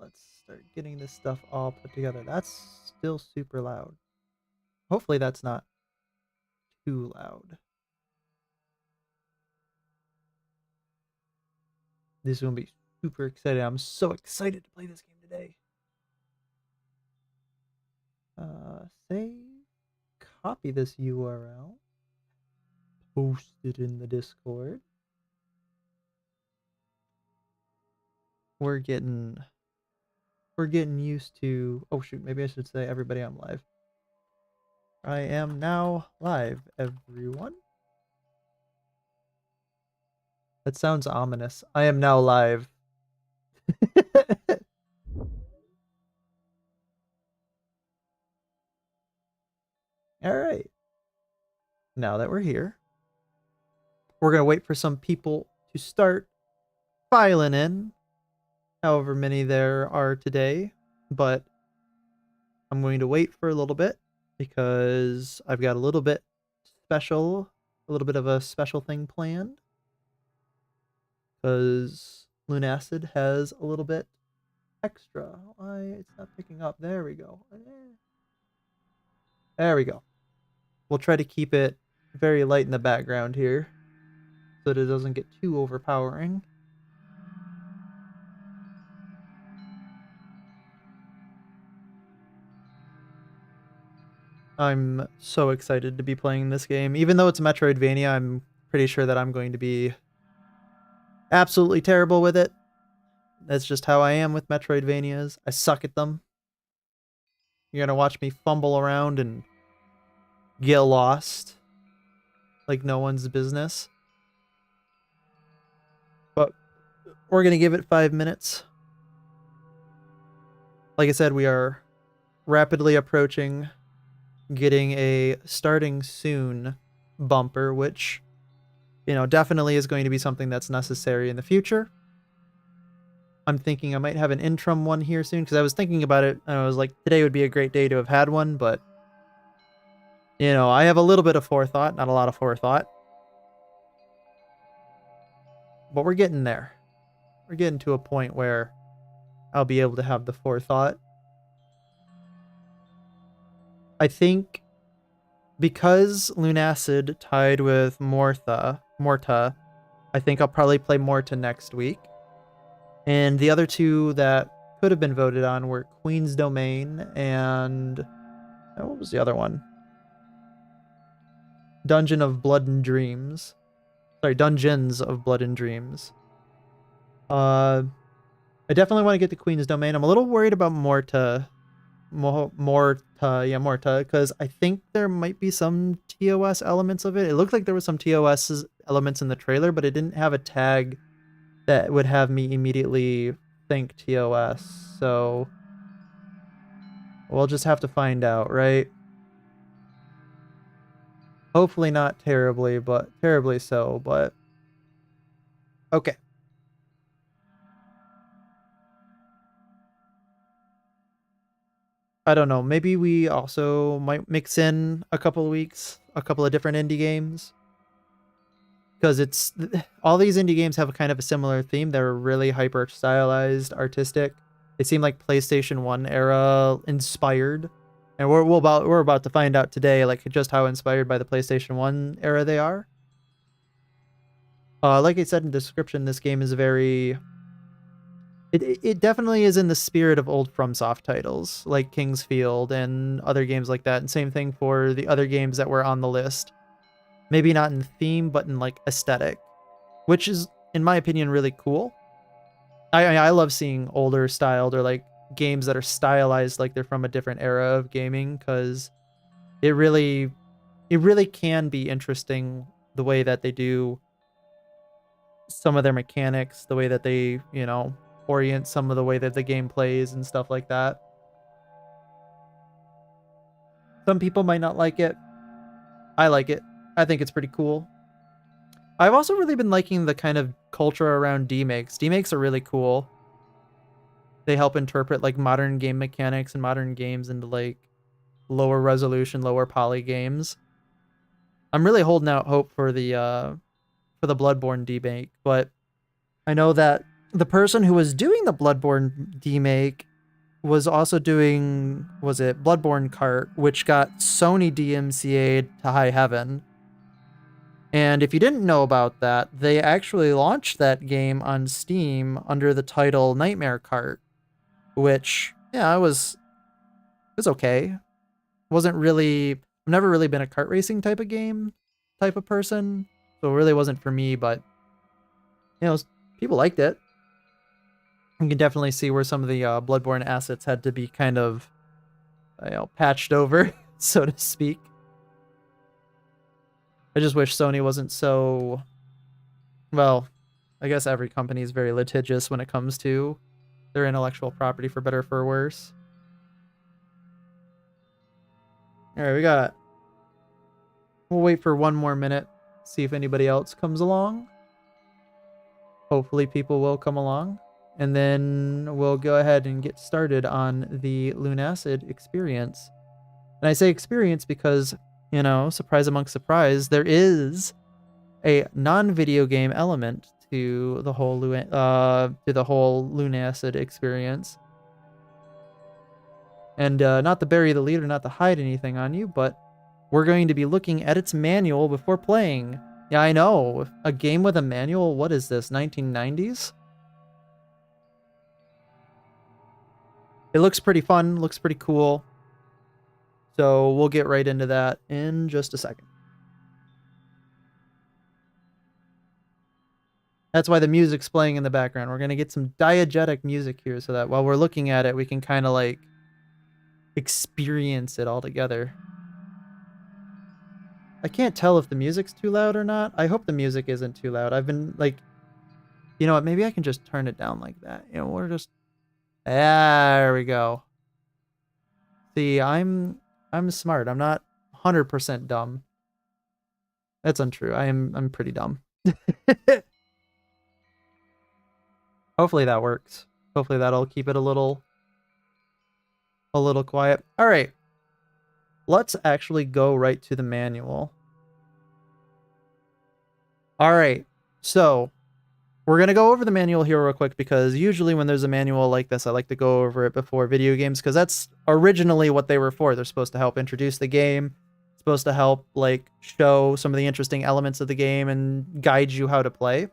let's start getting this stuff all put together. That's still super loud. Hopefully that's not too loud. This is going to be super exciting. I'm so excited to play this game today. Save, copy this URL, post it in the Discord. We're getting used to, oh shoot, maybe I should say everybody I'm live. I am now live, everyone. That sounds ominous. I am now live. All right. Now that we're here, we're going to wait for some people to start filing in, however many there are today, but I'm going to wait for a little bit because I've got a little bit of a special thing planned, because Lunacid has a little bit extra. Why it's not picking up? There we go. There we go. We'll try to keep it very light in the background here so that it doesn't get too overpowering. I'm so excited to be playing this game. Even though it's a metroidvania, I'm pretty sure that I'm going to be absolutely terrible with it. That's just how I am with metroidvanias. I suck at them. You're going to watch me fumble around and get lost like no one's business. But we're going to give it 5 minutes. Like I said, we are rapidly approaching getting a starting soon bumper, which, you know, definitely is going to be something that's necessary in the future. I'm thinking I might have an interim one here soon, because I was thinking about it and I was like, today would be a great day to have had one, but, you know, I have a little bit of forethought, not a lot of forethought. But we're getting there. We're getting to a point where I'll be able to have the forethought. I think because Lunacid tied with Morta, I think I'll probably play Morta next week. And the other two that could have been voted on were Queen's Domain and what was the other one? Dungeons of Blood and Dreams. I definitely want to get to Queen's Domain. I'm a little worried about Morta, because I think there might be some TOS elements of it. It looked like there was some TOS elements in the trailer, but it didn't have a tag that would have me immediately think TOS. So we'll just have to find out, right? Hopefully not terribly so, but okay. I don't know. Maybe we also might mix in a couple of weeks, a couple of different indie games. Because it's all these indie games have a kind of a similar theme. They're really hyper stylized, artistic. They seem like PlayStation 1 era inspired. And we're about to find out today like just how inspired by the PlayStation 1 era they are. Like I said in the description, this game is very it definitely is in the spirit of old FromSoft titles like King's Field and other games like that. And same thing for the other games that were on the list. Maybe not in theme, but in like aesthetic, which is, in my opinion, really cool. I love seeing older styled or like games that are stylized like they're from a different era of gaming, because it really can be interesting the way that they do some of their mechanics, the way that they, you know, orient some of the way that the game plays and stuff like that. Some people might not like it. I like it. I think it's pretty cool. I've also really been liking the kind of culture around demakes. Demakes are really cool. They help interpret like modern game mechanics and modern games into like lower resolution, lower poly games. I'm really holding out hope for the Bloodborne demake, but I know that the person who was doing the Bloodborne remake was also doing, was it Bloodborne Kart, which got Sony DMCA'd to high heaven. And if you didn't know about that, they actually launched that game on Steam under the title Nightmare Kart, which, yeah, it was okay. Wasn't really, I've never really been a kart racing type of game type of person, so it really wasn't for me, but people liked it. You can definitely see where some of the Bloodborne assets had to be kind of, patched over, so to speak. I just wish Sony wasn't so, well, I guess every company is very litigious when it comes to their intellectual property, for better or for worse. All right, we'll wait for one more minute, see if anybody else comes along. Hopefully people will come along. And then we'll go ahead and get started on the Lunacid experience. And I say experience because, surprise amongst surprise, there is a non-video game element to the whole Lunacid experience. And not to bury the lead or not to hide anything on you, but we're going to be looking at its manual before playing. Yeah, I know. A game with a manual? What is this, 1990s? It looks pretty fun, looks pretty cool. So we'll get right into that in just a second. That's why the music's playing in the background. We're going to get some diegetic music here so that while we're looking at it, we can kind of like experience it all together. I can't tell if the music's too loud or not. I hope the music isn't too loud. I've been like, you know what, maybe I can just turn it down like that. We're just, there we go. See, I'm smart. I'm not 100% dumb. That's untrue. I'm pretty dumb. Hopefully that works. Hopefully that'll keep it a little quiet. All right. Let's actually go right to the manual. All right. So we're going to go over the manual here real quick because usually when there's a manual like this, I like to go over it before video games because that's originally what they were for. They're supposed to help introduce the game, supposed to help like show some of the interesting elements of the game and guide you how to play.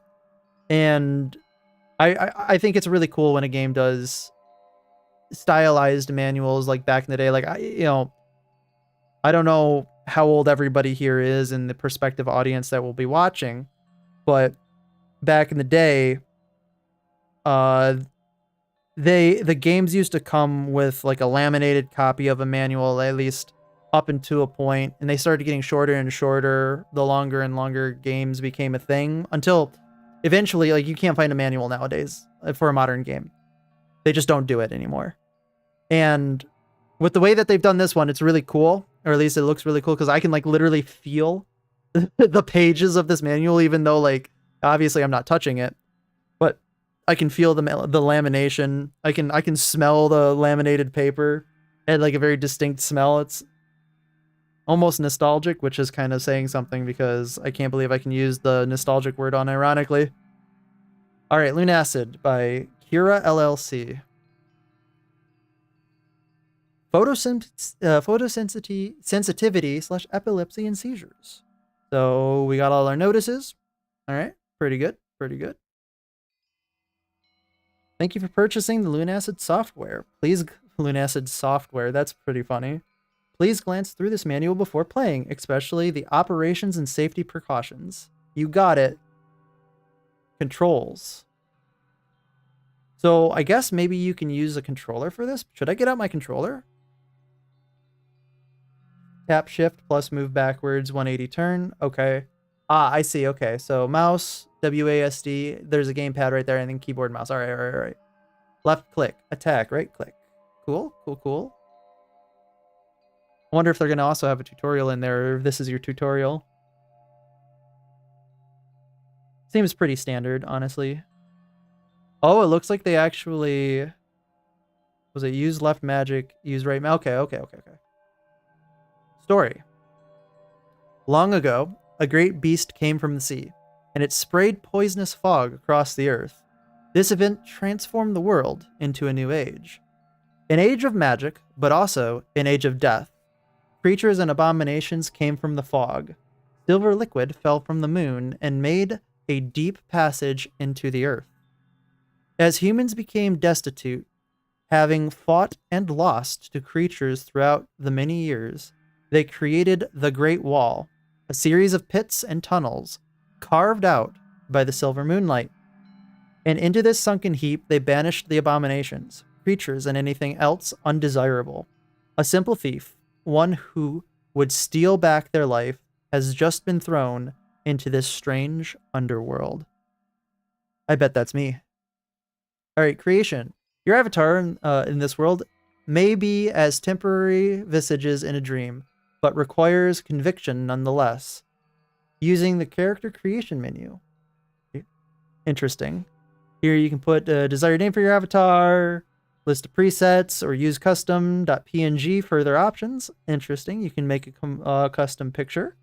And I think it's really cool when a game does stylized manuals like back in the day. Like, I don't know how old everybody here is in the prospective audience that will be watching, but back in the day, the games used to come with like a laminated copy of a manual, at least up into a point, and they started getting shorter and shorter the longer and longer games became a thing until eventually, like, you can't find a manual nowadays for a modern game. They just don't do it anymore. And with the way that they've done this one, it's really cool, or at least it looks really cool because I can like literally feel the pages of this manual, even though like obviously I'm not touching it, but I can feel the lamination. I can smell the laminated paper. It had like a very distinct smell. It's almost nostalgic, which is kind of saying something because I can't believe I can use the nostalgic word unironically. All right, Lunacid by Kira LLC. Photosensitivity / epilepsy and seizures. So we got all our notices. All right, pretty good, pretty good. Thank you for purchasing the Lunacid software. Please, Lunacid software, that's pretty funny. Please glance through this manual before playing, especially the operations and safety precautions. You got it. Controls. So I guess maybe you can use a controller for this. Should I get out my controller? Tap shift plus move backwards 180 turn. Okay. I see. Okay. So mouse, WASD. There's a gamepad right there and then keyboard mouse. All right. All right. All right. Left click. Attack. Right click. Cool. Cool. Cool. I wonder if they're going to also have a tutorial in there, or if this is your tutorial. Seems pretty standard, honestly. Oh, it looks like they actually... Was it use left magic, use right... Okay, okay, okay, okay. Story. Long ago, a great beast came from the sea, and it sprayed poisonous fog across the earth. This event transformed the world into a new age. An age of magic, but also an age of death. Creatures and abominations came from the fog. Silver liquid fell from the moon and made a deep passage into the earth. As humans became destitute, having fought and lost to creatures throughout the many years, they created the Great Wall, a series of pits and tunnels carved out by the silver moonlight. And into this sunken heap they banished the abominations, creatures, and anything else undesirable. A simple thief, one who would steal back their life, has just been thrown into this strange underworld. I bet that's me. All right, creation. Your avatar in this world may be as temporary visages in a dream, but requires conviction nonetheless. Using the character creation menu. Interesting. Here you can put a desired name for your avatar, list of presets, or use custom.png for their options. Interesting. You can make a custom picture.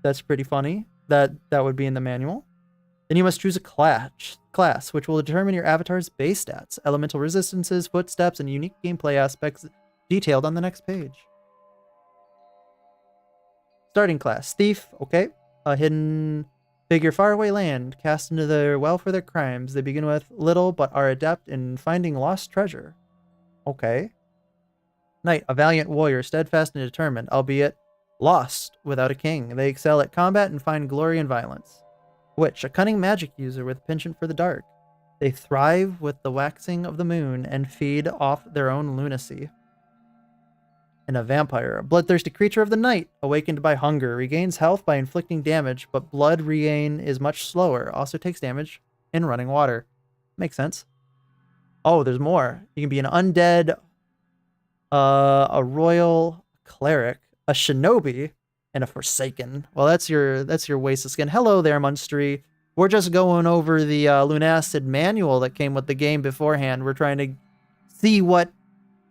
That's pretty funny. That would be in the manual. Then you must choose a class, which will determine your avatar's base stats, elemental resistances, footsteps, and unique gameplay aspects detailed on the next page. Starting class, Thief, okay. A hidden figure, faraway land, cast into their well for their crimes. They begin with little, but are adept in finding lost treasure. Okay. Knight, a valiant warrior, steadfast and determined, albeit lost without a king. They excel at combat and find glory in violence. Witch, a cunning magic user with a penchant for the dark. They thrive with the waxing of the moon and feed off their own lunacy. And a vampire, a bloodthirsty creature of the night, awakened by hunger, regains health by inflicting damage, but blood regain is much slower, also takes damage in running water. Makes sense. Oh, there's more. You can be an undead, a royal cleric, a shinobi, and a forsaken. Well, that's your waste of skin. Hello there, Munstery. We're just going over the Lunacid manual that came with the game beforehand. We're trying to see what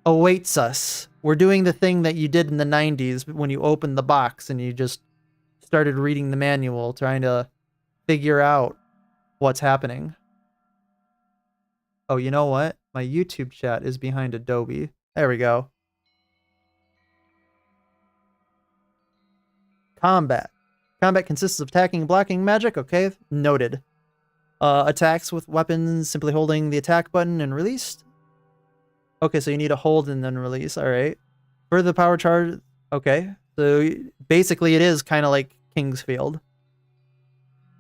awaits us. We're doing the thing that you did in the 90s when you opened the box and you just started reading the manual, trying to figure out what's happening. Oh, you know what? My YouTube chat is behind Adobe. There we go. Combat. Combat consists of attacking and blocking magic. Okay, noted. Attacks with weapons, simply holding the attack button and released. Okay, so you need to hold and then release. All right. Further power charge. Okay, so basically it is kind of like King's Field.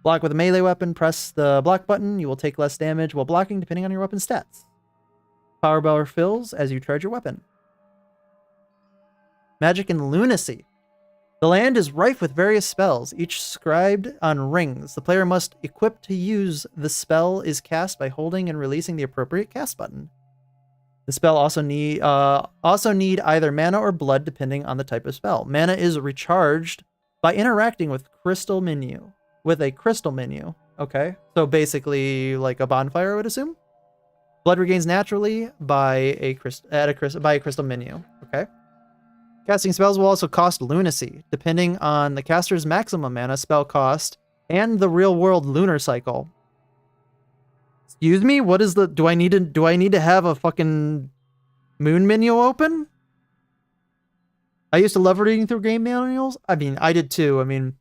Block with a melee weapon. Press the block button. You will take less damage while blocking depending on your weapon stats. Power bar fills as you charge your weapon. Magic and lunacy. The land is rife with various spells, each scribed on rings. The player must equip to use the spell is cast by holding and releasing the appropriate cast button. The spell also need either mana or blood depending on the type of spell. Mana is recharged by interacting with a crystal menu. Okay, so basically like a bonfire, I would assume. Blood regains naturally by a crystal menu. Okay. Casting spells will also cost lunacy, depending on the caster's maximum mana spell cost and the real-world lunar cycle. Excuse me? What is the... Do I need to have a fucking moon menu open? I used to love reading through game manuals. I mean, I did too. I mean,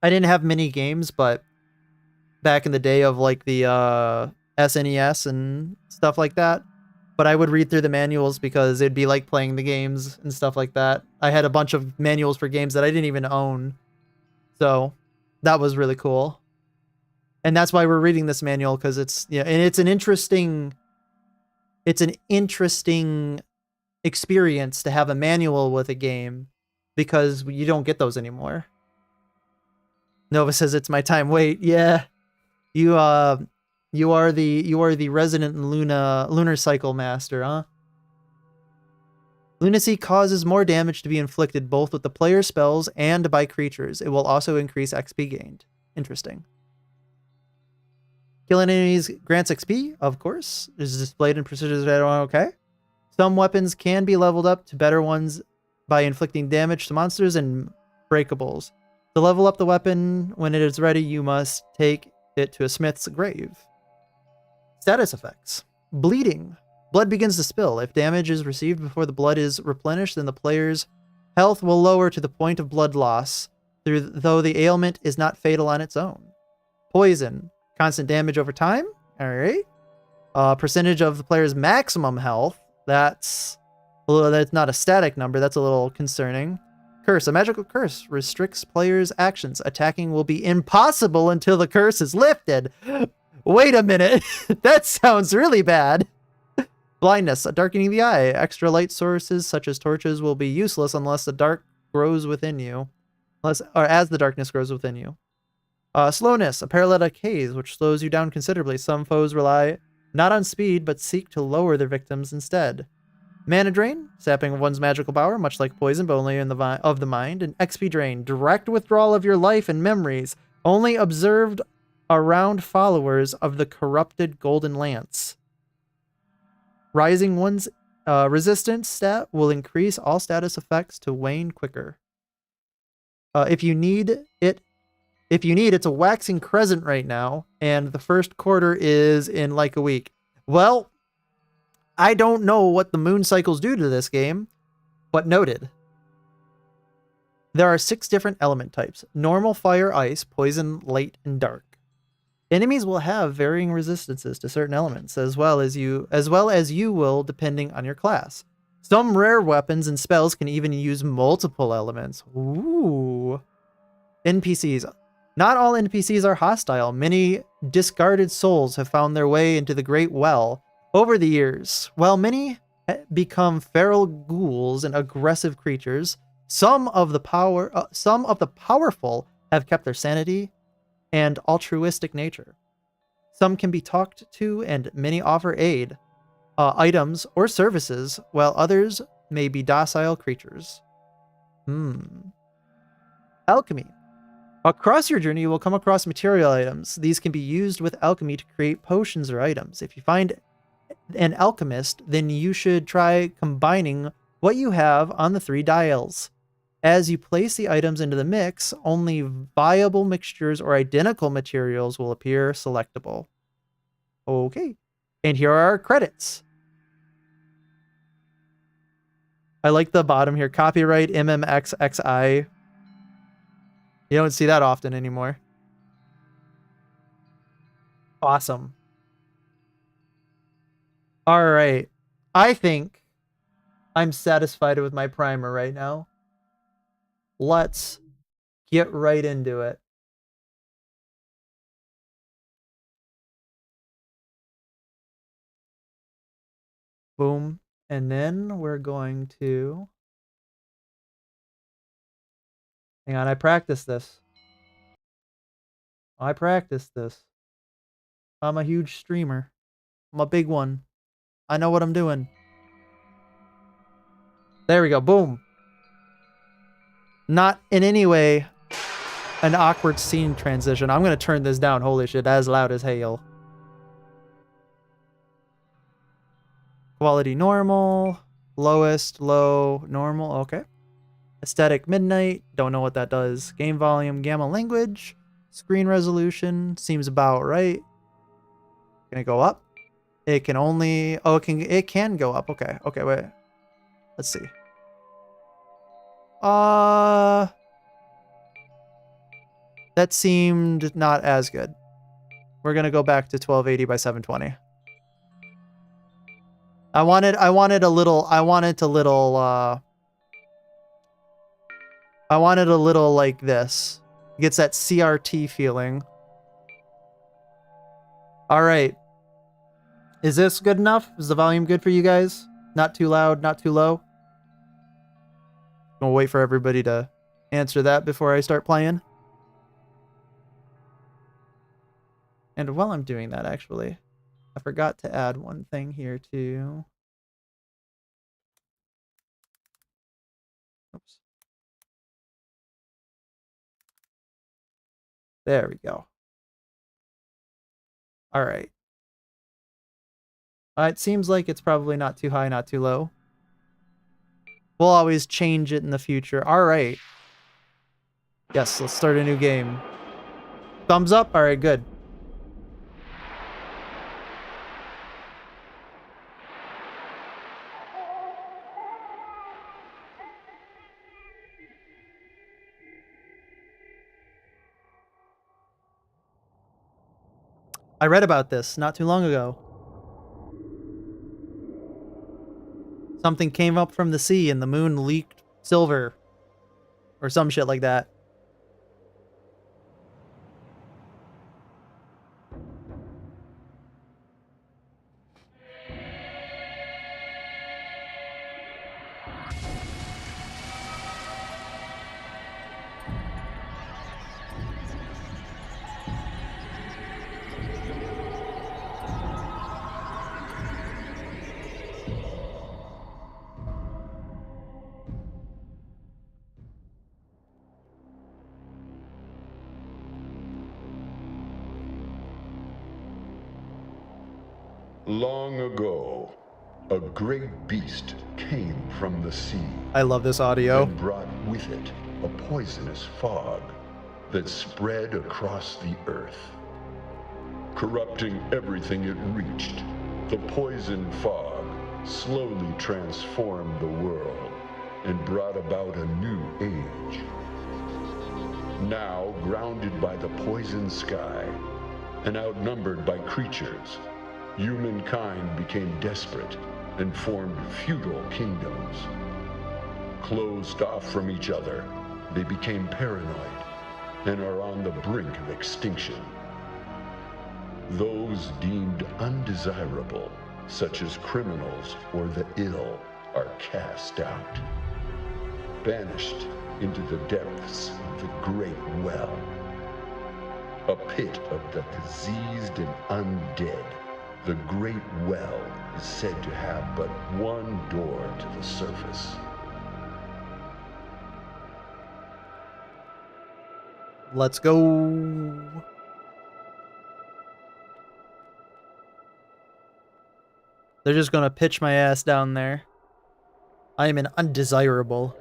I didn't have many games, but back in the day of like the SNES and stuff like that. But I would read through the manuals because it'd be like playing the games and stuff like that. I had a bunch of manuals for games that I didn't even own. So that was really cool. And that's why we're reading this manual, because it's, yeah, and it's an interesting experience to have a manual with a game, because you don't get those anymore. Nova says it's my time. Wait, yeah. You are the resident lunar cycle master, huh? Lunacy causes more damage to be inflicted both with the player spells and by creatures. It will also increase XP gained. Interesting. Killing enemies grants XP, of course. Is displayed in precision. Okay. Some weapons can be leveled up to better ones by inflicting damage to monsters and breakables. To level up the weapon when it is ready, you must take it to a smith's grave. Status effects. Bleeding. Blood begins to spill. If damage is received before the blood is replenished, then the player's health will lower to the point of blood loss, though the ailment is not fatal on its own. Poison. Constant damage over time. All right. Percentage of the player's maximum health. That's not a static number. That's a little concerning. Curse. A magical curse restricts players' actions. Attacking will be impossible until the curse is lifted. Wait a minute. That sounds really bad. Blindness. Darkening the eye. Extra light sources such as torches will be useless unless the dark grows within you. As the darkness grows within you. Slowness. A paralytic haze, which slows you down considerably. Some foes rely not on speed, but seek to lower their victims instead. Mana drain, sapping of one's magical power, much like poison, but only of the mind. And XP drain, direct withdrawal of your life and memories, only observed around followers of the corrupted Golden Lance. Rising one's resistance stat will increase all status effects to wane quicker. If you need, it's a waxing crescent right now, and the first quarter is in like a week. Well, I don't know what the moon cycles do to this game, but noted. There are 6 different element types: normal, fire, ice, poison, light, and dark. Enemies will have varying resistances to certain elements, as well as you will, depending on your class. Some rare weapons and spells can even use multiple elements. Ooh. NPCs. Not all NPCs are hostile. Many discarded souls have found their way into the Great Well over the years. While many become feral ghouls and aggressive creatures, some of the powerful have kept their sanity and altruistic nature. Some can be talked to, and many offer aid, items, or services, while others may be docile creatures. Alchemy. Across your journey, you will come across material items. These can be used with alchemy to create potions or items. If you find an alchemist, then you should try combining what you have on the 3 dials. As you place the items into the mix, only viable mixtures or identical materials will appear selectable. Okay. And here are our credits. I like the bottom here. Copyright MMXXI. You don't see that often anymore. Awesome. All right. I think I'm satisfied with my primer right now. Let's get right into it. Boom. And then we're going to... Hang on, I practiced this. I'm a huge streamer. I'm a big one. I know what I'm doing. There we go. Boom. Not in any way an awkward scene transition. I'm going to turn this down. Holy shit, as loud as hail. Quality normal. Lowest, low, normal. Okay. Aesthetic midnight. Don't know what that does. Game volume, gamma language. Screen resolution. Seems about right. Can it go up? It can only... Oh, it can go up. Okay. Okay, wait. Let's see. That seemed not as good. We're gonna go back to 1280 by 720. I wanted a little like this. It gets that CRT feeling. All right. Is this good enough? Is the volume good for you guys? Not too loud, not too low? I'll wait for everybody to answer that before I start playing. And while I'm doing that, actually, I forgot to add one thing here too. Oops. There we go. All right. It seems like it's probably not too high, not too low. We'll always change it in the future. All right. Yes, let's start a new game. Thumbs up? All right, good. I read about this not too long ago. Something came up from the sea and the moon leaked silver. Or some shit like that. Long ago, a great beast came from the sea. I love this audio. And brought with it a poisonous fog that spread across the earth. Corrupting everything it reached, the poison fog slowly transformed the world and brought about a new age. Now, grounded by the poison sky and outnumbered by creatures, humankind became desperate and formed feudal kingdoms. Closed off from each other, they became paranoid and are on the brink of extinction. Those deemed undesirable, such as criminals or the ill, are cast out, banished into the depths of the great well, a pit of the diseased and undead. The great well is said to have but one door to the surface. Let's go. They're just gonna pitch my ass down there. I am an undesirable.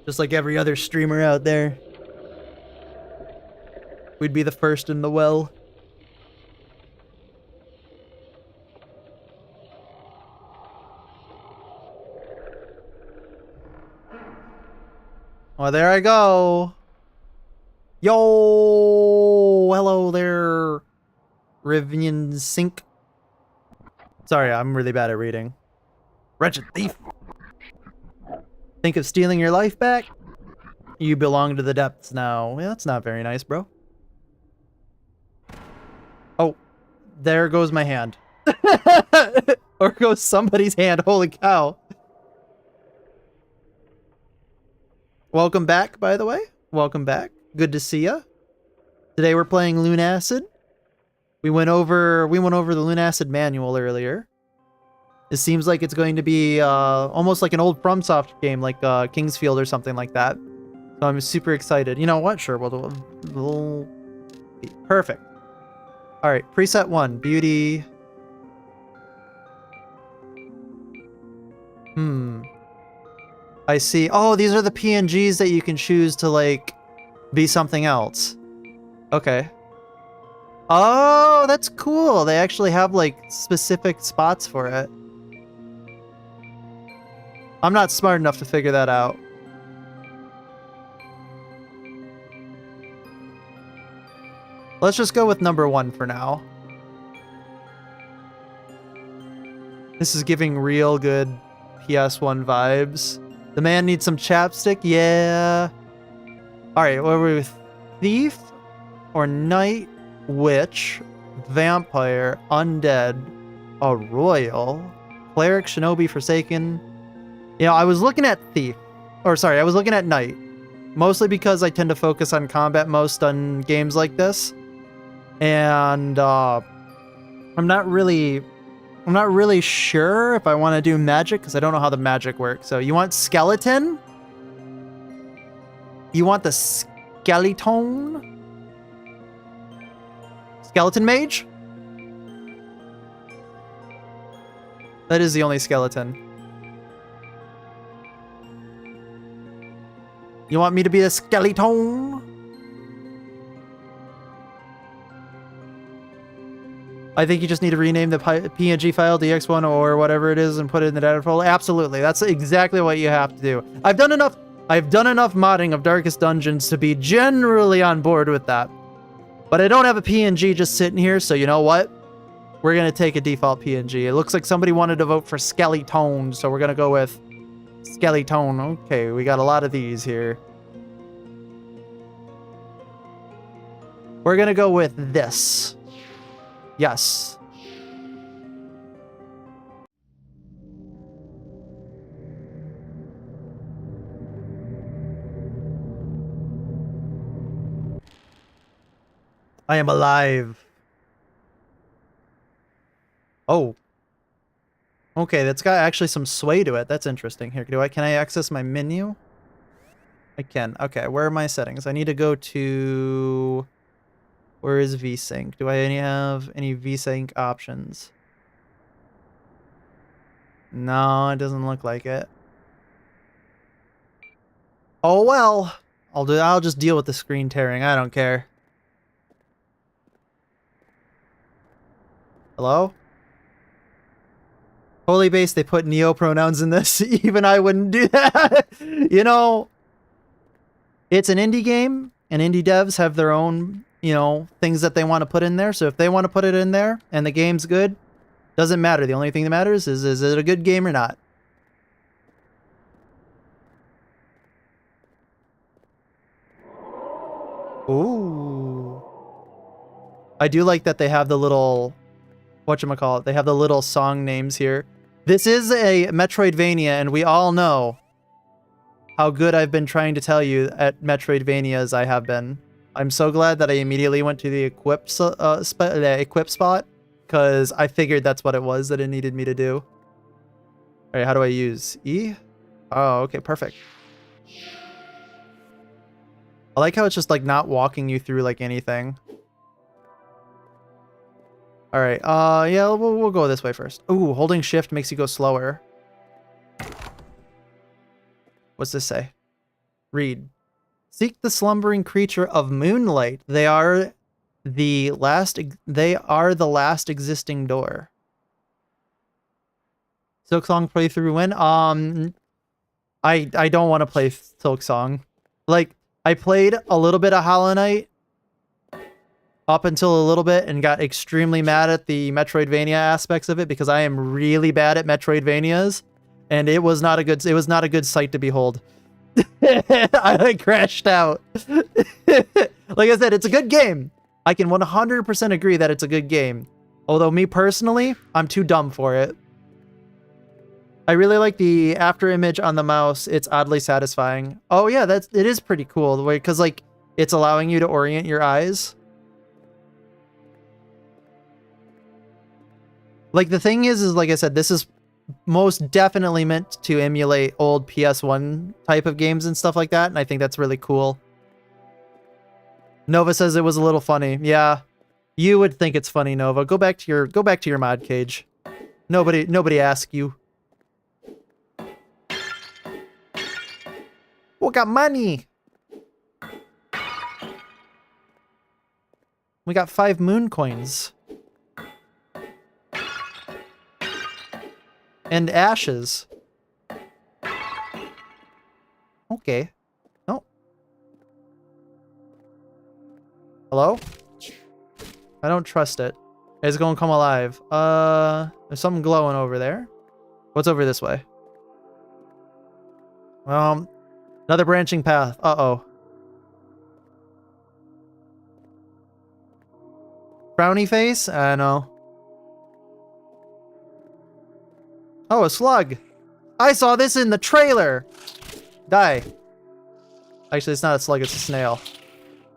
Just like every other streamer out there. We'd be the first in the well. Well, there I go. Yo! Hello there, Rivian Sink. Sorry, I'm really bad at reading. Wretched thief. Think of stealing your life back? You belong to the depths now. Yeah, that's not very nice, bro. Oh, there goes my hand. Or goes somebody's hand. Holy cow. Welcome back, by the way. Welcome back. Good to see ya. Today we're playing Lunacid. We went over the Lunacid manual earlier. It seems like it's going to be almost like an old FromSoft game, like Kingsfield or something like that. So I'm super excited. You know what? Sure, we'll perfect. All right, preset 1, beauty. I see. Oh, these are the PNGs that you can choose to like be something else. Okay. Oh, that's cool. They actually have like specific spots for it. I'm not smart enough to figure that out. Let's just go with number 1 for now. This is giving real good PS1 vibes. The man needs some chapstick? Yeah. Alright, what are we with? Thief or Knight, Witch, Vampire, Undead, a Royal, Cleric, Shinobi, Forsaken. You know, I was looking at Thief. Or sorry, I was looking at Knight. Mostly because I tend to focus on combat most on games like this. And I'm not really sure if I want to do magic because I don't know how the magic works. So you want skeleton? You want the skeleton? Skeleton mage? That is the only skeleton. You want me to be a skeleton? I think you just need to rename the PNG file DX1 or whatever it is and put it in the data folder. Absolutely. That's exactly what you have to do. I've done enough I've done enough modding of Darkest Dungeons to be generally on board with that. But I don't have a PNG just sitting here, so you know what? We're going to take a default PNG. It looks like somebody wanted to vote for Skellytone, so we're going to go with Skellytone. Okay, we got a lot of these here. We're going to go with this. Yes. I am alive. Oh. Okay, that's got actually some sway to it. That's interesting. Here, can I access my menu? I can. Okay, where are my settings? I need to go to... Where is VSync? Do I have any VSync options? No, it doesn't look like it. Oh well. I'll just deal with the screen tearing. I don't care. Hello? Holy base, they put neo pronouns in this. Even I wouldn't do that. You know, it's an indie game, and indie devs have their own, you know, things that they want to put in there. So if they want to put it in there and the game's good, doesn't matter. The only thing that matters is it a good game or not? Ooh. I do like that they have the little... Whatchamacallit, they have the little song names here. This is a metroidvania, and we all know how good I've been trying to tell you at metroidvania as I have been. I'm so glad that I immediately went to the equip spot, because I figured that's what it was that it needed me to do. Alright, how do I use E? Oh, okay, perfect. I like how it's just like not walking you through like anything. All right. Yeah, we'll go this way first. Ooh, holding shift makes you go slower. What's this say? Read. Seek the slumbering creature of moonlight. They are the last existing door. Silksong playthrough win. I don't want to play Silksong. Like, I played a little bit of Hollow Knight up until a little bit and got extremely mad at the Metroidvania aspects of it because I am really bad at Metroidvanias, and it was not a good sight to behold. I crashed out. Like I said, it's a good game. I can 100% agree that it's a good game. Although me personally, I'm too dumb for it. I really like the after image on the mouse. It's oddly satisfying. Oh yeah, it is pretty cool the way, because like it's allowing you to orient your eyes. Like, the thing is like I said, this is most definitely meant to emulate old PS1 type of games and stuff like that, and I think that's really cool. Nova says it was a little funny. Yeah, you would think it's funny, Nova. Go back to your mod cage. Nobody asked you. We got money. We got 5 moon coins. And ashes. Okay. No. Hello? I don't trust it. It's gonna come alive. There's something glowing over there. What's over this way? Another branching path. Uh-oh. Frowny face? I know. Oh, a slug. I saw this in the trailer. Die. Actually, it's not a slug, it's a snail.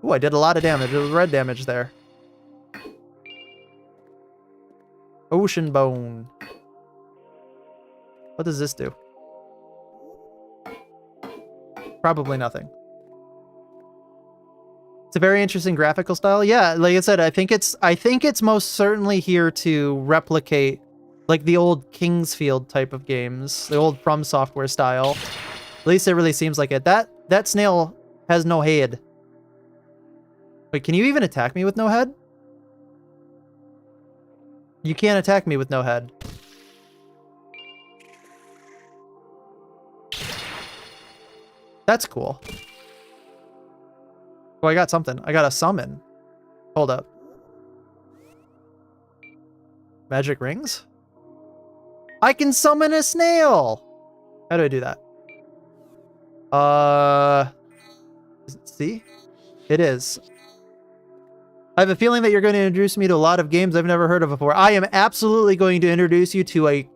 Ooh, I did a lot of damage. It was red damage there. Ocean bone. What does this do? Probably nothing. It's a very interesting graphical style. Yeah, like I said, I think it's most certainly here to replicate like the old Kingsfield type of games, the old From Software style. At least it really seems like it. That snail has no head. Wait, can you even attack me with no head? You can't attack me with no head. That's cool. Oh, I got something. I got a summon. Hold up. Magic rings? I can summon a snail! How do I do that? See? It is. I have a feeling that you're going to introduce me to a lot of games I've never heard of before. I am absolutely going to introduce you to an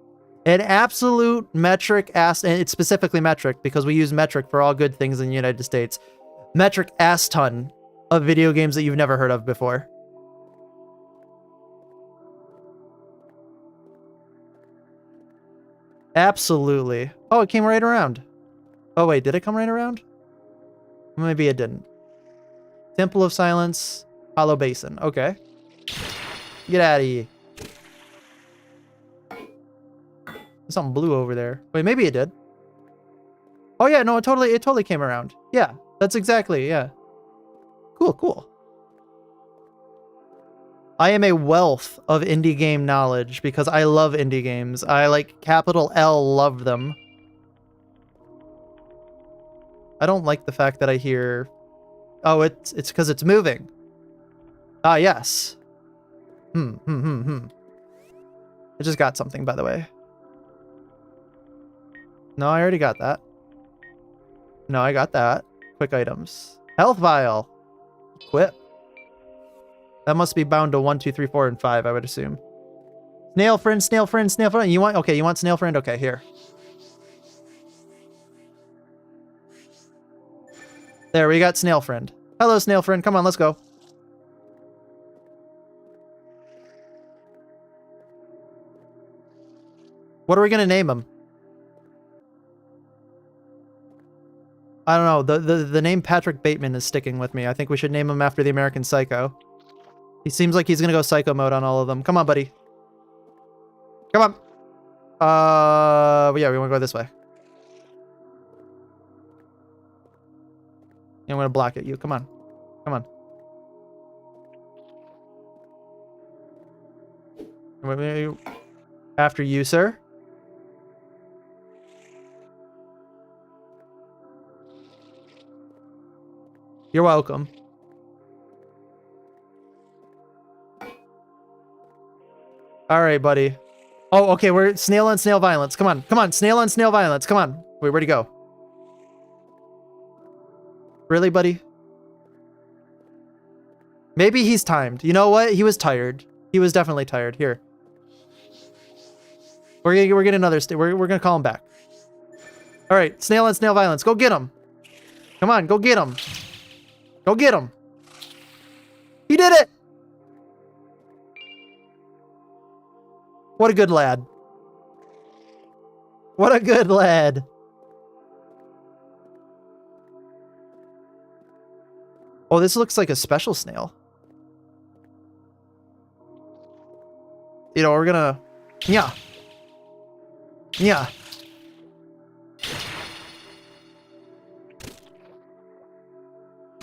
absolute metric ass, and it's specifically metric because we use metric for all good things in the United States. Metric ass ton of video games that you've never heard of before. Absolutely. Oh, it came right around. Oh wait, did it come right around? Maybe it didn't. Temple of Silence, Hollow Basin. Okay. Get out of here. There's something blue over there. Wait, maybe it did. Oh yeah, no, it totally came around. Yeah, that's exactly, yeah. Cool, cool. I am a wealth of indie game knowledge because I love indie games. I like capital L love them. I don't like the fact that I hear... Oh, it's because it's moving. Ah, yes. I just got something, by the way. No, I already got that. No, I got that. Quick items. Health vial. Equip. That must be bound to 1, 2, 3, 4, and 5, I would assume. Snail friend, snail friend, snail friend. You want... Okay, you want snail friend? Okay, here. There, we got snail friend. Hello, snail friend. Come on, let's go. What are we gonna name him? I don't know. The name Patrick Bateman is sticking with me. I think we should name him after the American Psycho. He seems like he's gonna go psycho mode on all of them. Come on, buddy. Come on. Yeah, we wanna go this way. I'm gonna block at you. Come on. Come on. After you, sir. You're welcome. All right, buddy. Oh, okay, we're snail on snail violence. Come on, come on, snail on snail violence. Come on. Wait, where'd he go? Really, buddy? Maybe he's timed. You know what? He was tired. He was definitely tired. Here. We're gonna get another. We're gonna call him back. All right, snail on snail violence. Go get him. Come on, go get him. Go get him. He did it. What a good lad. What a good lad. Oh, this looks like a special snail. You know, we're gonna... Yeah. Yeah.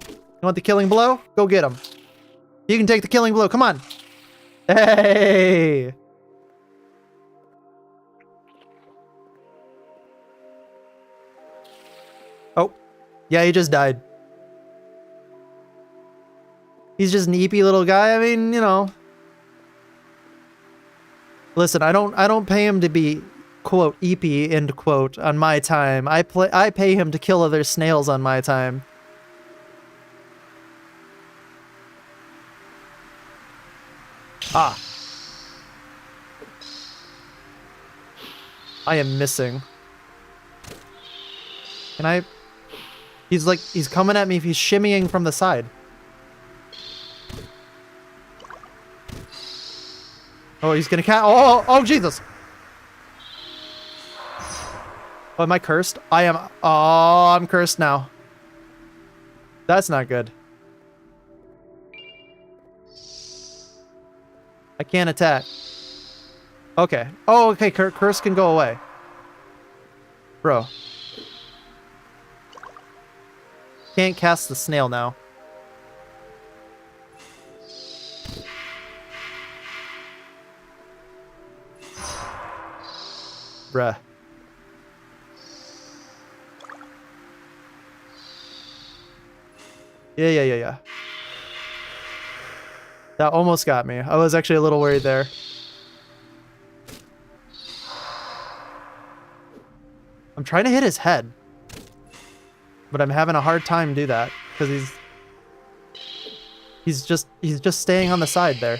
You want the killing blow? Go get him. You can take the killing blow. Come on. Hey. Oh. Yeah, he just died. He's just an eepy little guy. I mean, you know. Listen, I don't pay him to be, quote, eepy, end quote, on my time. I pay him to kill other snails on my time. Ah. I am missing. Can I... He's coming at me. He's shimmying from the side. Oh, he's gonna oh, Jesus. Oh, am I cursed? I am... Oh, I'm cursed now. That's not good. I can't attack. Okay. Oh, okay. Curse can go away. Bro. Can't cast the snail now. Bruh. Yeah. That almost got me. I was actually a little worried there. I'm trying to hit his head. But I'm having a hard time do that because he's just staying on the side there.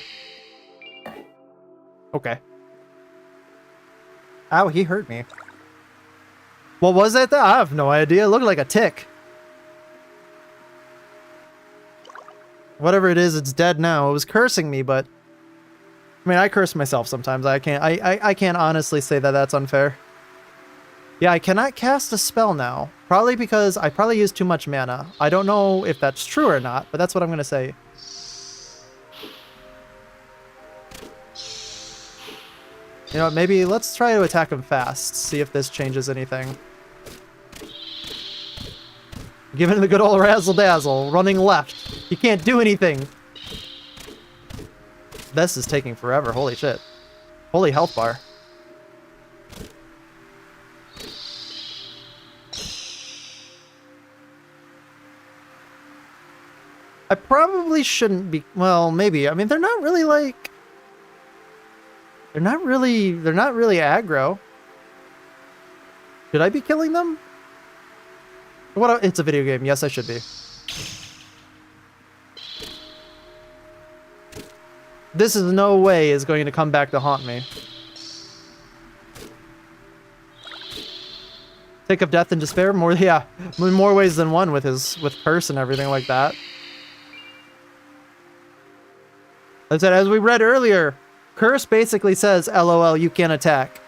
Okay. Ow, he hurt me. What was that? I have no idea. It looked like a tick. Whatever it is, it's dead now. It was cursing me, but I mean, I curse myself sometimes. I can't honestly say that that's unfair. Yeah, I cannot cast a spell now. Probably because I probably used too much mana. I don't know if that's true or not, but that's what I'm going to say. You know what, maybe let's try to attack him fast. See if this changes anything. Give him the good old razzle-dazzle. Running left. He can't do anything. This is taking forever. Holy shit. Holy health bar. I probably shouldn't be... Well, maybe. I mean, they're not really like... They're not really aggro. Should I be killing them? What? It's a video game. Yes, I should be. This is no way is going to come back to haunt me. Take of death and despair? More, yeah. In more ways than one with curse and everything like that. I said, as we read earlier, curse basically says, LOL, you can't attack.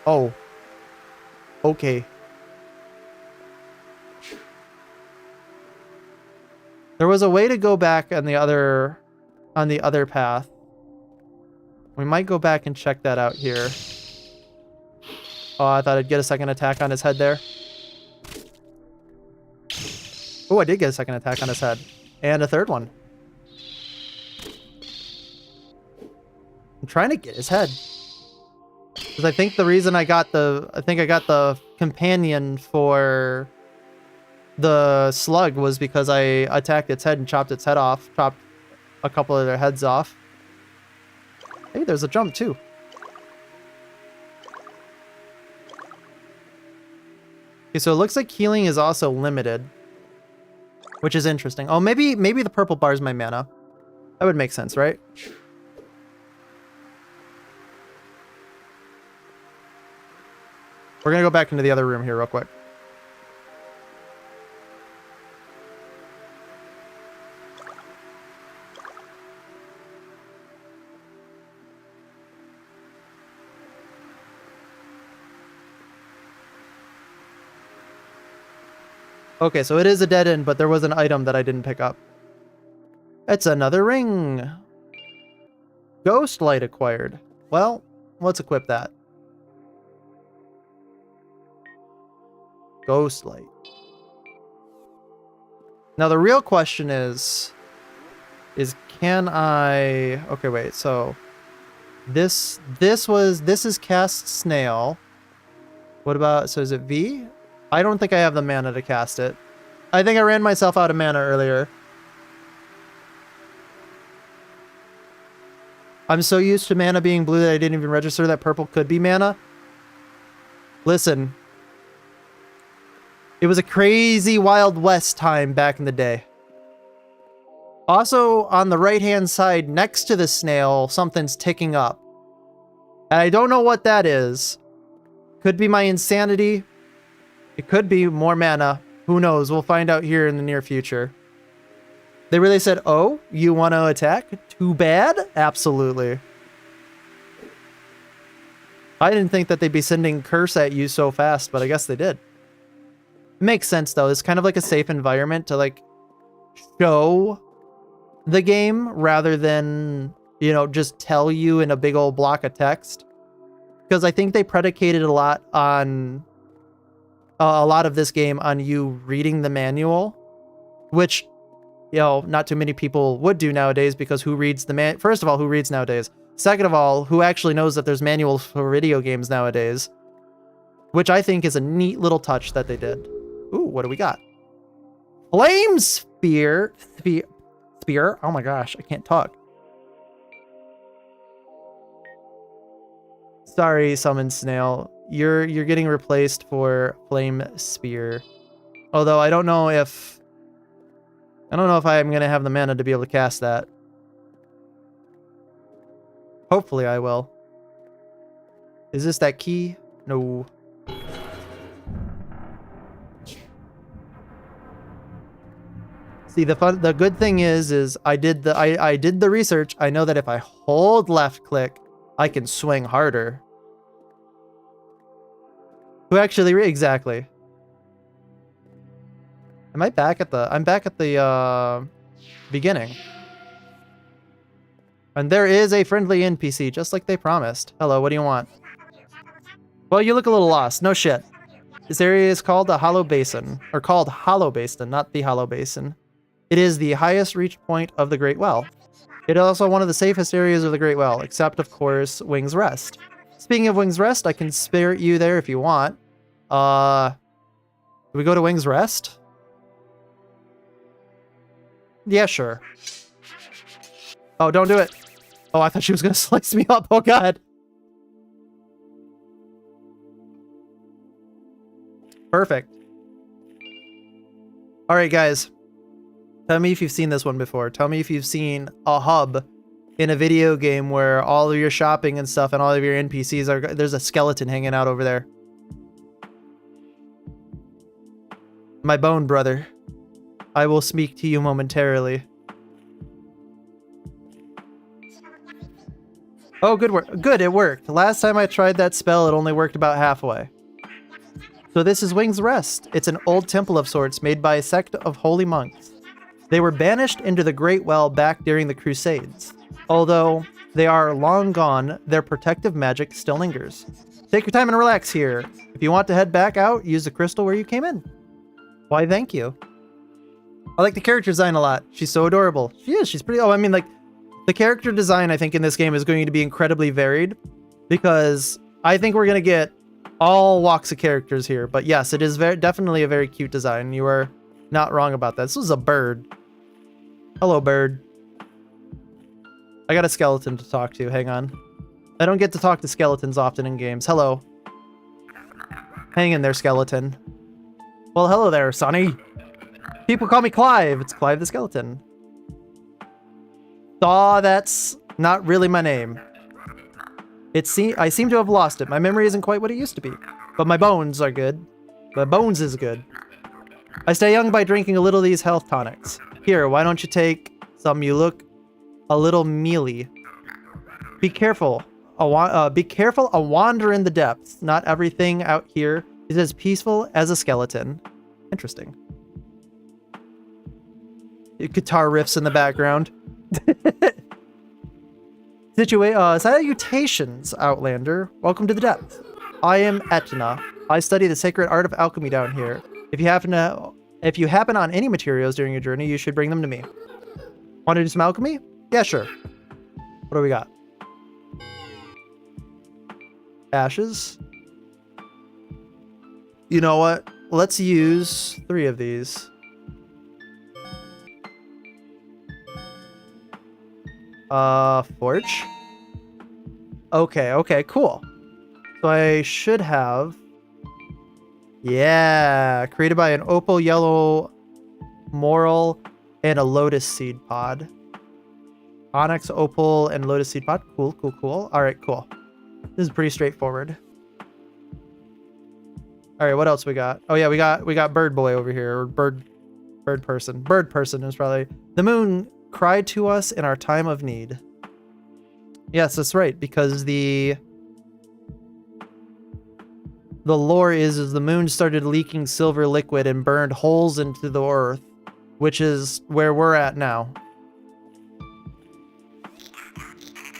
Oh. Okay. There was a way to go back on the other path. We might go back and check that out here. Oh, I thought I'd get a second attack on his head there. Oh, I did get a second attack on his head. And a third one. I'm trying to get his head. Because I think the reason I got the companion for the slug was because I attacked its head and chopped its head off. Chopped a couple of their heads off. Hey, there's a jump too. Okay, so it looks like healing is also limited. Which is interesting. Oh, maybe the purple bar is my mana. That would make sense, right? We're gonna go back into the other room here real quick. Okay, so it is a dead end, but there was an item that I didn't pick up. It's another ring. Ghost light acquired. Well, let's equip that. Ghost light. Now the real question is can I... Okay, wait, so... This is cast snail. What about... So is it V? I don't think I have the mana to cast it. I think I ran myself out of mana earlier. I'm so used to mana being blue that I didn't even register that purple could be mana. Listen. It was a crazy Wild West time back in the day. Also, on the right-hand side, next to the snail, something's ticking up. And I don't know what that is. Could be my insanity. It could be more mana. Who knows? We'll find out here in the near future. They really said, oh, you want to attack? Too bad? Absolutely. I didn't think that they'd be sending curse at you so fast, but I guess they did. It makes sense, though. It's kind of like a safe environment to, like, show the game rather than, you know, just tell you in a big old block of text. Because I think they predicated a lot on... a lot of this game on you reading the manual, which, you know, not too many people would do nowadays because who reads the First of all, who reads nowadays? Second of all, who actually knows that there's manuals for video games nowadays? Which I think is a neat little touch that they did. Ooh, what do we got? Flame spear. Spear. Oh my gosh, I can't talk. Sorry, summon snail. You're getting replaced for flame spear. Although I don't know if I'm gonna have the mana to be able to cast that. Hopefully I will. Is this that key? No. See, the good thing is I did the research. I know that if I hold left click, I can swing harder. Who actually exactly? Am I back at the I'm back at the beginning. And there is a friendly NPC, just like they promised. Hello, what do you want? Well, you look a little lost. No shit. This area is called the Hollow Basin, or called Hollow Basin, not the Hollow Basin. It is the highest reached point of the Great Well. It is also one of the safest areas of the Great Well, except, of course, Wing's Rest. Speaking of Wing's Rest, I can spirit you there if you want. Do we go to Wing's Rest? Yeah, sure. Oh, don't do it. Oh, I thought she was gonna slice me up. Oh, God. Perfect. All right, guys. Tell me if you've seen this one before. Tell me if you've seen a hub in a video game where all of your shopping and stuff and all of your NPCs are... There's a skeleton hanging out over there. My bone brother. I will speak to you momentarily. Oh, good work. Good, it worked. Last time I tried that spell, it only worked about halfway. So this is Wing's Rest. It's an old temple of sorts made by a sect of holy monks. They were banished into the Great Well back during the Crusades. Although they are long gone, their protective magic still lingers. Take your time and relax here. If you want to head back out, use the crystal where you came in. Why, thank you. I like the character design a lot. She's so adorable. She is. She's pretty... Oh, I mean, like, the character design, I think, in this game is going to be incredibly varied. Because I think we're going to get all walks of characters here. But yes, it is definitely a very cute design. You are not wrong about that. This was a bird. Hello, bird. I got a skeleton to talk to. Hang on. I don't get to talk to skeletons often in games. Hello. Hang in there, skeleton. Well, hello there, Sonny. People call me Clive. It's Clive the Skeleton. Aw, that's not really my name. I seem to have lost it. My memory isn't quite what it used to be. But my bones are good. My bones is good. I stay young by drinking a little of these health tonics. Here, why don't you take some? You look a little mealy. Be careful. Be careful. A wander in the depths. Not everything out here is as peaceful as a skeleton. Interesting. Guitar riffs in the background. Salutations, Outlander. Welcome to the depths. I am Etna. I study the sacred art of alchemy down here. If you happen on any materials during your journey, you should bring them to me. Want to do some alchemy? Yeah, sure. What do we got? Ashes. You know what? Let's use 3 of these. Forge. Okay, cool. So I should have... Yeah, created by an opal yellow moral and a lotus seed pod. Onyx, opal, and lotus seed pod. Cool. All right, cool. This is pretty straightforward. All right, what else we got? Oh yeah, we got bird boy over here, or bird person. Bird person is probably... The moon cried to us in our time of need. Yes, that's right, because the lore is the moon started leaking silver liquid and burned holes into the earth, which is where we're at now.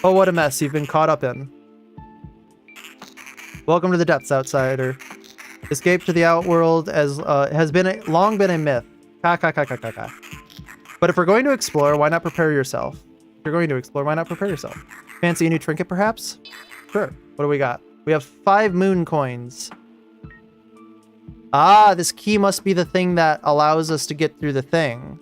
Oh, what a mess you've been caught up in. Welcome to the depths, outsider. Escape to the outworld has long been a myth. But if we're going to explore, why not prepare yourself? If you're going to explore, why not prepare yourself? Fancy a new trinket, perhaps? Sure. What do we got? We have 5 moon coins. Ah, this key must be the thing that allows us to get through the thing.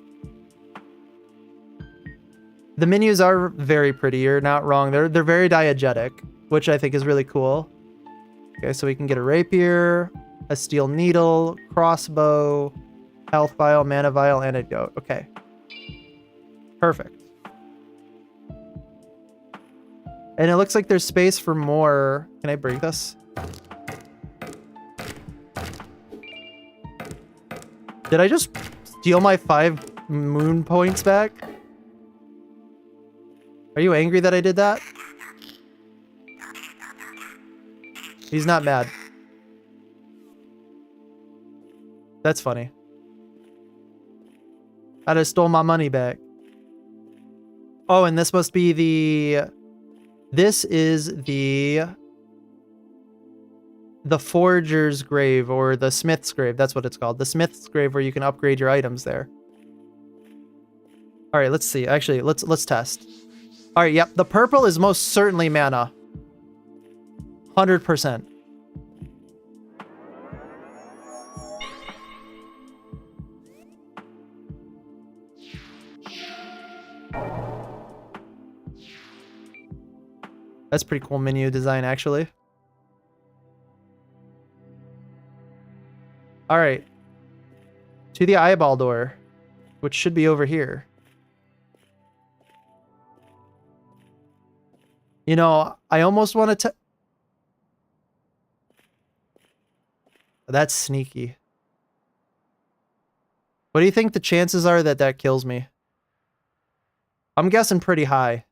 The menus are very pretty, you're not wrong. They're very diegetic, which I think is really cool. Okay, so we can get a rapier, a steel needle, crossbow, health vial, mana vial, antidote. Okay. Perfect. And it looks like there's space for more. Can I break this? Did I just steal my 5 moon points back? Are you angry that I did that? He's not mad. That's funny. I just stole my money back. Oh, and this must be the... This is the forger's grave, or the smith's grave. That's what it's called. The smith's grave, where you can upgrade your items there. All right, let's see. Actually, let's test. All right, yep. The purple is most certainly mana. 100%. That's pretty cool menu design, actually. All right. To the eyeball door, which should be over here. You know, I almost want to... That's sneaky. What do you think the chances are that that kills me? I'm guessing pretty high.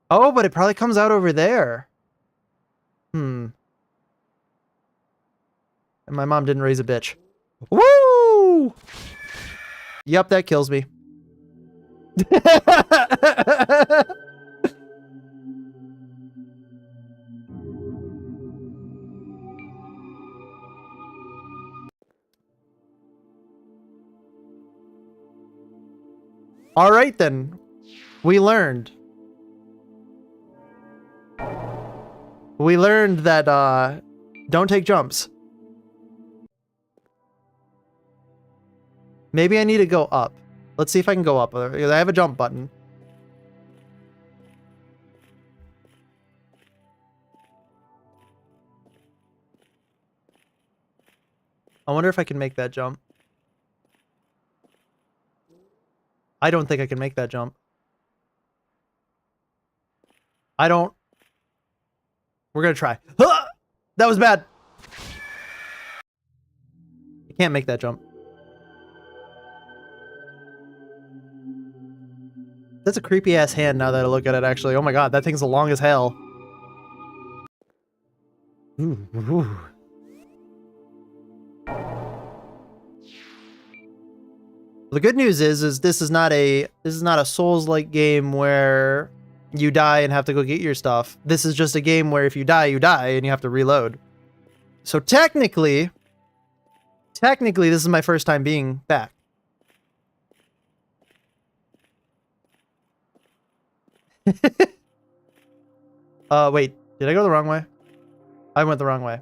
Oh, but it probably comes out over there. And my mom didn't raise a bitch. Woo! Yep, that kills me. All right, then. We learned. We learned that, don't take jumps. Maybe I need to go up. Let's see if I can go up. I have a jump button. I wonder if I can make that jump. I don't think I can make that jump. I don't... We're gonna try. Ah! That was bad. I can't make that jump. That's a creepy ass hand now that I look at it, actually. Oh my god, that thing's long as hell. Ooh, ooh. The good news is this is not a Souls-like game where you die and have to go get your stuff. This is just a game where if you die, and you have to reload. So technically, this is my first time being back. Wait, did I go the wrong way? I went the wrong way.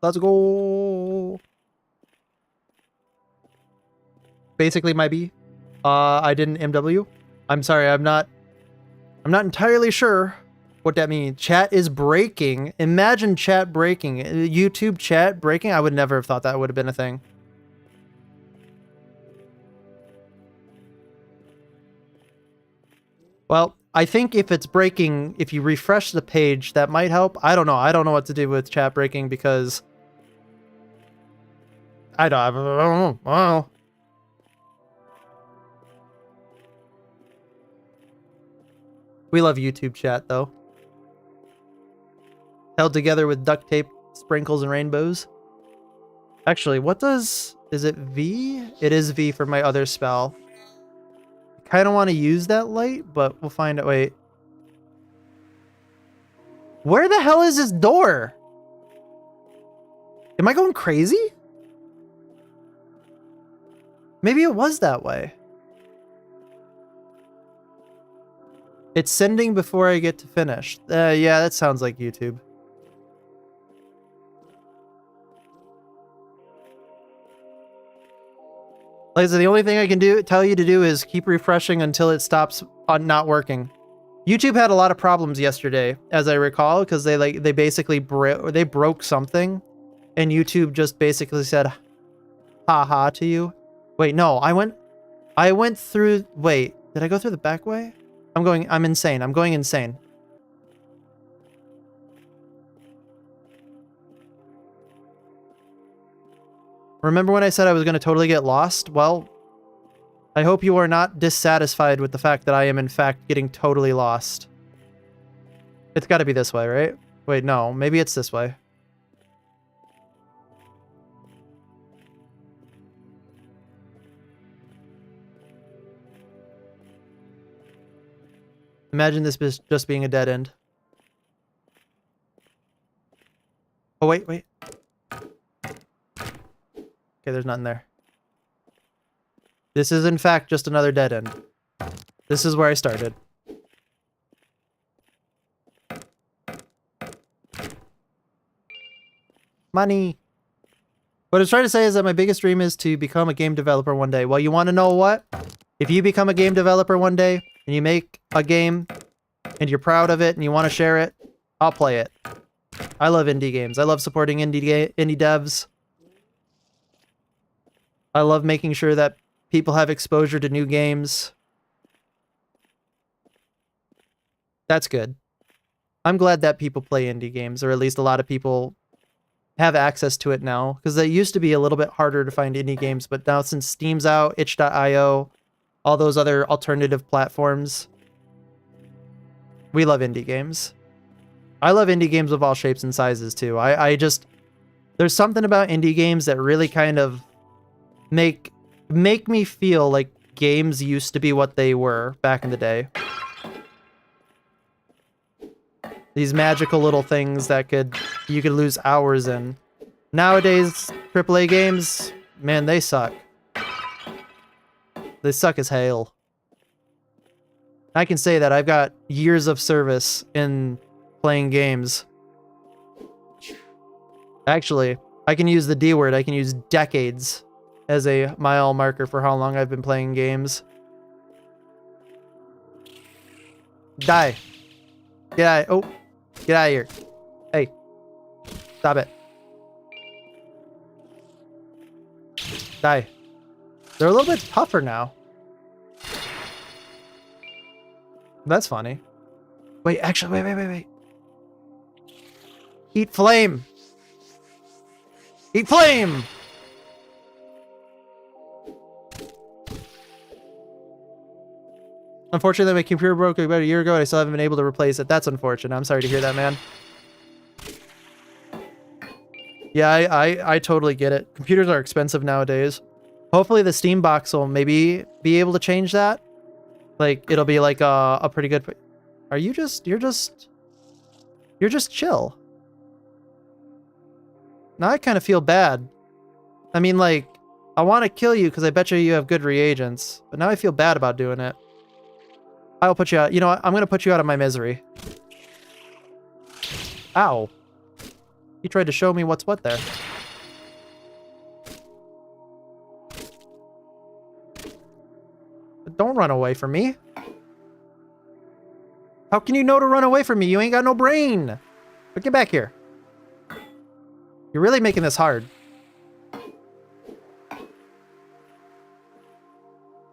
Let's go. Basically my B. I didn't MW. I'm sorry, I'm not entirely sure what that means. Chat is breaking. Imagine chat breaking. YouTube chat breaking. I would never have thought that would have been a thing. Well, I think if it's breaking, if you refresh the page, that might help. I don't know. I don't know what to do with chat breaking because I don't know. We love YouTube chat, though. Held together with duct tape, sprinkles, and rainbows. Actually, what does... Is it V? It is V for my other spell. I kind of want to use that light, but we'll find out. Wait. Where the hell is this door? Am I going crazy? Maybe it was that way. It's sending before I get to finish. Yeah, that sounds like YouTube. Like I said, the only thing I can tell you to do is keep refreshing until it stops not working. YouTube had a lot of problems yesterday, as I recall, because they basically broke something, and YouTube just basically said, "Ha to you." Wait, no, I went through. Wait, did I go through the back way? I'm insane. I'm going insane. Remember when I said I was going to totally get lost? Well, I hope you are not dissatisfied with the fact that I am in fact getting totally lost. It's got to be this way, right? Wait, no, maybe it's this way. Imagine this just being a dead end. Oh, wait. Okay, there's nothing there. This is, in fact, just another dead end. This is where I started. Money. What I was trying to say is that my biggest dream is to become a game developer one day. Well, you want to know what? If you become a game developer one day, and you make a game, and you're proud of it, and you want to share it, I'll play it. I love indie games. I love supporting indie devs. I love making sure that people have exposure to new games. That's good. I'm glad that people play indie games, or at least a lot of people have access to it now, because it used to be a little bit harder to find indie games, but now since Steam's out, itch.io, all those other alternative platforms, we love indie games. I love indie games of all shapes and sizes too. There's something about indie games that really kind of make me feel like games used to be what they were back in the day. These magical little things that you could lose hours in. Nowadays, AAA games, man, they suck. They suck as hell. I can say that I've got years of service in playing games. Actually, I can use the D word. I can use decades as a mile marker for how long I've been playing games. Die. Get out. Oh, get out of here. Hey, stop it. Die. They're a little bit tougher now. That's funny. Wait, actually, wait. Eat flame. Eat flame! Unfortunately, my computer broke about a year ago and I still haven't been able to replace it. That's unfortunate. I'm sorry to hear that, man. Yeah, I totally get it. Computers are expensive nowadays. Hopefully the Steam box will maybe be able to change that. Like, it'll be like a pretty good... You're just chill. Now I kind of feel bad. I mean, like, I want to kill you because I bet you have good reagents. But now I feel bad about doing it. I'll put you out. You know what? I'm going to put you out of my misery. Ow. He tried to show me what's what there. But don't run away from me. How can you know to run away from me? You ain't got no brain. But get back here. You're really making this hard.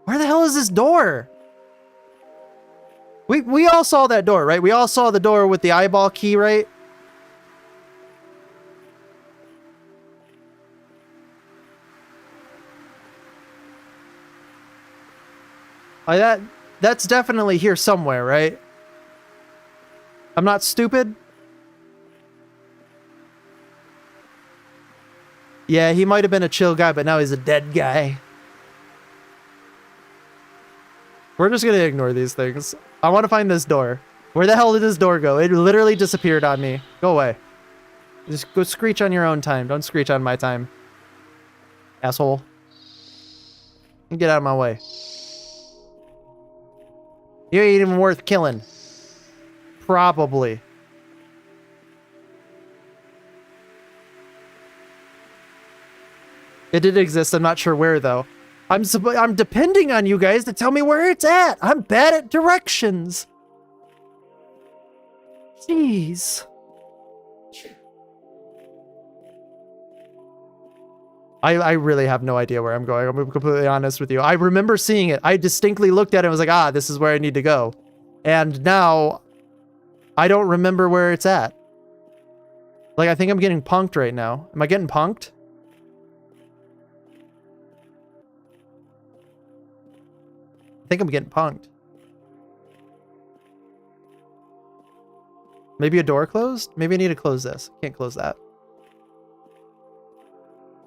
Where the hell is this door? We all saw that door, right? We all saw the door with the eyeball key, right? That's definitely here somewhere, right? I'm not stupid. Yeah, he might have been a chill guy, but now he's a dead guy. We're just gonna ignore these things. I want to find this door. Where the hell did this door go? It literally disappeared on me. Go away. Just go screech on your own time. Don't screech on my time. Asshole. Get out of my way. You ain't even worth killing. Probably. It did exist. I'm not sure where, though. I'm depending on you guys to tell me where it's at. I'm bad at directions. Jeez. I really have no idea where I'm going. I'm completely honest with you. I remember seeing it. I distinctly looked at it and was like, ah, this is where I need to go. And now I don't remember where it's at. Like, I think I'm getting punked right now. Am I getting punked? I think I'm getting punked. Maybe a door closed? Maybe I need to close this. Can't close that.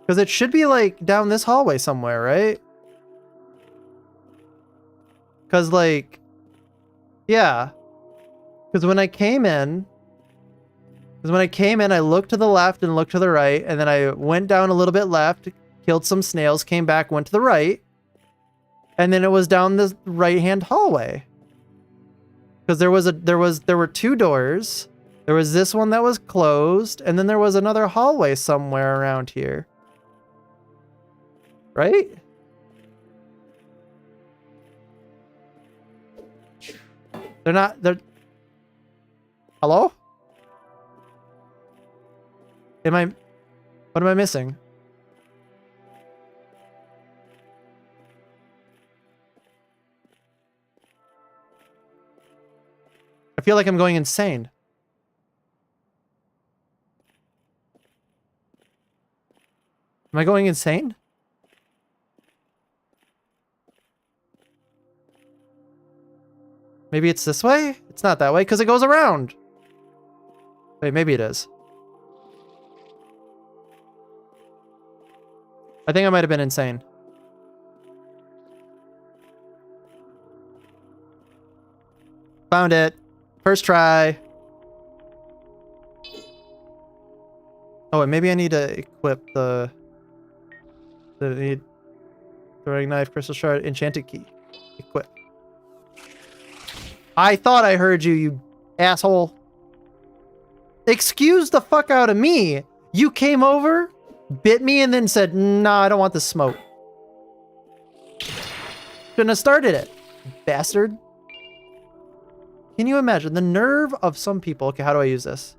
Because it should be like down this hallway somewhere, right? Because like, yeah. Because when I came in, I looked to the left and looked to the right, and then I went down a little bit left, killed some snails, came back, went to the right, and then it was down this right-hand hallway. Because there were two doors. There was this one that was closed, and then there was another hallway somewhere around here. Right? They're Hello? What am I missing? I feel like I'm going insane. Am I going insane? Maybe it's this way? It's not that way because it goes around. Wait, maybe it is. I think I might have been insane. Found it. First try. Oh, and maybe I need to equip the throwing knife, crystal shard, enchanted key. Equip. I thought I heard you, you asshole. Excuse the fuck out of me. You came over, bit me, and then said, nah, I don't want the smoke. Shouldn't have started it, bastard. Can you imagine the nerve of some people? Okay, how do I use this?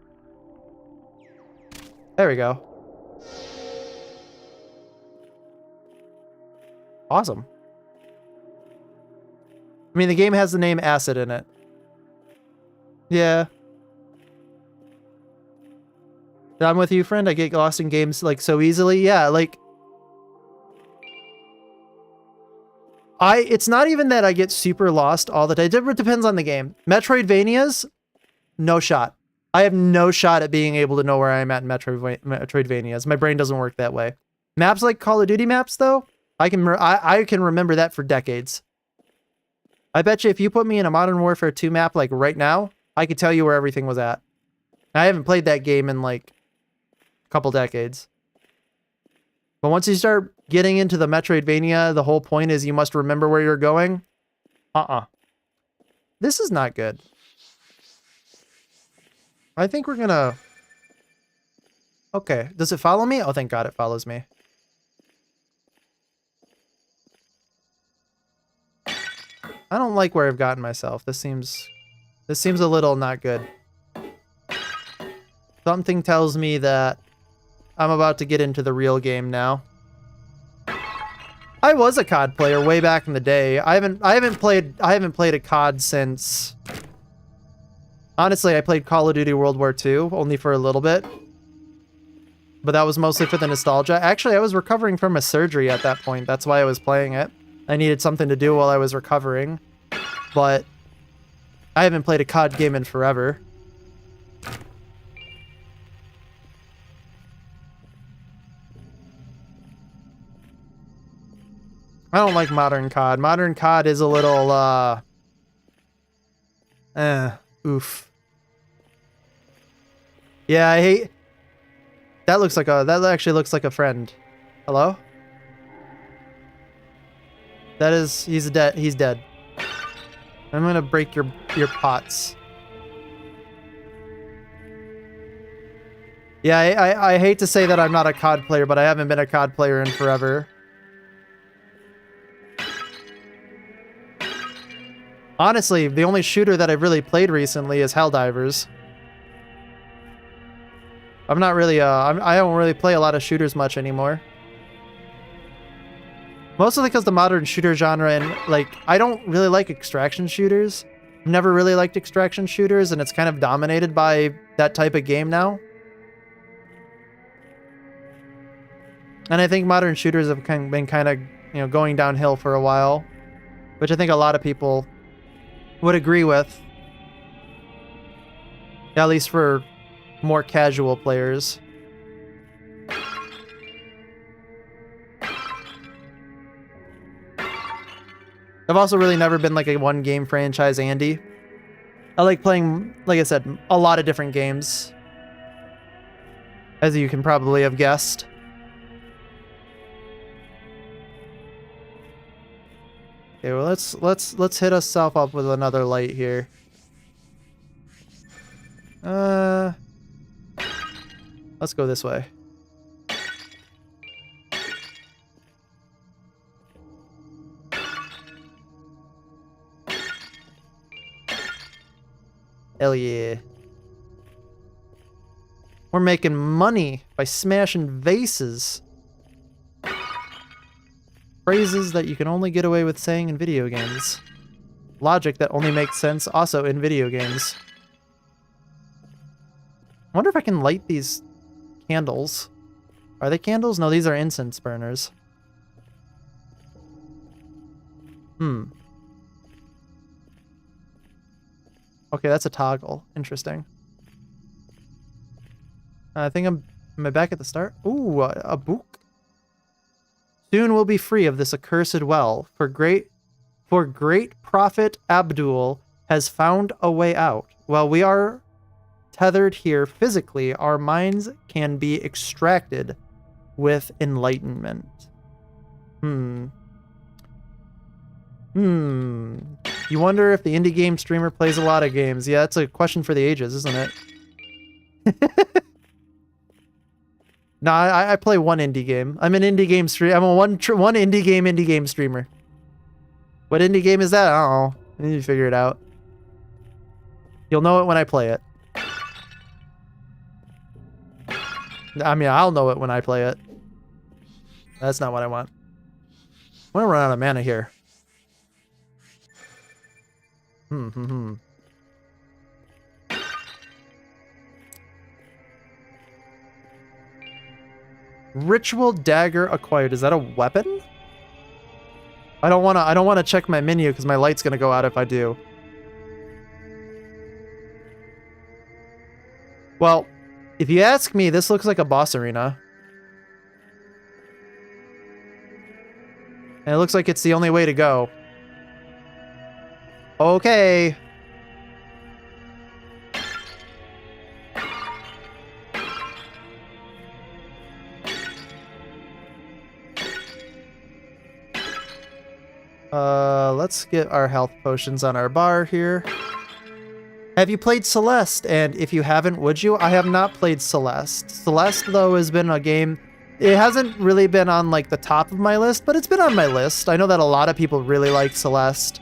There we go. Awesome. I mean, the game has the name Acid in it. Yeah. I'm with you, friend. I get lost in games like so easily. Yeah, like it's not even that I get super lost all the time. It depends on the game. Metroidvanias, no shot. I have no shot at being able to know where I'm at in Metroidvanias. My brain doesn't work that way. Maps like Call of Duty maps, though, I can remember that for decades. I bet you if you put me in a Modern Warfare 2 map like right now, I could tell you where everything was at. I haven't played that game in like a couple decades. But once you start getting into the Metroidvania, the whole point is you must remember where you're going. This is not good. I think we're gonna... Okay, does it follow me? Oh, thank God it follows me. I don't like where I've gotten myself. This seems a little not good. Something tells me that I'm about to get into the real game now. I was a COD player way back in the day. I haven't played a COD since... Honestly, I played Call of Duty World War II, only for a little bit. But that was mostly for the nostalgia. Actually, I was recovering from a surgery at that point. That's why I was playing it. I needed something to do while I was recovering. But I haven't played a COD game in forever. I don't like modern COD. Modern COD is a little, oof. Yeah, I hate... That actually looks like a friend. Hello? That is, he's dead. He's dead. I'm gonna break your pots. Yeah, I hate to say that I'm not a COD player, but I haven't been a COD player in forever. Honestly, the only shooter that I've really played recently is Helldivers. I'm not really, I don't really play a lot of shooters much anymore. Mostly because the modern shooter genre and, like, I don't really like extraction shooters. Never really liked extraction shooters, and it's kind of dominated by that type of game now. And I think modern shooters have been kind of, you know, going downhill for a while, which I think a lot of people would agree with. At least for more casual players. I've also really never been like a one game franchise Andy. I like playing, like I said, a lot of different games, as you can probably have guessed. Okay, well let's hit ourselves up with another light here. Let's go this way. Hell yeah. We're making money by smashing vases. Phrases that you can only get away with saying in video games. Logic that only makes sense also in video games. I wonder if I can light these candles. Are they candles? No, these are incense burners. Okay, that's a toggle. Interesting. I think am I back at the start? Ooh, a book. Soon we'll be free of this accursed well. For great prophet Abdul has found a way out. While we are tethered here physically, our minds can be extracted with enlightenment. You wonder if the indie game streamer plays a lot of games. Yeah, that's a question for the ages, isn't it? No, I play one indie game. I'm an indie game streamer. I'm a one indie game streamer. What indie game is that? I don't know. I need to figure it out. You'll know it when I play it. I mean, I'll know it when I play it. That's not what I want. I'm gonna run out of mana here. Ritual dagger acquired. Is that a weapon? I don't wanna check my menu because my light's gonna go out if I do. Well, if you ask me, this looks like a boss arena. And it looks like it's the only way to go. Okay. Let's get our health potions on our bar here. Have you played Celeste? And if you haven't, would you? I have not played Celeste. Celeste, though, has been a game... It hasn't really been on, like, the top of my list, but it's been on my list. I know that a lot of people really like Celeste.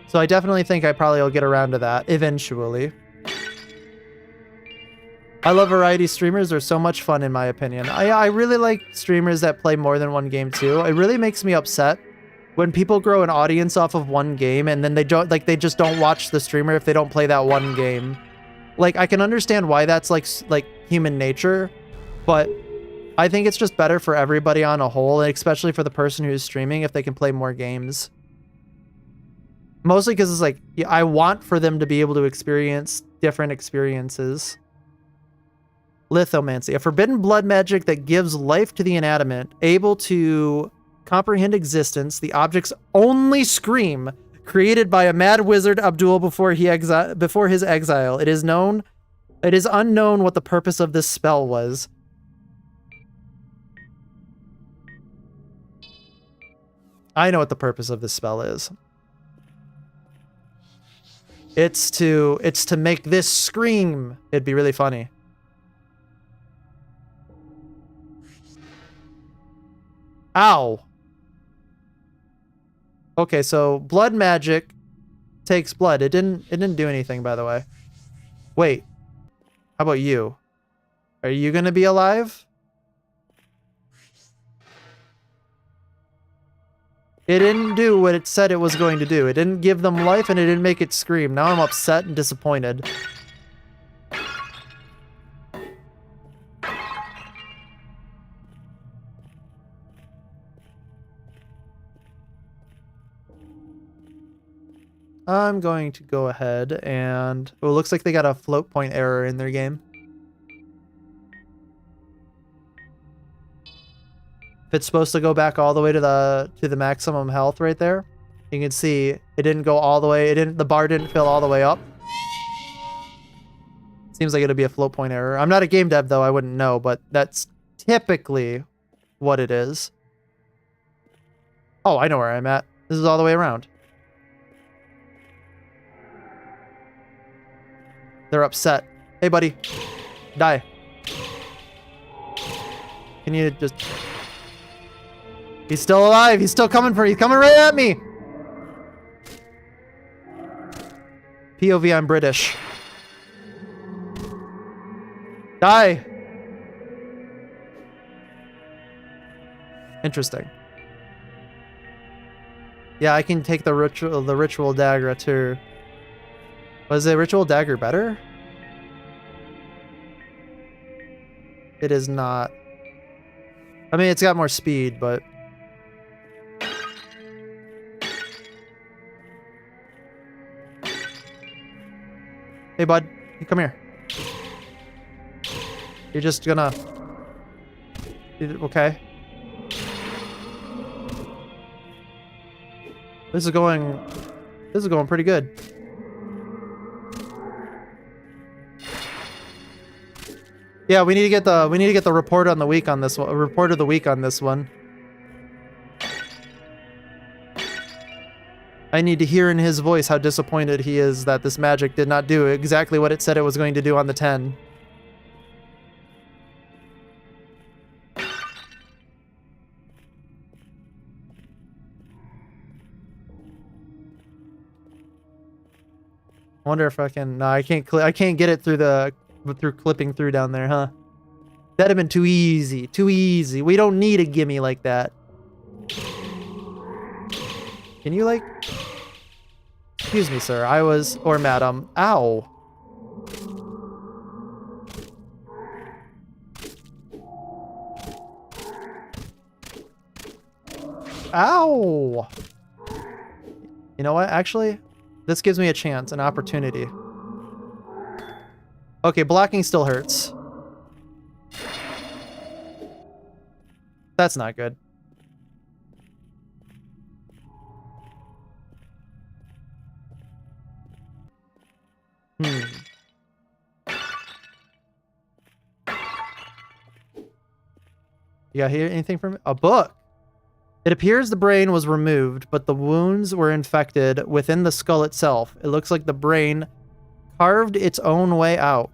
So I definitely think I probably will get around to that eventually. I love variety streamers. They're so much fun, in my opinion. I really like streamers that play more than one game, too. It really makes me upset when people grow an audience off of one game and then they just don't watch the streamer if they don't play that one game. Like, I can understand why that's like human nature, but I think it's just better for everybody on a whole, and especially for the person who's streaming if they can play more games. Mostly because it's like, I want for them to be able to experience different experiences. Lithomancy, a forbidden blood magic that gives life to the inanimate, able to comprehend existence, the object's only scream, created by a mad wizard Abdul before his exile. It is unknown what the purpose of this spell was. I know what the purpose of this spell is. It's to make this scream. It'd be really funny. Ow. Okay, so blood magic takes blood. It didn't do anything, by the way. Wait. How about you? Are you gonna be alive? It didn't do what it said it was going to do. It didn't give them life and it didn't make it scream. Now I'm upset and disappointed. I'm going to go ahead and... Oh, it looks like they got a float point error in their game. If it's supposed to go back all the way to the maximum health right there, you can see it didn't go all the way. The bar didn't fill all the way up. Seems like it'd be a float point error. I'm not a game dev though, I wouldn't know, but that's typically what it is. Oh, I know where I'm at. This is all the way around. They're upset. Hey, buddy. Die. Can you just... He's still alive. He's still coming for me. He's coming right at me. POV, I'm British. Die. Interesting. Yeah, I can take the ritual dagger too. Was the ritual dagger better? It is not. I mean, it's got more speed, but... Hey, bud. You come here. You're just gonna... Okay. This is going pretty good. Yeah, we need to get the report on the week on this one. Report of the week on this one. I need to hear in his voice how disappointed he is that this magic did not do exactly what it said it was going to do on the 10. I wonder if I can... No, I can't get it through clipping through down there, huh? That'd have been too easy. Too easy. We don't need a gimme like that. Can you, like... Excuse me, sir. Or madam. Ow. Ow! You know what? Actually, this gives me a chance, an opportunity. Okay, blocking still hurts. That's not good. You got here anything from a book? It appears the brain was removed, but the wounds were infected within the skull itself. It looks like the brain carved its own way out.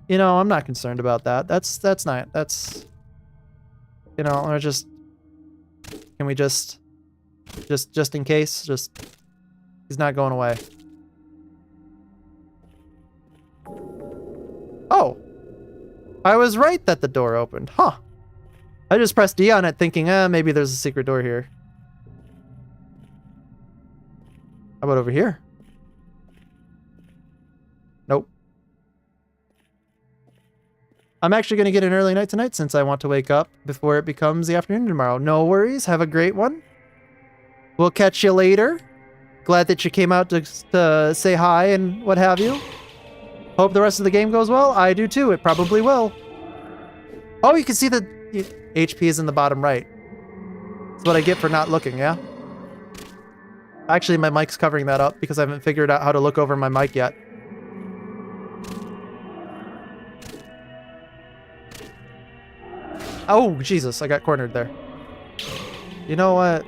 You know, I'm not concerned about that. That's you know, or can we just in case, he's not going away. Oh, I was right that the door opened. Huh. I just pressed D on it thinking, maybe there's a secret door here. How about over here? Nope. I'm actually going to get an early night tonight since I want to wake up before it becomes the afternoon tomorrow. No worries. Have a great one. We'll catch you later. Glad that you came out to say hi and what have you. Hope the rest of the game goes well. I do too. It probably will. Oh, you can see the HP is in the bottom right. That's what I get for not looking, yeah? Actually, my mic's covering that up because I haven't figured out how to look over my mic yet. Oh, Jesus, I got cornered there. You know what?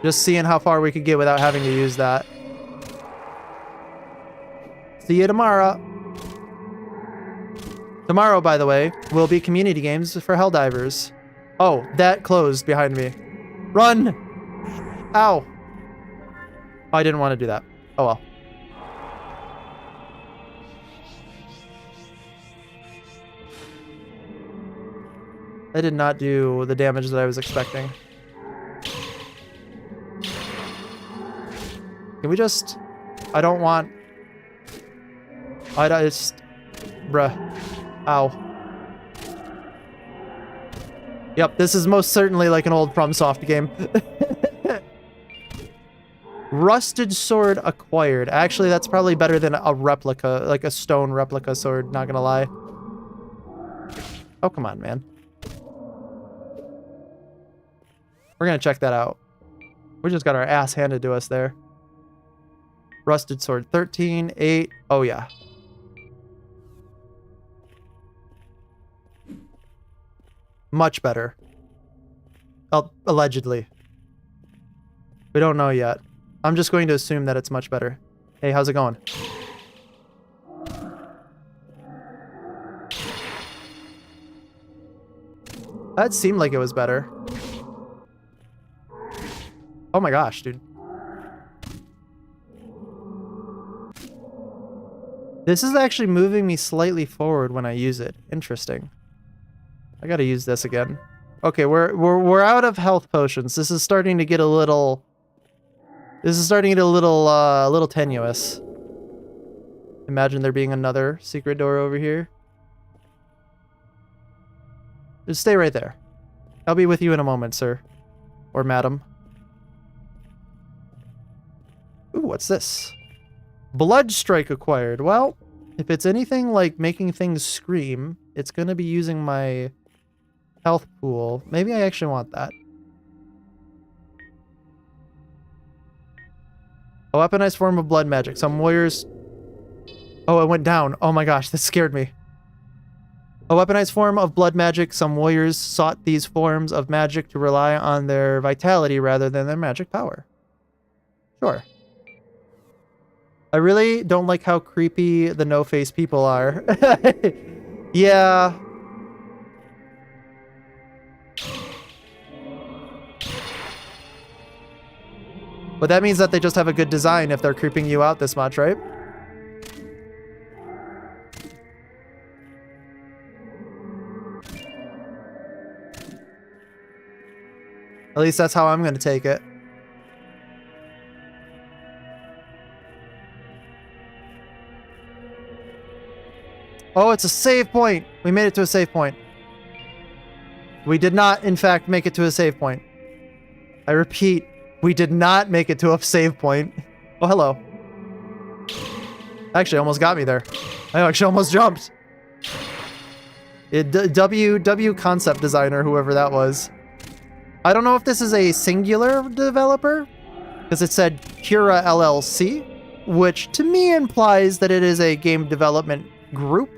Just seeing how far we could get without having to use that. See you tomorrow. Tomorrow, by the way, will be community games for Helldivers. Oh, that closed behind me. Run! Ow. Oh, I didn't want to do that. Oh well. I did not do the damage that I was expecting. Can we just... I don't want... I just... Bruh. Ow. Yep, this is most certainly like an old FromSoft game. Rusted sword acquired. Actually, that's probably better than a replica, like a stone replica sword, not gonna lie. Oh, come on, man. We're gonna check that out. We just got our ass handed to us there. Rusted sword, 13, 8. Oh, yeah. Much better. Allegedly. We don't know yet. I'm just going to assume that it's much better. Hey, how's it going? That seemed like it was better. Oh my gosh, dude. This is actually moving me slightly forward when I use it. Interesting. I gotta use this again. Okay, we're out of health potions. This is starting to get a little... This is starting to get a little tenuous. Imagine there being another secret door over here. Just stay right there. I'll be with you in a moment, sir. Or madam. Ooh, what's this? Blood strike acquired. Well, if it's anything like making things scream, it's gonna be using my health pool. Maybe I actually want that. A weaponized form of blood magic. Some warriors... Oh, it went down. Oh my gosh, that scared me. A weaponized form of blood magic. Some warriors sought these forms of magic to rely on their vitality rather than their magic power. Sure. I really don't like how creepy the no-face people are. Yeah. But that means that they just have a good design if they're creeping you out this much, right? At least that's how I'm going to take it. Oh, it's a save point. We made it to a save point. We did not, in fact, make it to a save point. I repeat, we did not make it to a save point. Oh, hello. Actually, almost got me there. I actually almost jumped. W concept designer, whoever that was. I don't know if this is a singular developer, because it said Cura LLC, which to me implies that it is a game development group.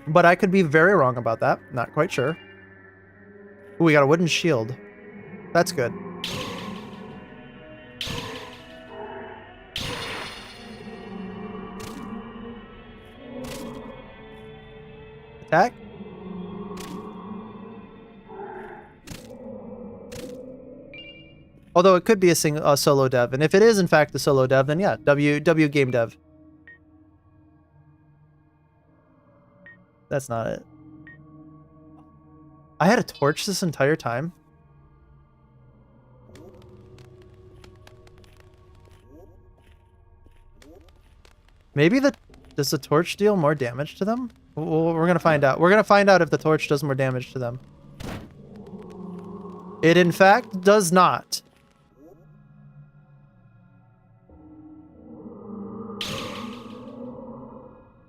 But I could be very wrong about that. Not quite sure. Ooh, we got a wooden shield. That's good. Attack? Although it could be a solo dev, and if it is in fact a solo dev, then yeah, W game dev. That's not it. I had a torch this entire time. Maybe does the torch deal more damage to them? Well, we're gonna find out. We're gonna find out if the torch does more damage to them. It in fact does not.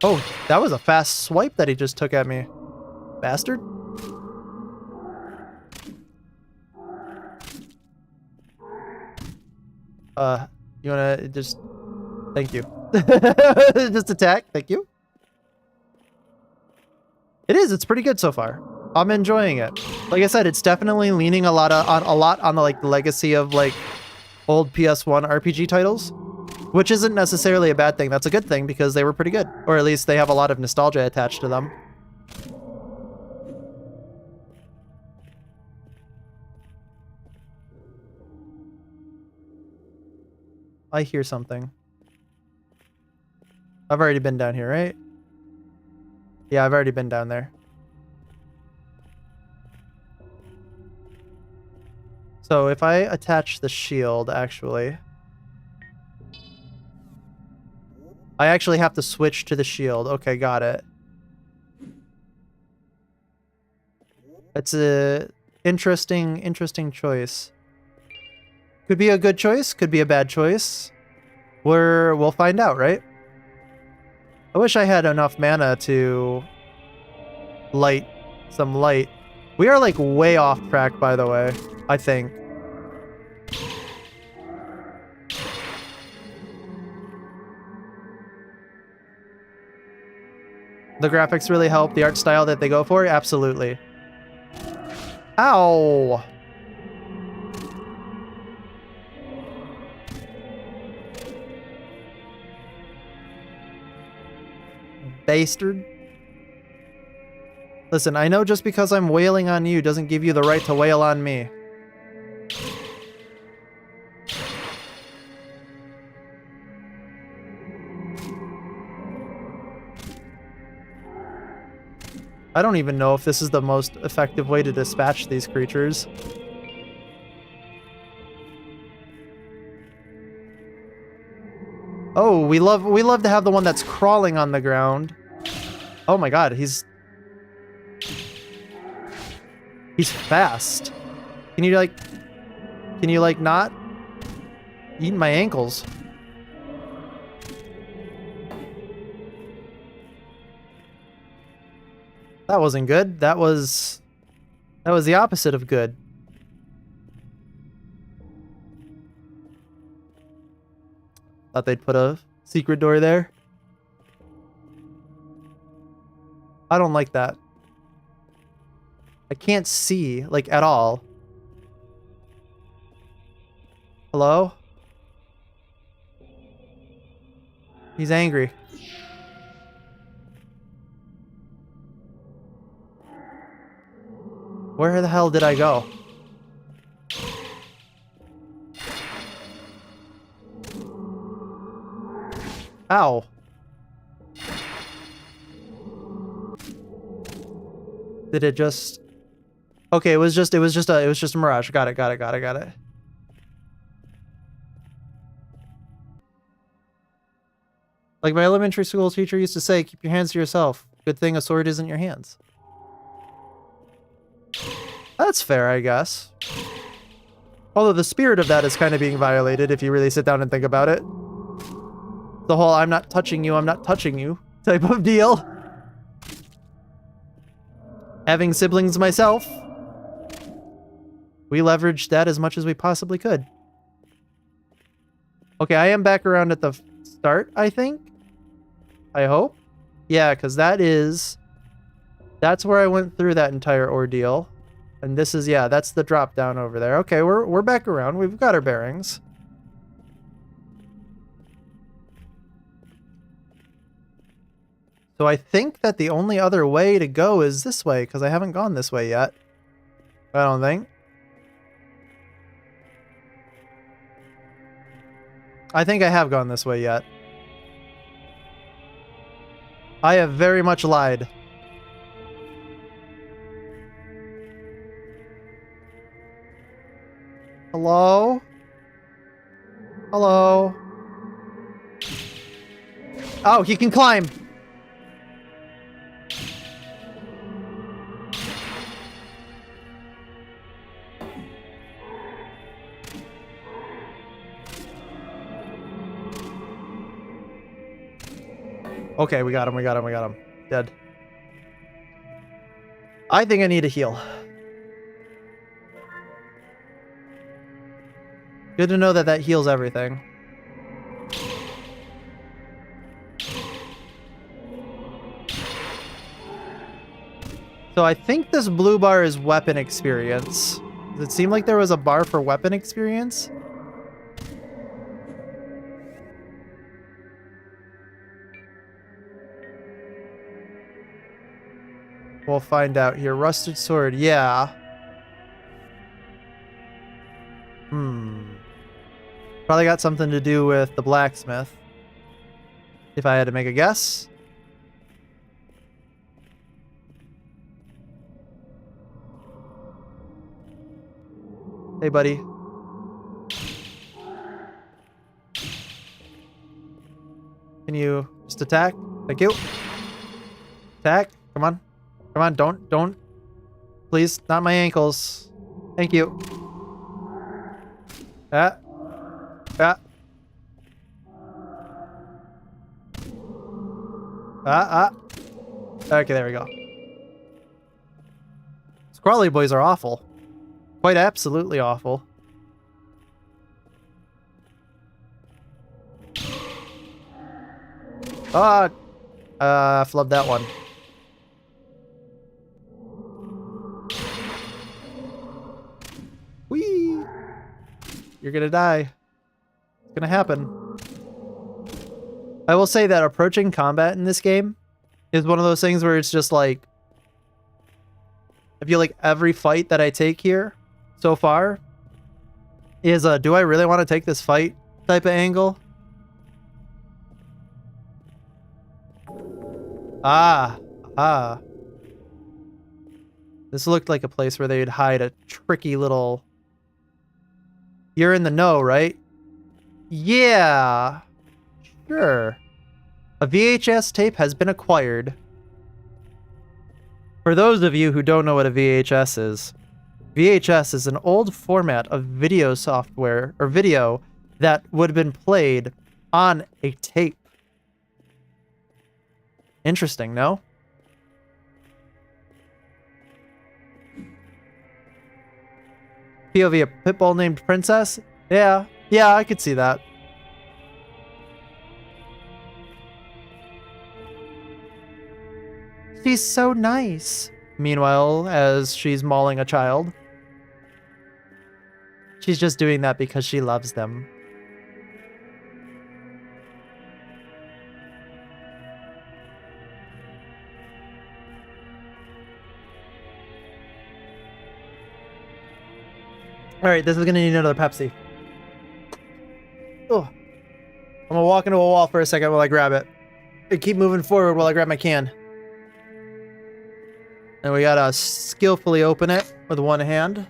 Oh, that was a fast swipe that he just took at me. Bastard. You wanna just... Thank you. Just attack, thank you. It is. It's pretty good so far. I'm enjoying it. Like I said, it's definitely leaning a lot on the like legacy of like old PS1 RPG titles, which isn't necessarily a bad thing. That's a good thing because they were pretty good, or at least they have a lot of nostalgia attached to them. I hear something. I've already been down here, right? Yeah, I've already been down there. So if I attach the shield, actually, I actually have to switch to the shield. Okay, got it. It's a interesting choice. Could be a good choice, could be a bad choice. We'll find out, right? I wish I had enough mana to light some light. We are like way off track, by the way, I think. The graphics really help, the art style that they go for, absolutely. Ow! Bastard. Listen, I know just because I'm wailing on you doesn't give you the right to wail on me. I don't even know if this is the most effective way to dispatch these creatures. Oh, we love to have the one that's crawling on the ground. Oh my god, he's fast. Can you like not eat my ankles? That wasn't good. That was the opposite of good. Thought they'd put a secret door there. I don't like that. I can't see, like, at all. Hello? He's angry. Where the hell did I go? Ow. Did it just... Okay, it was just a mirage. Got it. Like my elementary school teacher used to say, keep your hands to yourself. Good thing a sword isn't your hands. That's fair, I guess. Although the spirit of that is kind of being violated if you really sit down and think about it. The whole I'm not touching you type of deal. Having siblings myself, we leveraged that as much as we possibly could. Okay, I am back around at the start, I think. I hope. Yeah, because that's where I went through that entire ordeal. And this is, yeah, that's the drop down over there. Okay, we're back around. We've got our bearings. So I think that the only other way to go is this way, because I haven't gone this way yet. I don't think. I think I have gone this way yet. I have very much lied. Hello? Hello? Oh, he can climb! Okay, we got him. Dead. I think I need a heal. Good to know that that heals everything. So I think this blue bar is weapon experience. Does it seem like there was a bar for weapon experience? We'll find out here. Rusted sword, yeah. Probably got something to do with the blacksmith. If I had to make a guess. Hey, buddy. Can you just attack? Thank you. Attack. Come on. Come on. Don't. Please, not my ankles. Thank you. Ah. Ah. Ah. Okay, there we go. Squally boys are awful. Quite absolutely awful. Ah. Flubbed that one. Whee! You're gonna die. It's gonna happen. I will say that approaching combat in this game is one of those things where it's just like, I feel like every fight that I take here so far is a, do I really want to take this fight type of angle? Ah. This looked like a place where they'd hide a tricky little... You're in the know, right? Yeah. Sure. A VHS tape has been acquired. For those of you who don't know what a VHS is an old format of video software, or video, that would have been played on a tape. Interesting, no? POV, a pitbull named Princess? Yeah, I could see that. She's so nice. Meanwhile, as she's mauling a child. She's just doing that because she loves them. Alright, this is gonna need another Pepsi. Oh. I'm gonna walk into a wall for a second while I grab it. And keep moving forward while I grab my can. And we gotta skillfully open it with one hand.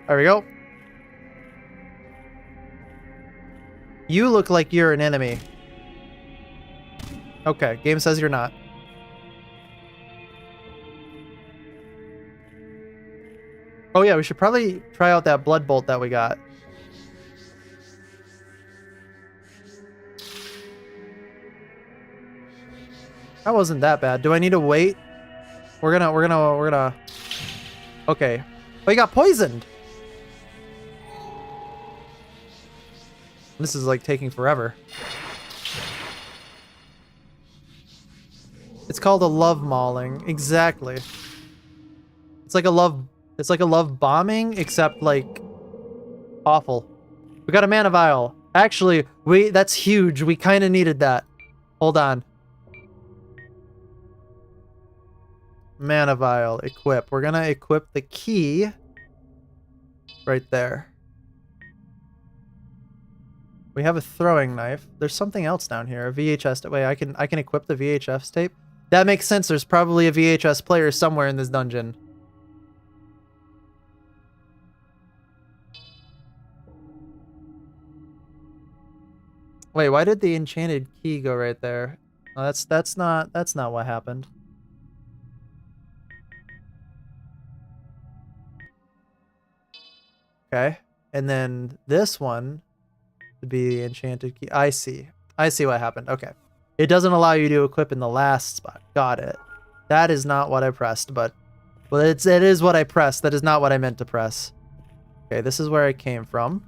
There we go. You look like you're an enemy. Okay, game says you're not. Oh yeah, we should probably try out that blood bolt that we got. That wasn't that bad. Do I need to wait? We're gonna... Okay. Oh, he got poisoned! This is like taking forever. It's called a love mauling. Exactly. It's like a love bombing, except like awful. We got a mana vial. Actually, that's huge. We kind of needed that. Hold on. Mana vial, equip. We're gonna equip the key right there. We have a throwing knife. There's something else down here. A VHS. Wait, I can equip the VHS tape. That makes sense. There's probably a VHS player somewhere in this dungeon. Wait, why did the enchanted key go right there? Oh, that's not what happened. Okay. And then this one would be the enchanted key. I see what happened. Okay. It doesn't allow you to equip in the last spot. Got it. That is not what I pressed, but it is what I pressed. That is not what I meant to press. Okay, this is where I came from.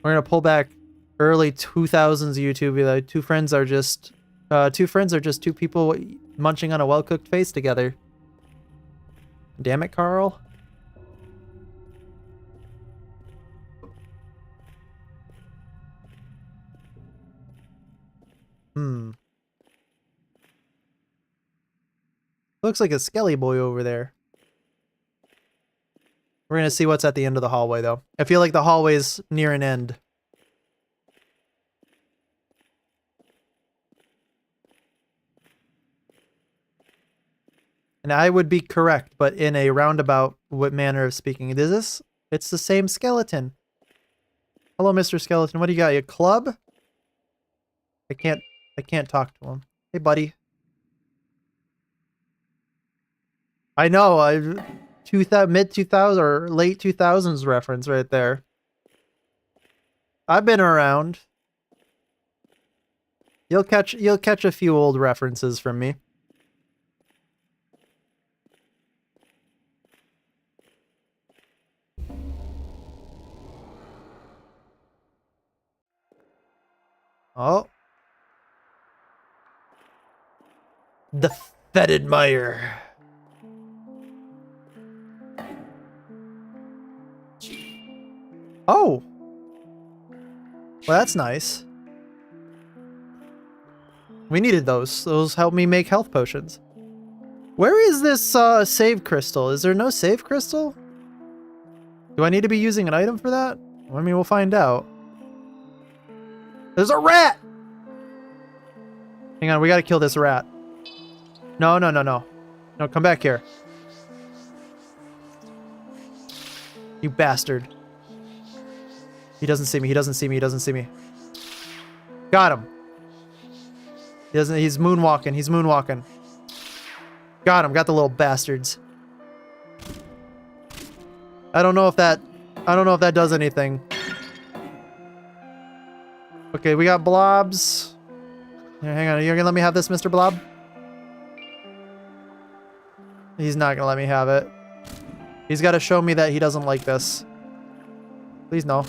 We're gonna pull back Early 2000s YouTube, like, two friends are just two people munching on a well-cooked face together. Damn it, Carl. Looks like a skelly boy over there. We're gonna see what's at the end of the hallway, though. I feel like the hallway's near an end. And I would be correct, but in a roundabout manner of speaking. Is this? It's the same skeleton. Hello, Mr. Skeleton. What do you got? A club? I can't talk to him. Hey, buddy. I know. Mid 2000 or late 2000s reference right there. I've been around. You'll catch a few old references from me. Oh. The fetid mire. Oh. Well, that's nice. We needed those. Those help me make health potions. Where is this save crystal? Is there no save crystal? Do I need to be using an item for that? I mean, we'll find out. There's a rat! Hang on, we gotta kill this rat. No. No, come back here. You bastard. He doesn't see me, he doesn't see me. Got him. He's moonwalking. Got him, got the little bastards. I don't know if that does anything. Okay, we got blobs. Here, hang on, you're gonna let me have this, Mr. Blob? He's not gonna let me have it. He's gotta show me that he doesn't like this. Please no.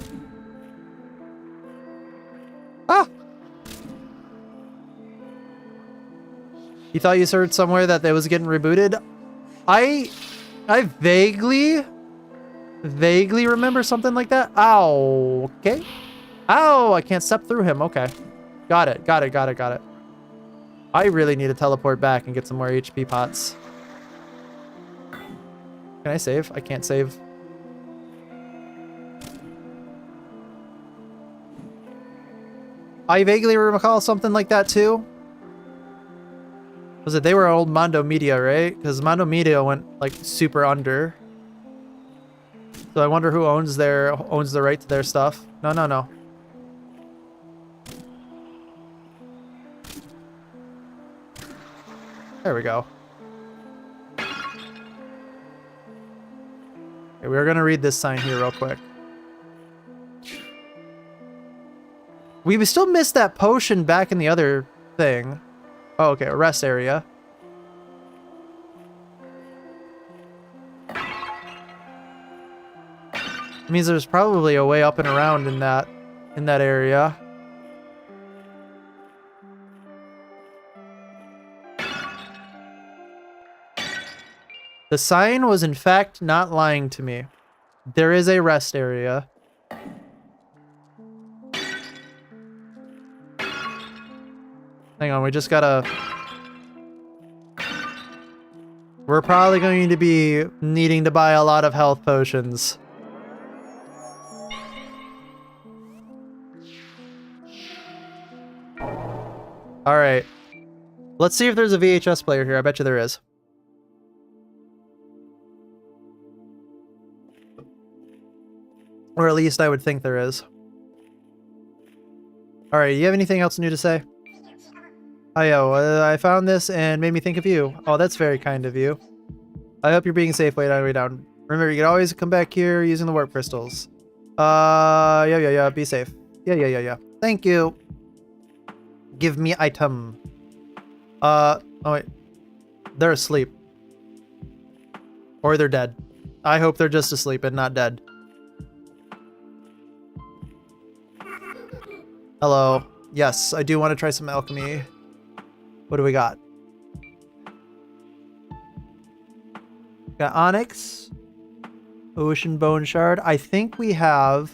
Ah! You thought you heard somewhere that they was getting rebooted? I vaguely remember something like that. Ow. Okay. Ow, I can't step through him. Okay. Got it. I really need to teleport back and get some more HP pots. Can I save? I can't save. I vaguely recall something like that too. Was it they were old Mondo Media, right? Because Mondo Media went like super under. So I wonder who owns the right to their stuff. No. There we go. Okay, we're gonna read this sign here real quick. We still missed that potion back in the other thing. Oh, okay, a rest area. It means there's probably a way up and around in that area. The sign was in fact not lying to me. There is a rest area. Hang on, we just gotta... We're probably going to be needing to buy a lot of health potions. Alright. Let's see if there's a VHS player here. I bet you there is. Or at least I would think there is. Alright, you have anything else new to say? I found this and made me think of you. Oh, that's very kind of you. I hope you're being safe way down. Remember, you can always come back here using the warp crystals. Yeah, be safe. Yeah. Thank you. Give me item. Oh wait. They're asleep. Or they're dead. I hope they're just asleep and not dead. Hello. Yes, I do want to try some alchemy. What do we got? Got onyx, ocean bone shard. I think we have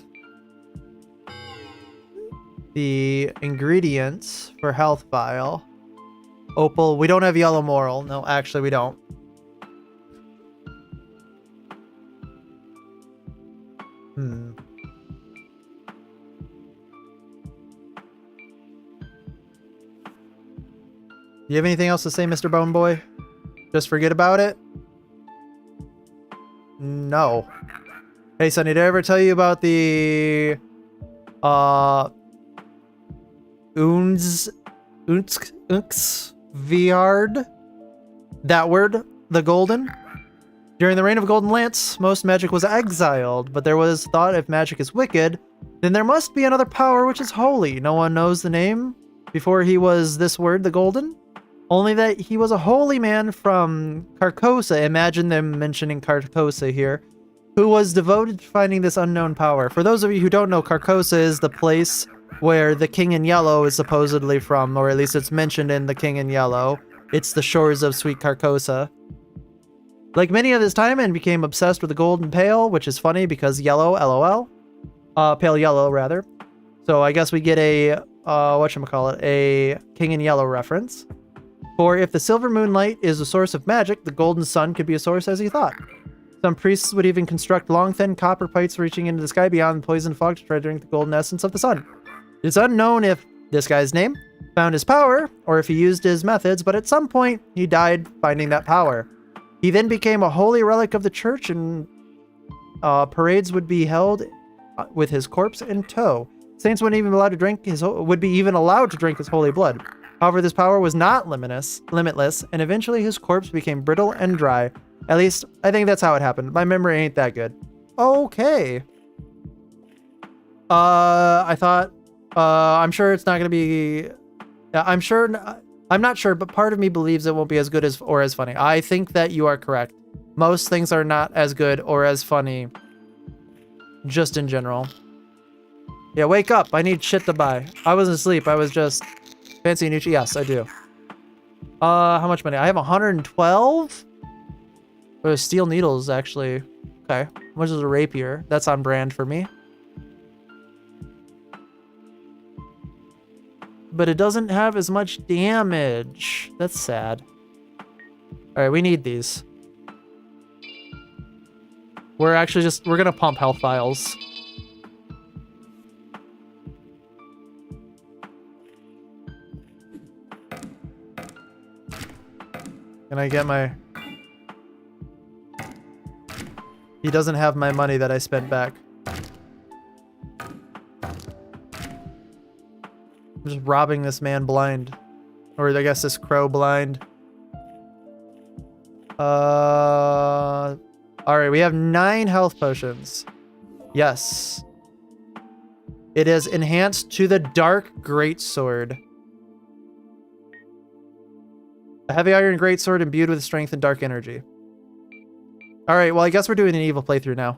the ingredients for health vial. Opal. We don't have yellow moral. No, actually we don't. Do you have anything else to say, Mr. Bone Boy? Just forget about it? No. Hey, Sonny, did I ever tell you about the Viard? That word? The golden? During the reign of Golden Lance, most magic was exiled, but there was thought if magic is wicked, then there must be another power which is holy. No one knows the name before he was this word, the golden. Only that he was a holy man from Carcosa. Imagine them mentioning Carcosa here, who was devoted to finding this unknown power. For those of you who don't know, Carcosa is the place where the King in Yellow is supposedly from, or at least it's mentioned in the King in Yellow. It's the shores of sweet Carcosa. Like many of his time, and became obsessed with the golden pail, which is funny because yellow, LOL. Pale yellow, rather. So I guess we get a, whatchamacallit, a King in Yellow reference. For if the silver moonlight is a source of magic, the golden sun could be a source as he thought. Some priests would even construct long, thin copper pipes reaching into the sky beyond the poison fog to try to drink the golden essence of the sun. It's unknown if this guy's name found his power, or if he used his methods, but at some point, he died finding that power. He then became a holy relic of the church, and parades would be held with his corpse in tow. Saints wouldn't even be allowed to drink his holy blood. However, this power was not limitless, and eventually his corpse became brittle and dry. At least, I think that's how it happened. My memory ain't that good. Okay. I'm sure it's not gonna be... I'm not sure, but part of me believes it won't be as good as or as funny. I think that you are correct. Most things are not as good or as funny, just in general. Yeah, wake up. I need shit to buy. I wasn't asleep. I was just... Fancy Nucci? Yes, I do. How much money? I have 112? Oh, steel needles, actually. Okay. How much is a rapier? That's on brand for me. But it doesn't have as much damage. That's sad. Alright, we need these. We're actually we're gonna pump health vials. Can I get my... He doesn't have my money that I spent back. I'm just robbing this man blind. Or I guess this crow blind. Alright, we have 9 health potions. Yes. It is enhanced to the Dark Greatsword. A heavy iron greatsword imbued with strength and dark energy. Alright, well I guess we're doing an evil playthrough now.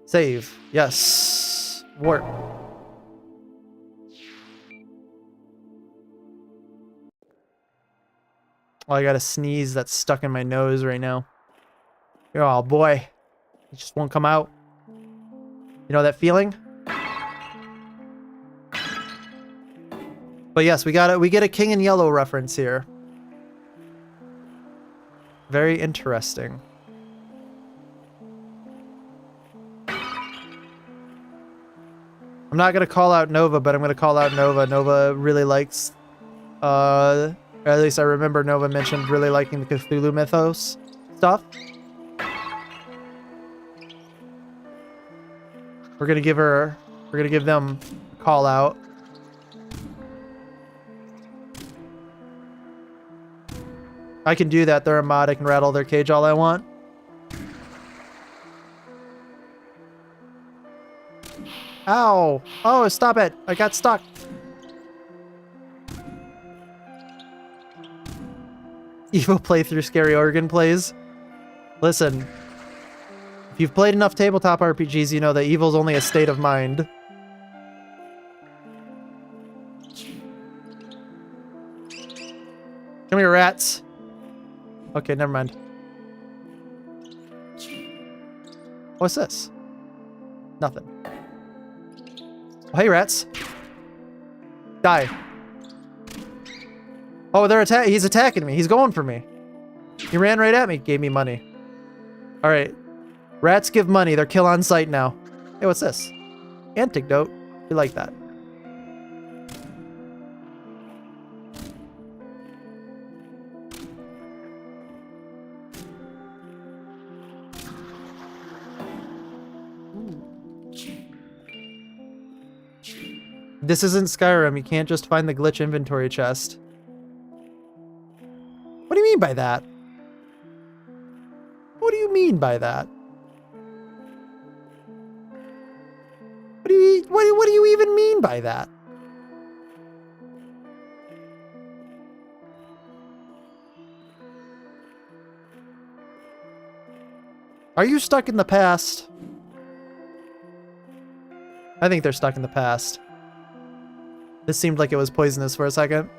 Save. Yes. Warp. Oh, I got a sneeze that's stuck in my nose right now. Oh boy. It just won't come out. You know that feeling? But yes, we get a King in Yellow reference here. Very interesting. I'm not gonna call out Nova, but I'm gonna call out Nova. Nova really likes, or at least I remember Nova mentioned really liking the Cthulhu mythos stuff. We're gonna give them a call out. I can do that. They're a mod. I can rattle their cage all I want. Ow! Oh, stop it! I got stuck. Evo playthrough Scary Oregon plays. Listen, if you've played enough tabletop RPGs, you know that evil's only a state of mind. Come here, rats. Okay, never mind. What's this? Nothing. Oh, hey, rats. Die. Oh, he's attacking me. He's going for me. He ran right at me. Gave me money. All right. Rats give money. They're kill on sight now. Hey, what's this? Antidote. We like that. This isn't Skyrim. You can't just find the glitch inventory chest. What do you mean by that? What do you mean by that? What do you even mean by that? Are you stuck in the past? I think they're stuck in the past. This seemed like it was poisonous for a second.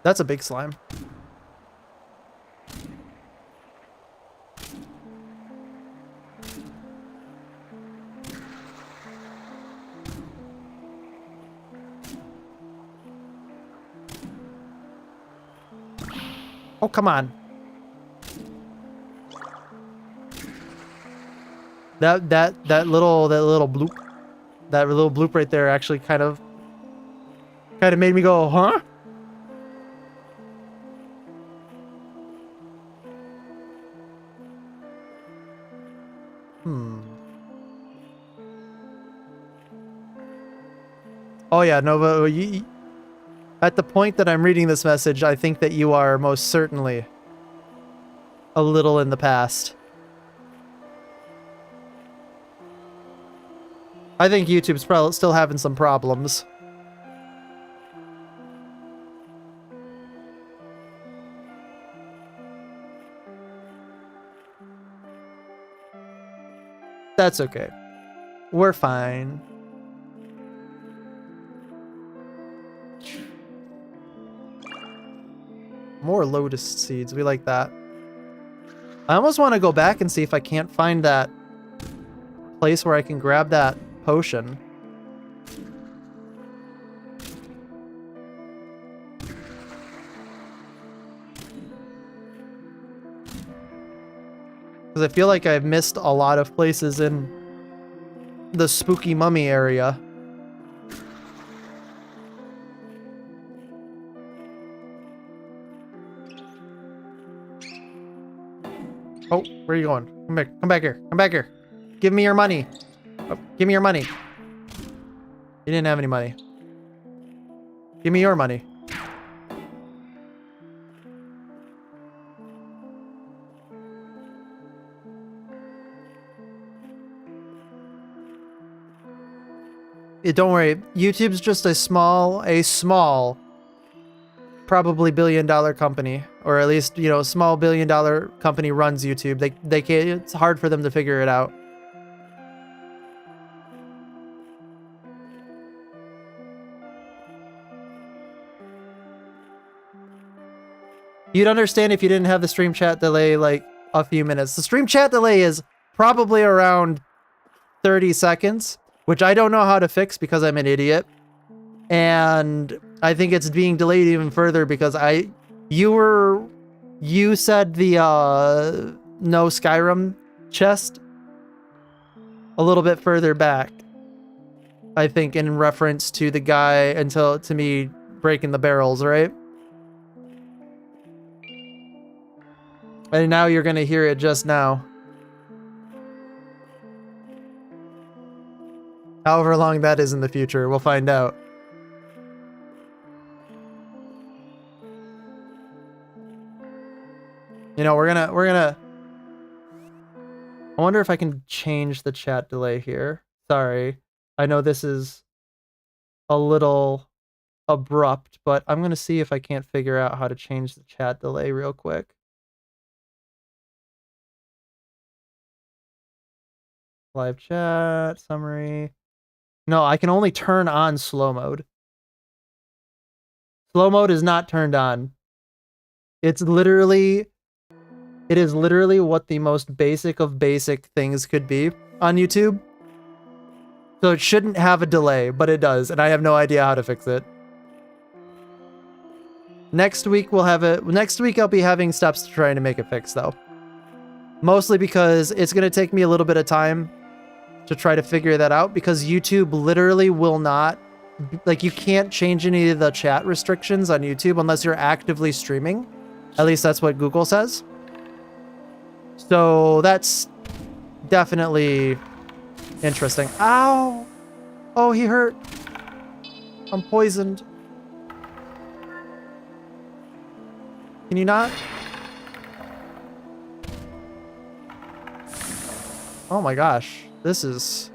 That's a big slime. Oh, come on. That little bloop. That little bloop right there actually kind of made me go, huh? Oh yeah, Nova, at the point that I'm reading this message, I think that you are most certainly a little in the past. I think YouTube's probably still having some problems. That's okay. We're fine. More lotus seeds. We like that. I almost want to go back and see if I can't find that place where I can grab that potion. Because I feel like I've missed a lot of places in the spooky mummy area. Oh, where are you going? Come back. Come back here. Come back here. Give me your money. Oh, give me your money. You didn't have any money. Give me your money. Don't worry. YouTube's just a small, probably billion-dollar company, or at least, you know, a small billion-dollar company runs YouTube. They can't. It's hard for them to figure it out. You'd understand if you didn't have the stream chat delay like a few minutes. The stream chat delay is probably around 30 seconds, which I don't know how to fix because I'm an idiot. And I think it's being delayed even further because you said the no Skyrim chest a little bit further back. I think in reference to the guy to me breaking the barrels, right? And now you're gonna hear it just now. However long that is in the future, we'll find out. You know, we're gonna I wonder if I can change the chat delay here. Sorry. I know this is a little abrupt, but I'm going to see if I can't figure out how to change the chat delay real quick. Live chat, summary. No, I can only turn on slow mode. Slow mode is not turned on. It is literally what the most basic of basic things could be on YouTube. So it shouldn't have a delay, but it does, and I have no idea how to fix it. Next week I'll be having steps to trying to make it fix though. Mostly because it's going to take me a little bit of time to try to figure that out, because YouTube literally will not, like, you can't change any of the chat restrictions on YouTube unless you're actively streaming. At least that's what Google says. So that's definitely interesting. Ow! Oh, he hurt. I'm poisoned. Can you not? Oh my gosh. This is...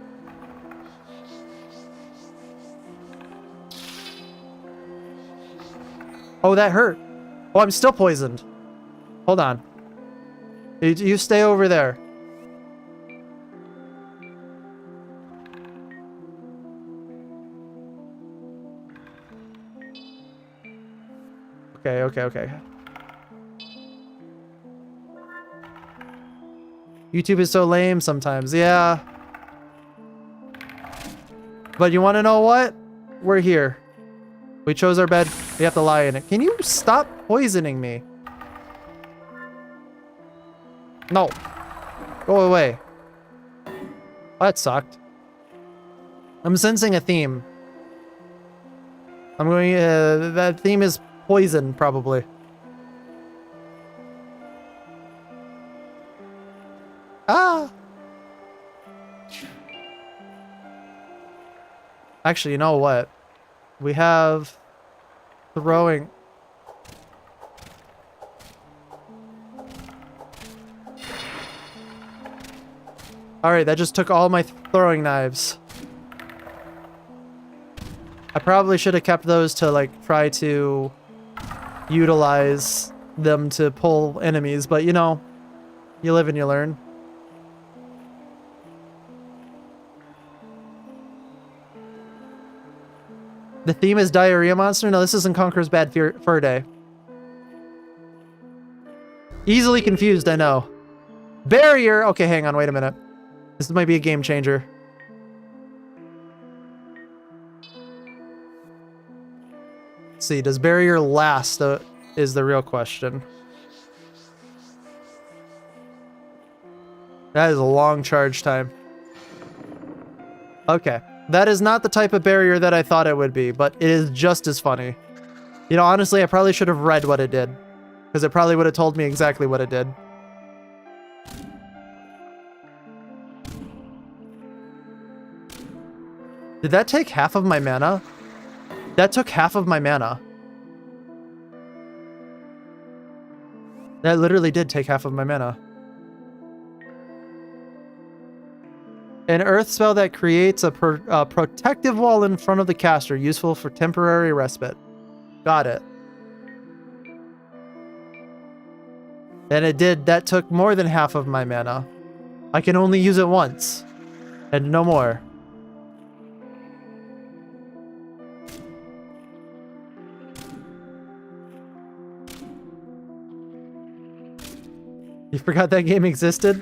Oh, that hurt. Oh, I'm still poisoned. Hold on. You stay over there. Okay. YouTube is so lame sometimes. Yeah. But you want to know what? We're here. We chose our bed. We have to lie in it. Can you stop poisoning me? No. Go away. Oh, that sucked. I'm sensing a theme. I'm going, that theme is poison, probably. Ah! Actually, you know what? We have throwing. Alright, that just took all my throwing knives. I probably should have kept those to, like, try to utilize them to pull enemies, but you know, you live and you learn. The theme is Diarrhea Monster? No, this isn't Conqueror's Bad Fur Day. Easily confused, I know. Barrier! Okay, hang on, wait a minute. This might be a game changer. Let's see, does barrier last? Is the real question. That is a long charge time. Okay. That is not the type of barrier that I thought it would be, but it is just as funny. You know, honestly, I probably should have read what it did, because it probably would have told me exactly what it did. Did that take half of my mana? That took half of my mana. That literally did take half of my mana. An earth spell that creates a protective wall in front of the caster, useful for temporary respite. Got it. And it did. That took more than half of my mana. I can only use it once. And no more. You forgot that game existed?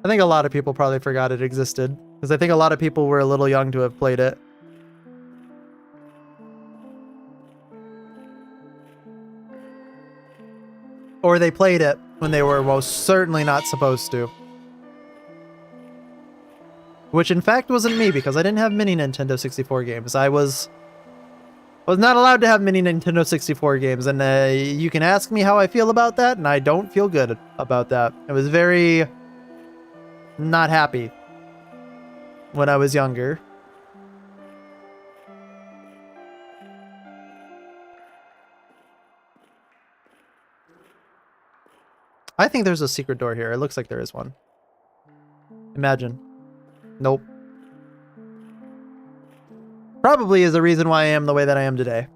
I think a lot of people probably forgot it existed, because I think a lot of people were a little young to have played it. Or they played it when they were most certainly not supposed to. Which in fact wasn't me, because I didn't have many Nintendo 64 games. I was not allowed to have many Nintendo 64 games, and you can ask me how I feel about that, and I don't feel good about that. I was very not happy when I was younger. I think there's a secret door here. It looks like there is one. Imagine. Nope. Probably is the reason why I am the way that I am today.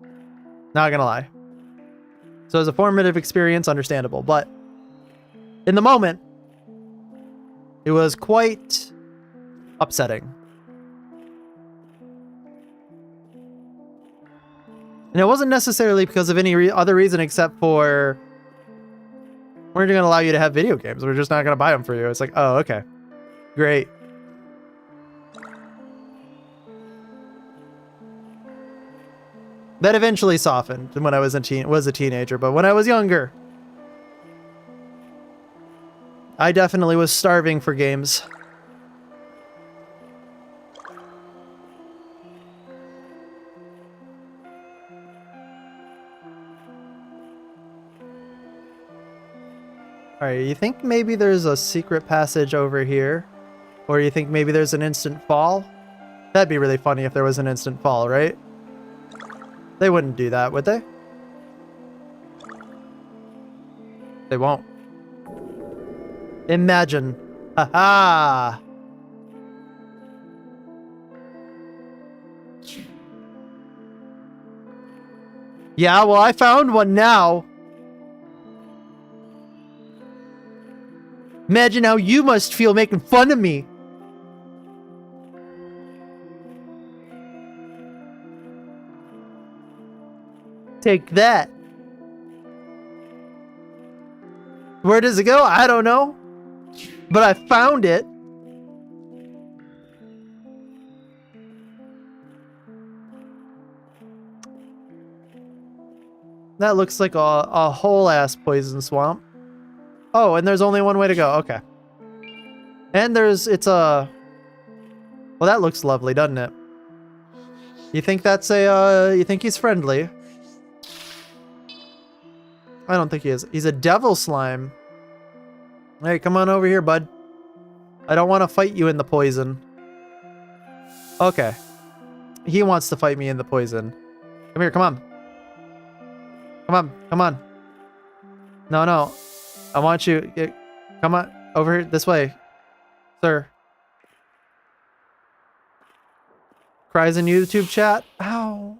Not gonna lie. So as a formative experience, understandable. But in the moment, it was quite upsetting. And it wasn't necessarily because of any other reason except for we're going to allow you to have video games. We're just not going to buy them for you. It's like, oh, okay. Great. That eventually softened when I was a teenager, but when I was younger, I definitely was starving for games. Alright, you think maybe there's a secret passage over here? Or you think maybe there's an instant fall? That'd be really funny if there was an instant fall, right? They wouldn't do that, would they? They won't. Imagine. Haha! Yeah, well, I found one now. Imagine how you must feel making fun of me. Take that. Where does it go? I don't know. But I found it. That looks like a whole ass poison swamp. Oh, and there's only one way to go. Okay. And it's a... Well, that looks lovely, doesn't it? You think that's you think he's friendly? I don't think he is. He's a devil slime. Hey, come on over here, bud. I don't want to fight you in the poison. Okay. He wants to fight me in the poison. Come here, come on. Come on, come on. No, no. I want you. Come on, over here, this way. Sir. Cries in YouTube chat. Ow.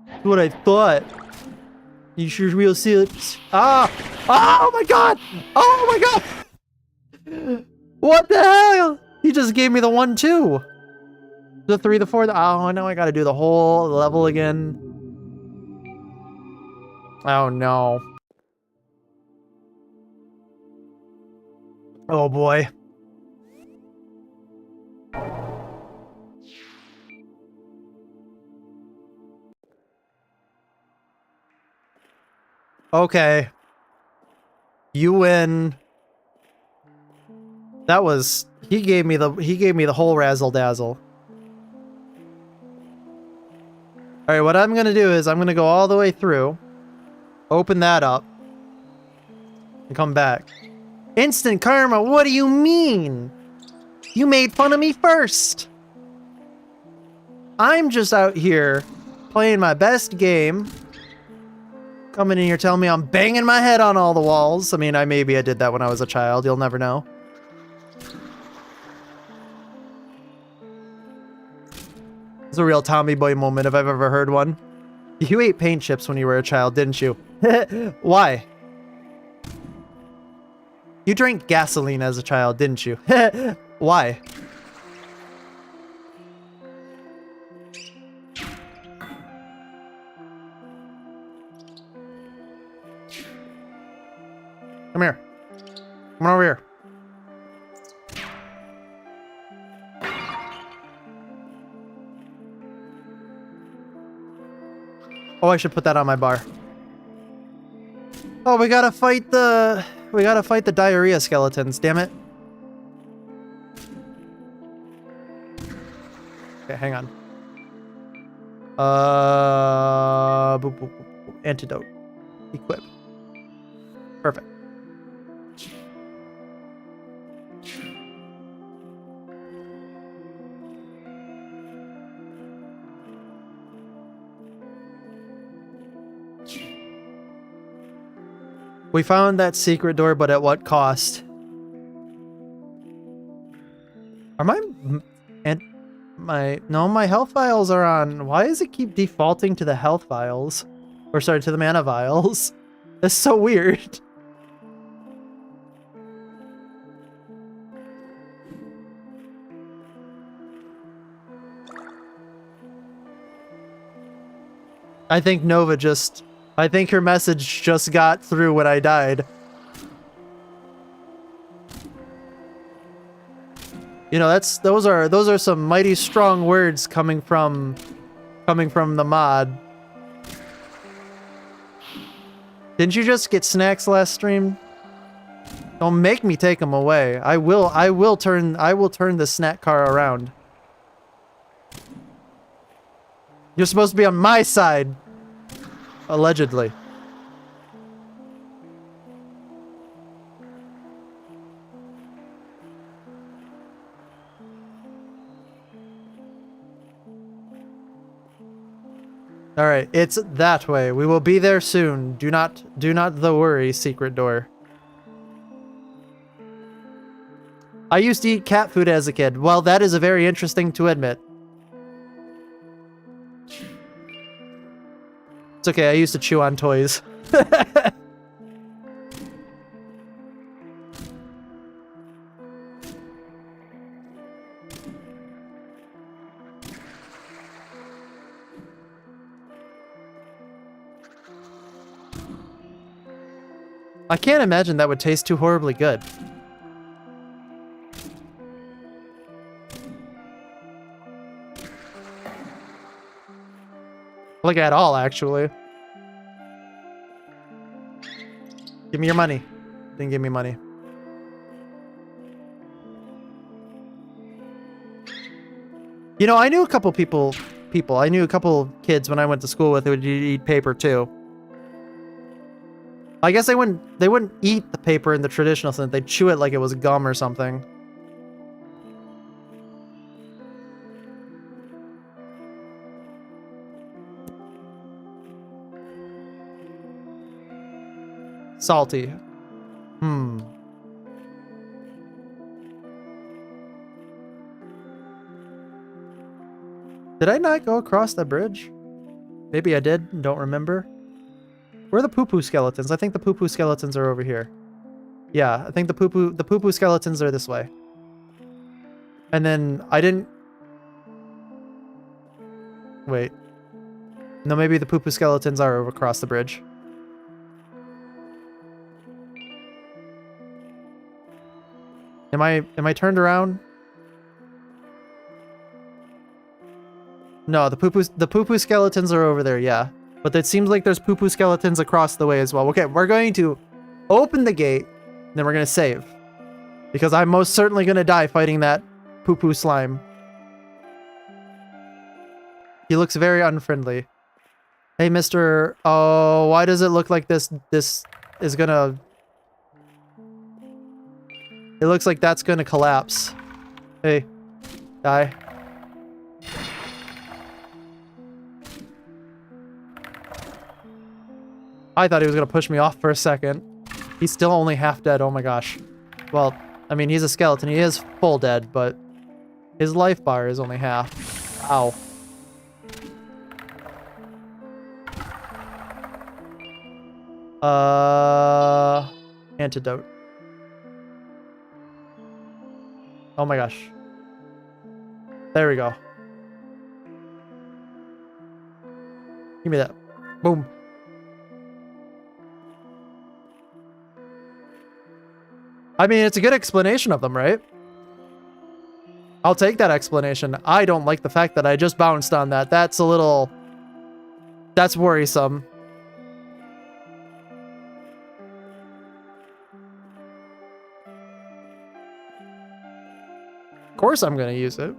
That's what I thought. You sure real serious? Ah! Oh my god! Oh my god! What the hell? He just gave me the 1-2. The 3, the 4, oh, now I gotta do the whole level again. Oh no. Oh boy. Okay. You win. That was he gave me the whole razzle dazzle. Alright, what I'm gonna do is I'm gonna go all the way through. Open that up. And come back. Instant karma, what do you mean? You made fun of me first. I'm just out here playing my best game. Coming in here telling me I'm banging my head on all the walls. I mean, maybe I did that when I was a child. You'll never know. It's a real Tommy Boy moment if I've ever heard one. You ate paint chips when you were a child, didn't you? Why? You drank gasoline as a child, didn't you? Why? Come here. Come on over here. Oh, I should put that on my bar. Oh, we gotta fight the diarrhea skeletons, damn it. Okay, hang on. Boop, boop, boop, boop. Antidote. Equip. Perfect. We found that secret door, but at what cost? Are my health vials are on. Why does it keep defaulting to the health vials? Or sorry, to the mana vials. That's so weird. I think I think her message just got through when I died. You know, those are some mighty strong words coming from the mod. Didn't you just get snacks last stream? Don't make me take them away. I will turn the snack car around. You're supposed to be on my side. Allegedly. All right, it's that way. We will be there soon. Do not worry, secret door. I used to eat cat food as a kid. Well, that is a very interesting to admit. It's okay, I used to chew on toys. I can't imagine that would taste too horribly good. Like at all, actually. Give me your money. Didn't give me money. You know, I knew a couple I knew a couple kids when I went to school with who would eat paper too. I guess they wouldn't eat the paper in the traditional sense. They'd chew it like it was gum or something. Salty. Did I not go across the bridge? Maybe I did, don't remember. Where are the poo-poo skeletons? I think the poo-poo skeletons are over here. Yeah, I think the poo-poo skeletons are this way. And then I didn't... Wait. No, maybe the poo-poo skeletons are over across the bridge. Am I turned around? No, the poo-poo skeletons are over there, yeah. But it seems like there's poo-poo skeletons across the way as well. Okay, we're going to open the gate, then we're going to save. Because I'm most certainly going to die fighting that poo-poo slime. He looks very unfriendly. Hey, Mr. Oh, why does it look like this is gonna... It looks like that's gonna collapse. Hey, die. I thought he was gonna push me off for a second. He's still only half dead, oh my gosh. Well, I mean, he's a skeleton. He is full dead, but his life bar is only half. Ow. Antidote. Oh my gosh. There we go. Give me that. Boom. I mean, it's a good explanation of them, right? I'll take that explanation. I don't like the fact that I just bounced on that. That's a little... That's worrisome. Of course I'm gonna use it.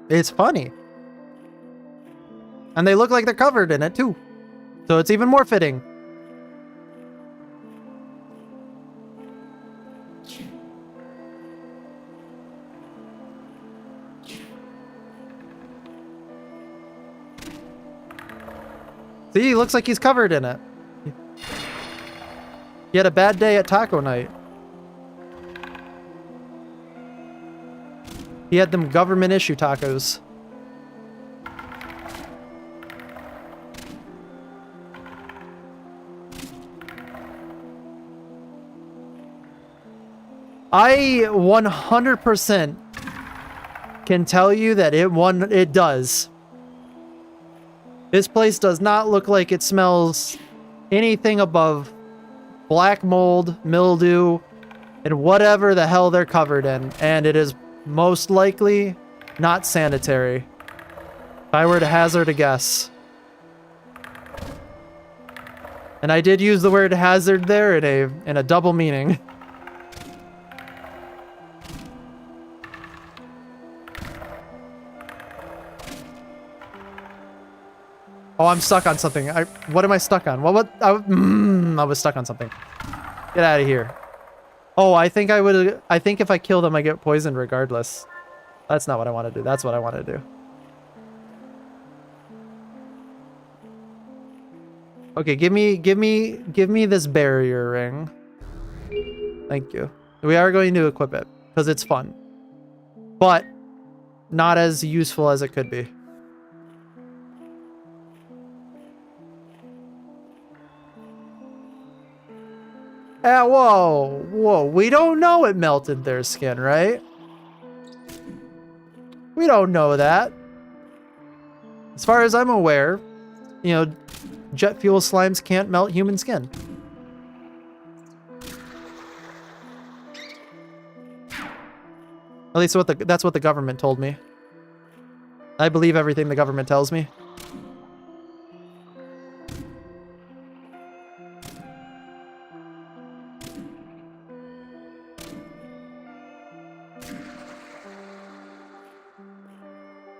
It's funny. And they look like they're covered in it too. So it's even more fitting. See, he looks like he's covered in it. He had a bad day at taco night. He had them government issue tacos. I 100% can tell you that it does. This place does not look like it smells anything above black mold, mildew, and whatever the hell they're covered in. And it is most likely not sanitary. If I were to hazard a guess. And I did use the word hazard there in a double meaning. Oh, I'm stuck on something. What am I stuck on? I was stuck on something. Get out of here. Oh, I think if I kill them, I get poisoned regardless. That's not what I want to do. That's what I want to do. Okay, give me this barrier ring. Thank you. We are going to equip it because it's fun, but not as useful as it could be. Whoa. We don't know it melted their skin, right? We don't know that. As far as I'm aware, you know, jet fuel slimes can't melt human skin. At least that's what the government told me. I believe everything the government tells me.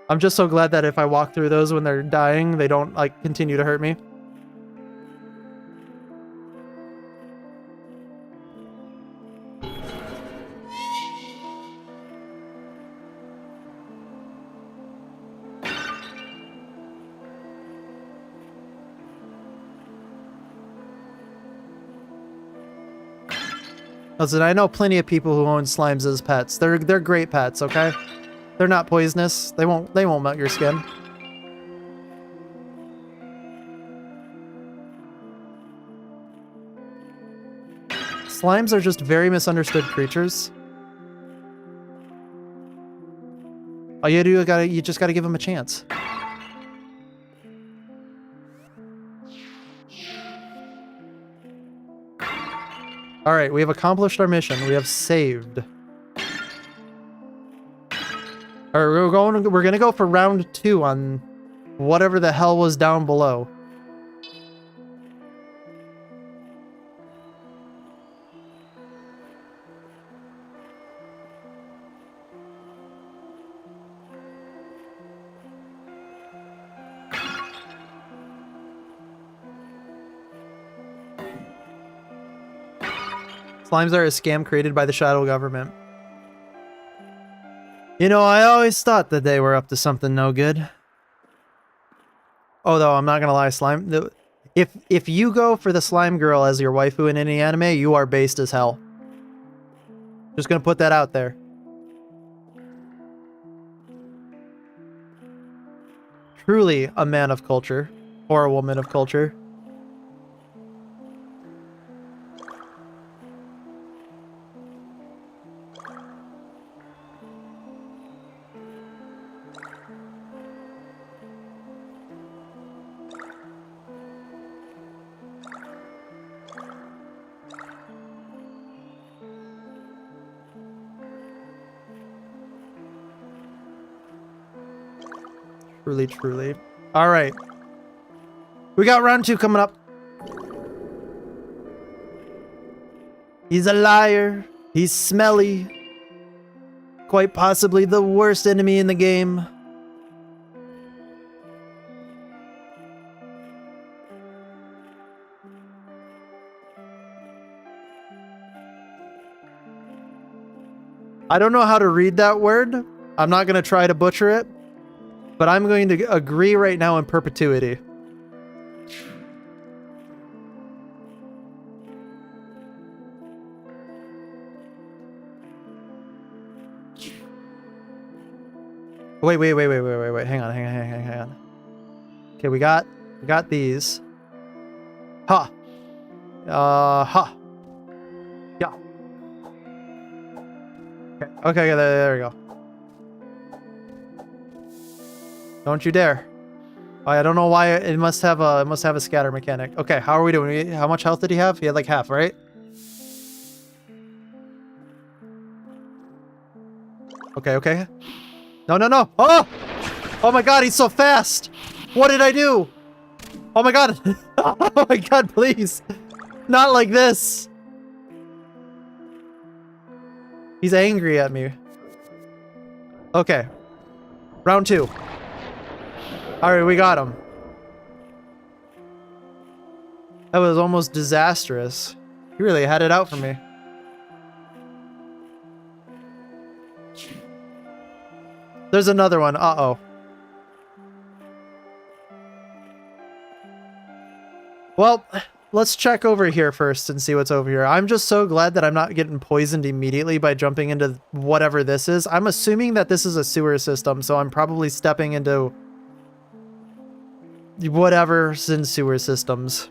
I'm just so glad that if I walk through those when they're dying, they don't, like, continue to hurt me. Listen, I know plenty of people who own slimes as pets. They're great pets, okay? They're not poisonous. They won't melt your skin. Slimes are just very misunderstood creatures. All you do, you just gotta give them a chance. All right, we have accomplished our mission. We have saved. All right, we're gonna go for round 2 on whatever the hell was down below. Slimes are a scam created by the shadow government. You know, I always thought that they were up to something no good. Oh, though, I'm not gonna lie, slime... If you go for the slime girl as your waifu in any anime, you are based as hell. Just gonna put that out there. Truly a man of culture. Or a woman of culture. Truly. All right. We got round 2 coming up. He's a liar. He's smelly. Quite possibly the worst enemy in the game. I don't know how to read that word. I'm not going to try to butcher it. But I'm going to agree right now in perpetuity. Wait. Hang on. Okay, we got these. Ha. Ha. Yeah. Okay, there we go. Don't you dare. I don't know why it must have a scatter mechanic. Okay, how are we doing? How much health did he have? He had like half, right? Okay. No. Oh! Oh my god, he's so fast! What did I do? Oh my god! Oh my god, please! Not like this! He's angry at me. Okay. Round 2. Alright, we got him. That was almost disastrous. He really had it out for me. There's another one. Uh-oh. Well, let's check over here first and see what's over here. I'm just so glad that I'm not getting poisoned immediately by jumping into whatever this is. I'm assuming that this is a sewer system, so I'm probably stepping into whatever's in sewer systems.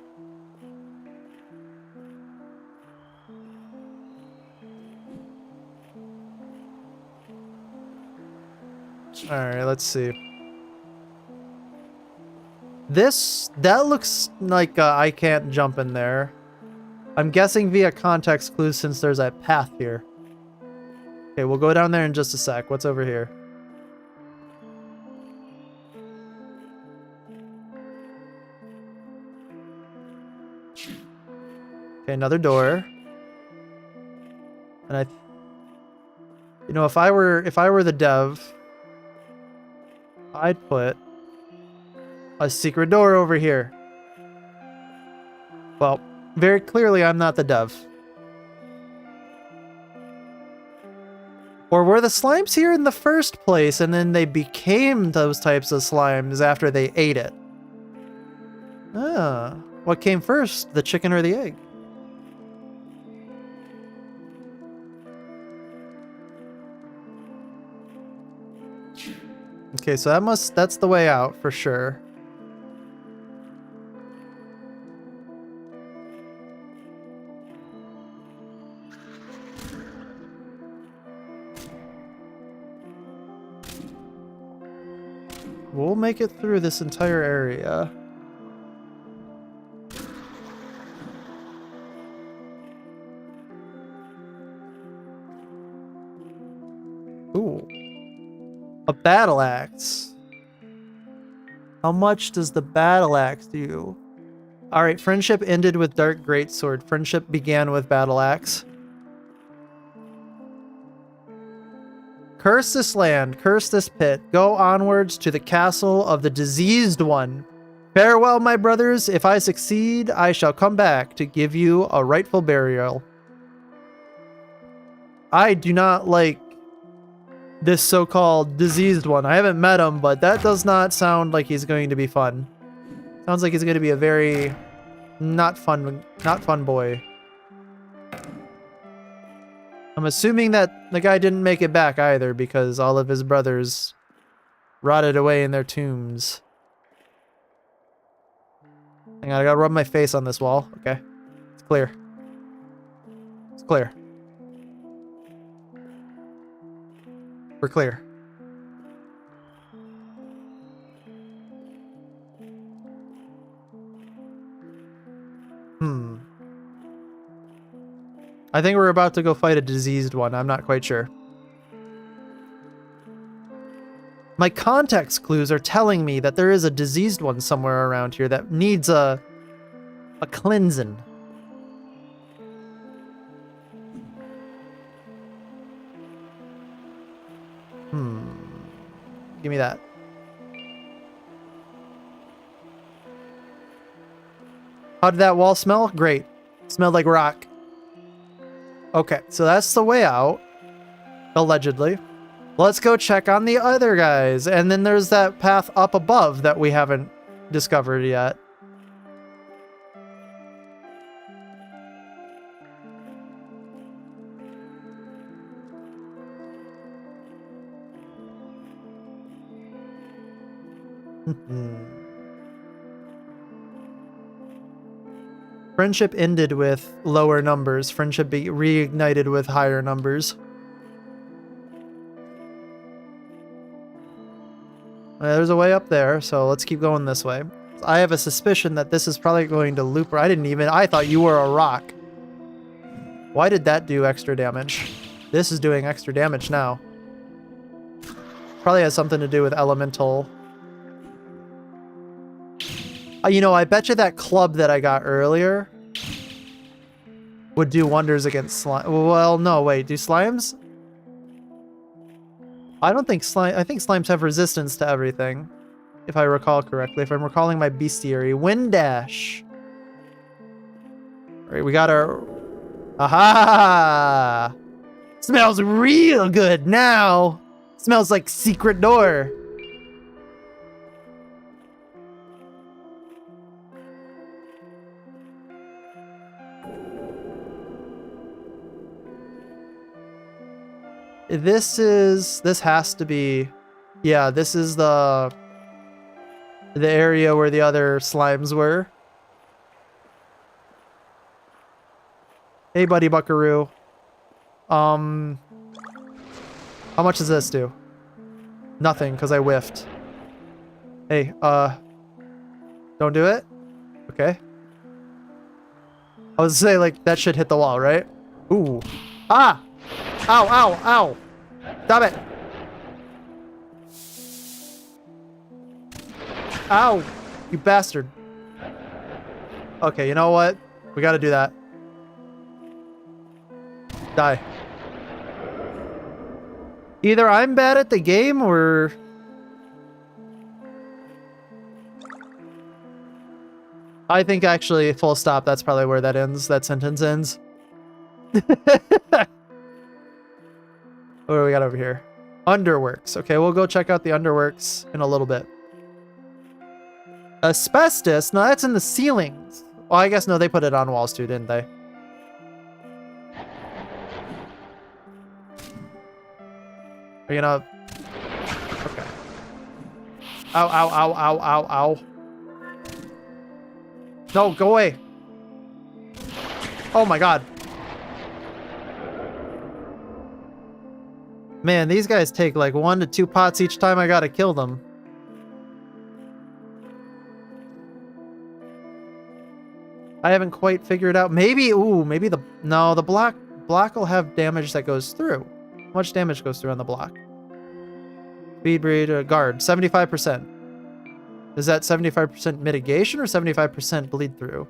Alright, let's see. That looks like I can't jump in there. I'm guessing via context clues since there's a path here. Okay, we'll go down there in just a sec. What's over here? Okay, another door. And you know, if I were the dev, I'd put a secret door over here. Well, very clearly I'm not the dev. Or were the slimes here in the first place and then they became those types of slimes after they ate it? Ah, what came first, the chicken or the egg? Okay, so that's the way out for sure. We'll make it through this entire area. Ooh. A battle axe. How much does the battle axe do? Alright, friendship ended with dark greatsword. Friendship began with battle axe. Curse this land, curse this pit. Go onwards to the castle of the diseased one. Farewell, my brothers. If I succeed, I shall come back to give you a rightful burial. I do not like this so-called diseased one. I haven't met him, but that does not sound like he's going to be fun. Sounds like he's going to be a very not fun boy. I'm assuming that the guy didn't make it back either because all of his brothers rotted away in their tombs. Hang on, I gotta rub my face on this wall. Okay. It's clear. It's clear. We're clear. I think we're about to go fight a diseased one. I'm not quite sure. My context clues are telling me that there is a diseased one somewhere around here that needs a cleansing. Give me that. How did that wall smell? Great. Smelled like rock. Okay, so that's the way out. Allegedly. Let's go check on the other guys. And then there's that path up above that we haven't discovered yet. Friendship ended with lower numbers. Friendship reignited with higher numbers. There's a way up there, so let's keep going this way. I have a suspicion that this is probably going to loop. I thought you were a rock. Why did that do extra damage? This is doing extra damage now. Probably has something to do with elemental. You know, I bet you that club that I got earlier would do wonders against slime. Well, no, wait. Do slimes? I don't think slime. I think slimes have resistance to everything, if I recall correctly. If I'm recalling my bestiary. Wind dash. All right, we got our. Aha! Smells real good now. Smells like secret door. This has to be, yeah, this is the area where the other slimes were. Hey, buddy buckaroo. How much does this do? Nothing, because I whiffed. Hey, don't do it? Okay. I was gonna say, like, that should hit the wall, right? Ooh. Ah! Ow, ow, ow! Stop it! Ow! You bastard. Okay, you know what? We gotta do that. Die. Either I'm bad at the game, or... I think actually, full stop, that's probably where that ends. That sentence ends. What do we got over here? Underworks. Okay, we'll go check out the underworks in a little bit. Asbestos? No, that's in the ceilings. Well, I guess no, they put it on walls too, didn't they? Are you gonna... Okay. Ow, ow, ow, ow, ow, ow. No, go away. Oh my god. Man, these guys take like 1 to 2 pots each time I gotta kill them. I haven't quite figured out. Maybe, ooh, maybe the... No, the block will have damage that goes through. How much damage goes through on the block? Speed breed, guard, 75%. Is that 75% mitigation or 75% bleed through?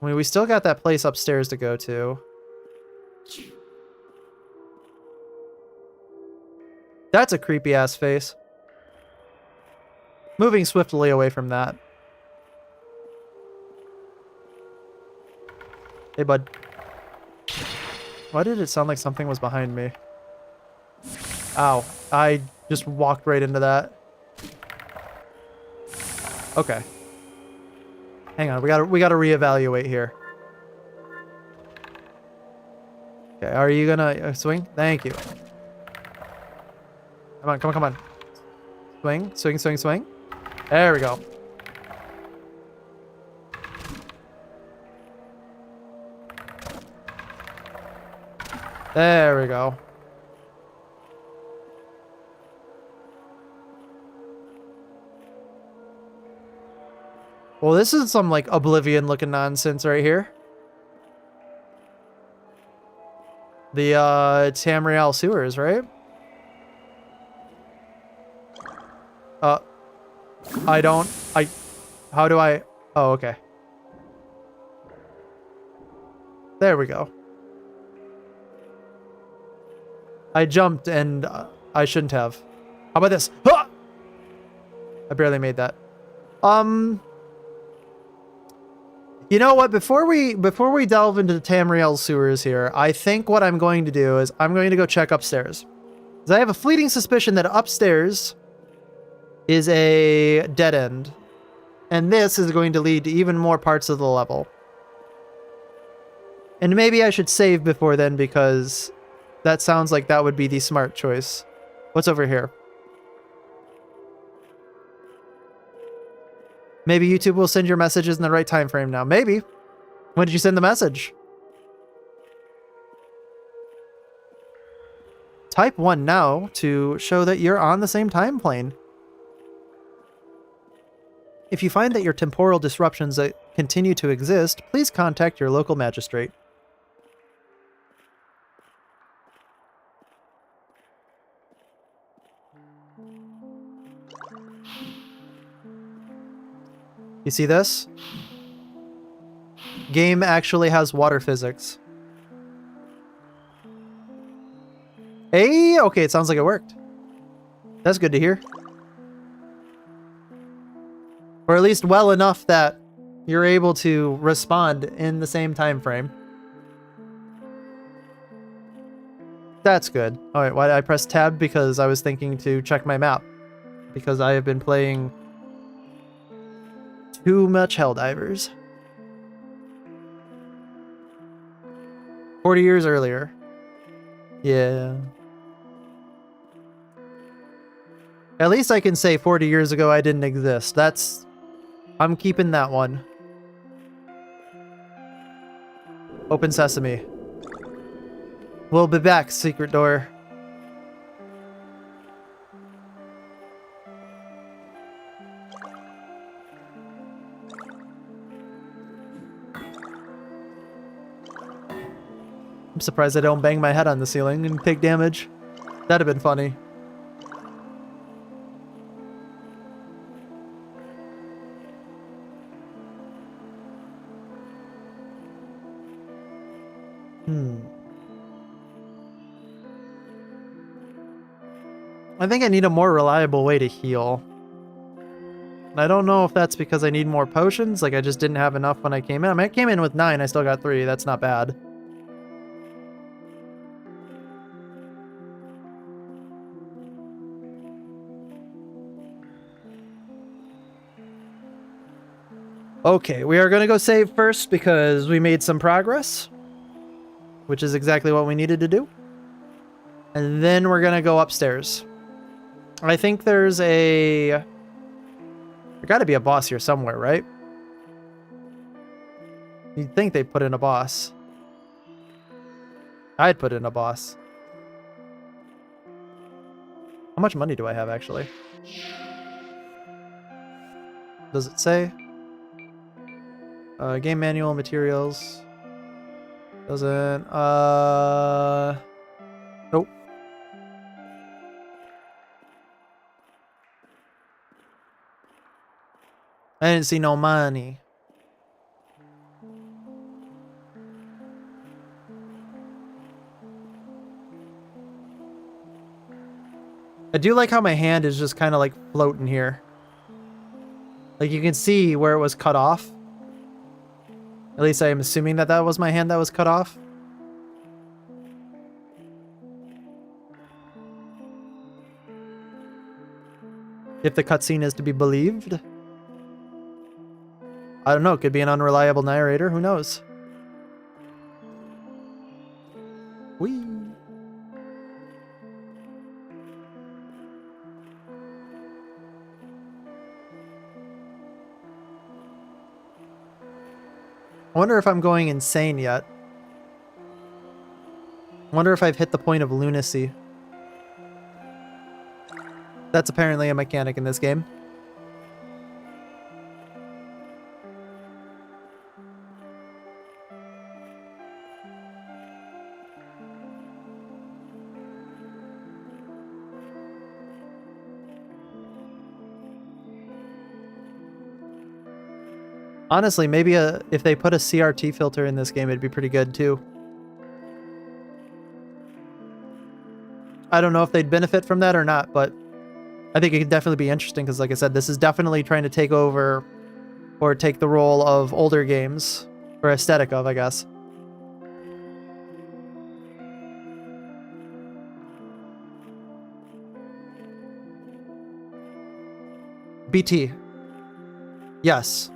I mean, we still got that place upstairs to go to. That's a creepy ass face. Moving swiftly away from that. Hey, bud. Why did it sound like something was behind me? Ow. I just walked right into that. Okay. Hang on, we gotta reevaluate here. Okay, are you gonna swing? Thank you. Come on, come on, come on. Swing, swing, swing, swing. There we go. There we go. Well, this is some, like, Oblivion-looking nonsense right here. The, Tamriel sewers, right? How do I... Oh, okay. There we go. I jumped and I shouldn't have. How about this? Ah! I barely made that. You know what? Before we delve into the Tamriel sewers here, I think what I'm going to do is I'm going to go check upstairs. Because I have a fleeting suspicion that upstairs is a dead end. And this is going to lead to even more parts of the level. And maybe I should save before then, because That sounds like that would be the smart choice. What's over here? Maybe YouTube will send your messages in the right time frame now. Maybe. When did you send the message? Type 1 now to show that you're on the same time plane. If you find that your temporal disruptions continue to exist, please contact your local magistrate. You see this? Game actually has water physics. Hey, okay, it sounds like it worked. That's good to hear. Or at least well enough that you're able to respond in the same time frame. That's good. Alright, why did I press tab? Because I was thinking to check my map. Because I have been playing too much Helldivers. 40 years earlier. Yeah. At least I can say 40 years ago I didn't exist. I'm keeping that one. Open sesame. We'll be back, secret door. I'm surprised I don't bang my head on the ceiling and take damage. That'd have been funny. I think I need a more reliable way to heal. I don't know if that's because I need more potions, like I just didn't have enough when I came in. I mean, I came in with 9, I still got 3, that's not bad. Okay, we are gonna go save first because we made some progress, which is exactly what we needed to do. And then we're gonna go upstairs. I think there gotta be a boss here somewhere, right? You'd think they'd put in a boss. I'd put in a boss. How much money do I have, actually? Does it say? Game manual, materials. Doesn't, nope. I didn't see no money. I do like how my hand is just kind of like floating here. Like you can see where it was cut off. At least I am assuming that that was my hand that was cut off. If the cutscene is to be believed. I don't know, it could be an unreliable narrator, who knows? Whee! I wonder if I'm going insane yet. I wonder if I've hit the point of lunacy. That's apparently a mechanic in this game. Honestly, maybe if they put a CRT filter in this game, it'd be pretty good too. I don't know if they'd benefit from that or not, but I think it could definitely be interesting because, like I said, this is definitely trying to take over or take the role of older games, or aesthetic of, I guess. BT. Yes.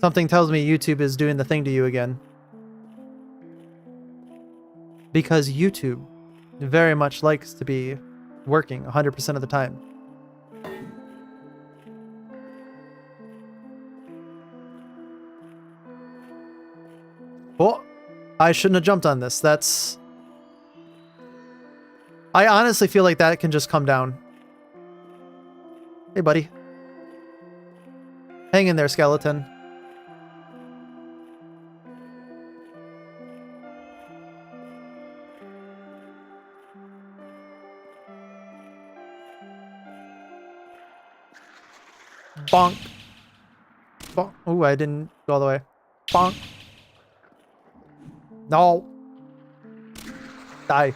Something tells me YouTube is doing the thing to you again. Because YouTube very much likes to be working 100% of the time. Oh, I shouldn't have jumped on this. That's... I honestly feel like that can just come down. Hey, buddy. Hang in there, skeleton. Bonk. Bonk. Ooh, I didn't go all the way. Bonk. No. Die.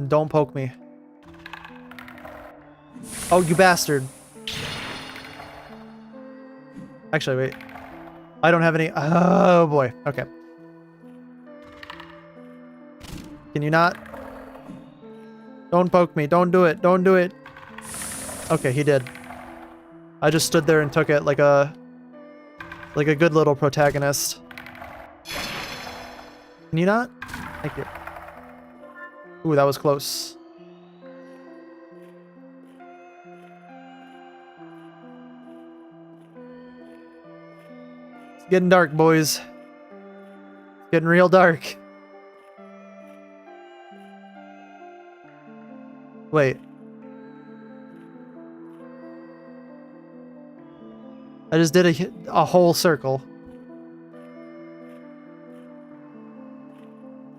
Don't poke me. Oh, you bastard. Actually, wait. I don't have any... Oh, boy. Okay. Can you not? Don't poke me. Don't do it. Don't do it. Okay, he did. I just stood there and took it like a good little protagonist. Can you not? Thank you. Ooh, that was close. It's getting dark, boys. It's getting real dark. Wait. I just did a whole circle.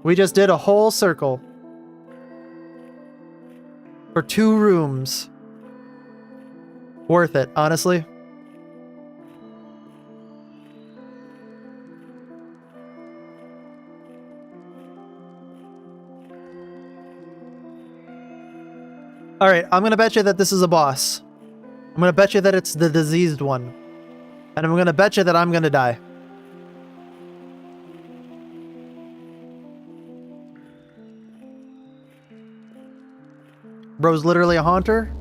We just did a whole circle. For 2 rooms. Worth it, honestly. Alright, I'm gonna bet you that this is a boss. I'm gonna bet you that it's the diseased one. And I'm gonna bet you that I'm gonna die. Bro's literally a haunter?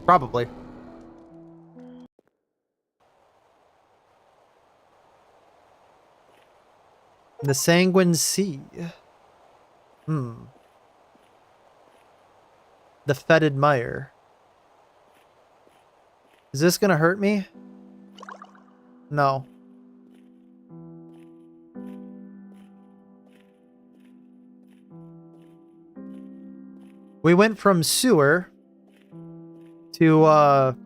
Probably. The Sanguine Sea. The Fetid Mire. Is this gonna hurt me? No. We went from sewer to a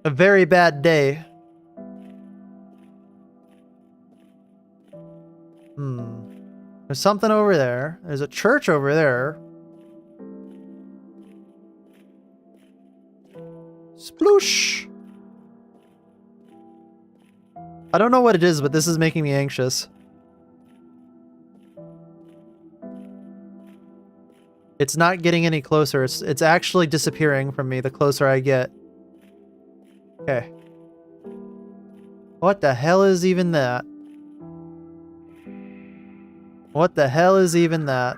very bad day. There's something over there. There's a church over there. Sploosh! I don't know what it is, but this is making me anxious. It's not getting any closer. It's actually disappearing from me the closer I get. Okay. What the hell is even that? What the hell is even that?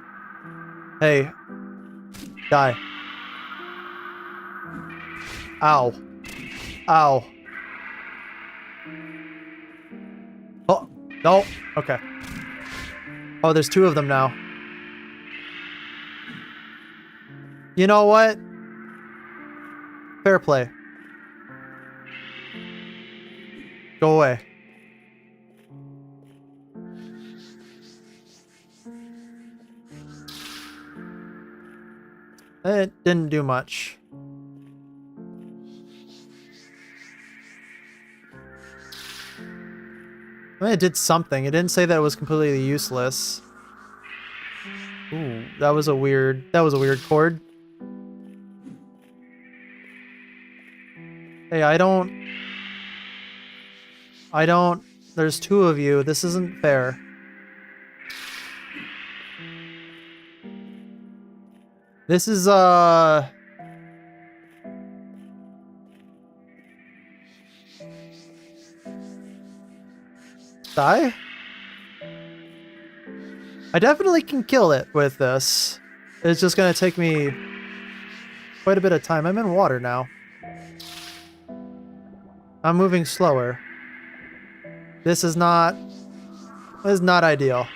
Hey. Die. Ow. Ow. Oh, no. Okay. Oh, there's 2 of them now. You know what? Fair play. Go away. It didn't do much. I mean, it did something. It didn't say that it was completely useless. Ooh, that was a weird chord. Hey, I don't... There's 2 of you. This isn't fair. This is, Die? I definitely can kill it with this. It's just gonna take me quite a bit of time. I'm in water now. I'm moving slower. This is not ideal.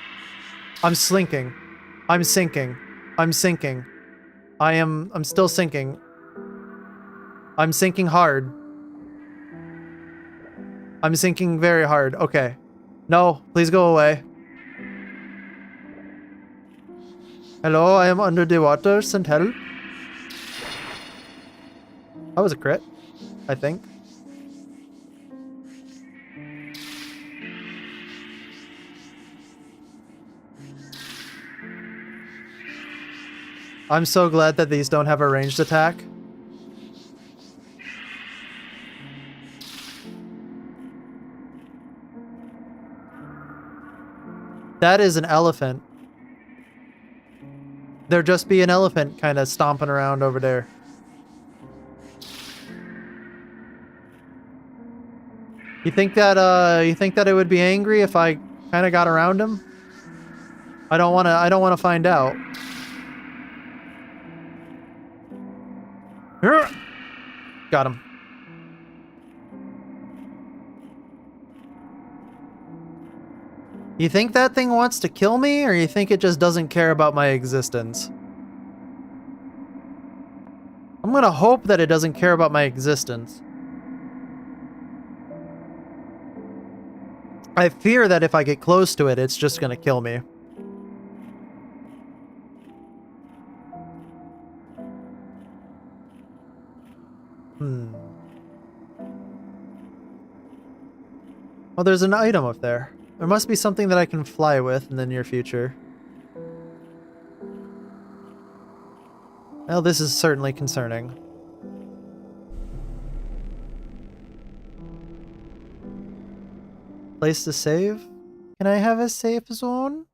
I'm slinking. I'm sinking. I'm sinking. I'm still sinking. I'm sinking hard. I'm sinking very hard. Okay. No, please go away. Hello, I am under the water. Send help. That was a crit, I think. I'm so glad that these don't have a ranged attack. That is an elephant. There just be an elephant kind of stomping around over there. You think that it would be angry if I kind of got around him? I don't want to find out. Got him. You think that thing wants to kill me, or you think it just doesn't care about my existence? I'm gonna hope that it doesn't care about my existence. I fear that if I get close to it, it's just gonna kill me. Well, there's an item up there. There must be something that I can fly with in the near future. Well, this is certainly concerning. Place to save? Can I have a safe zone?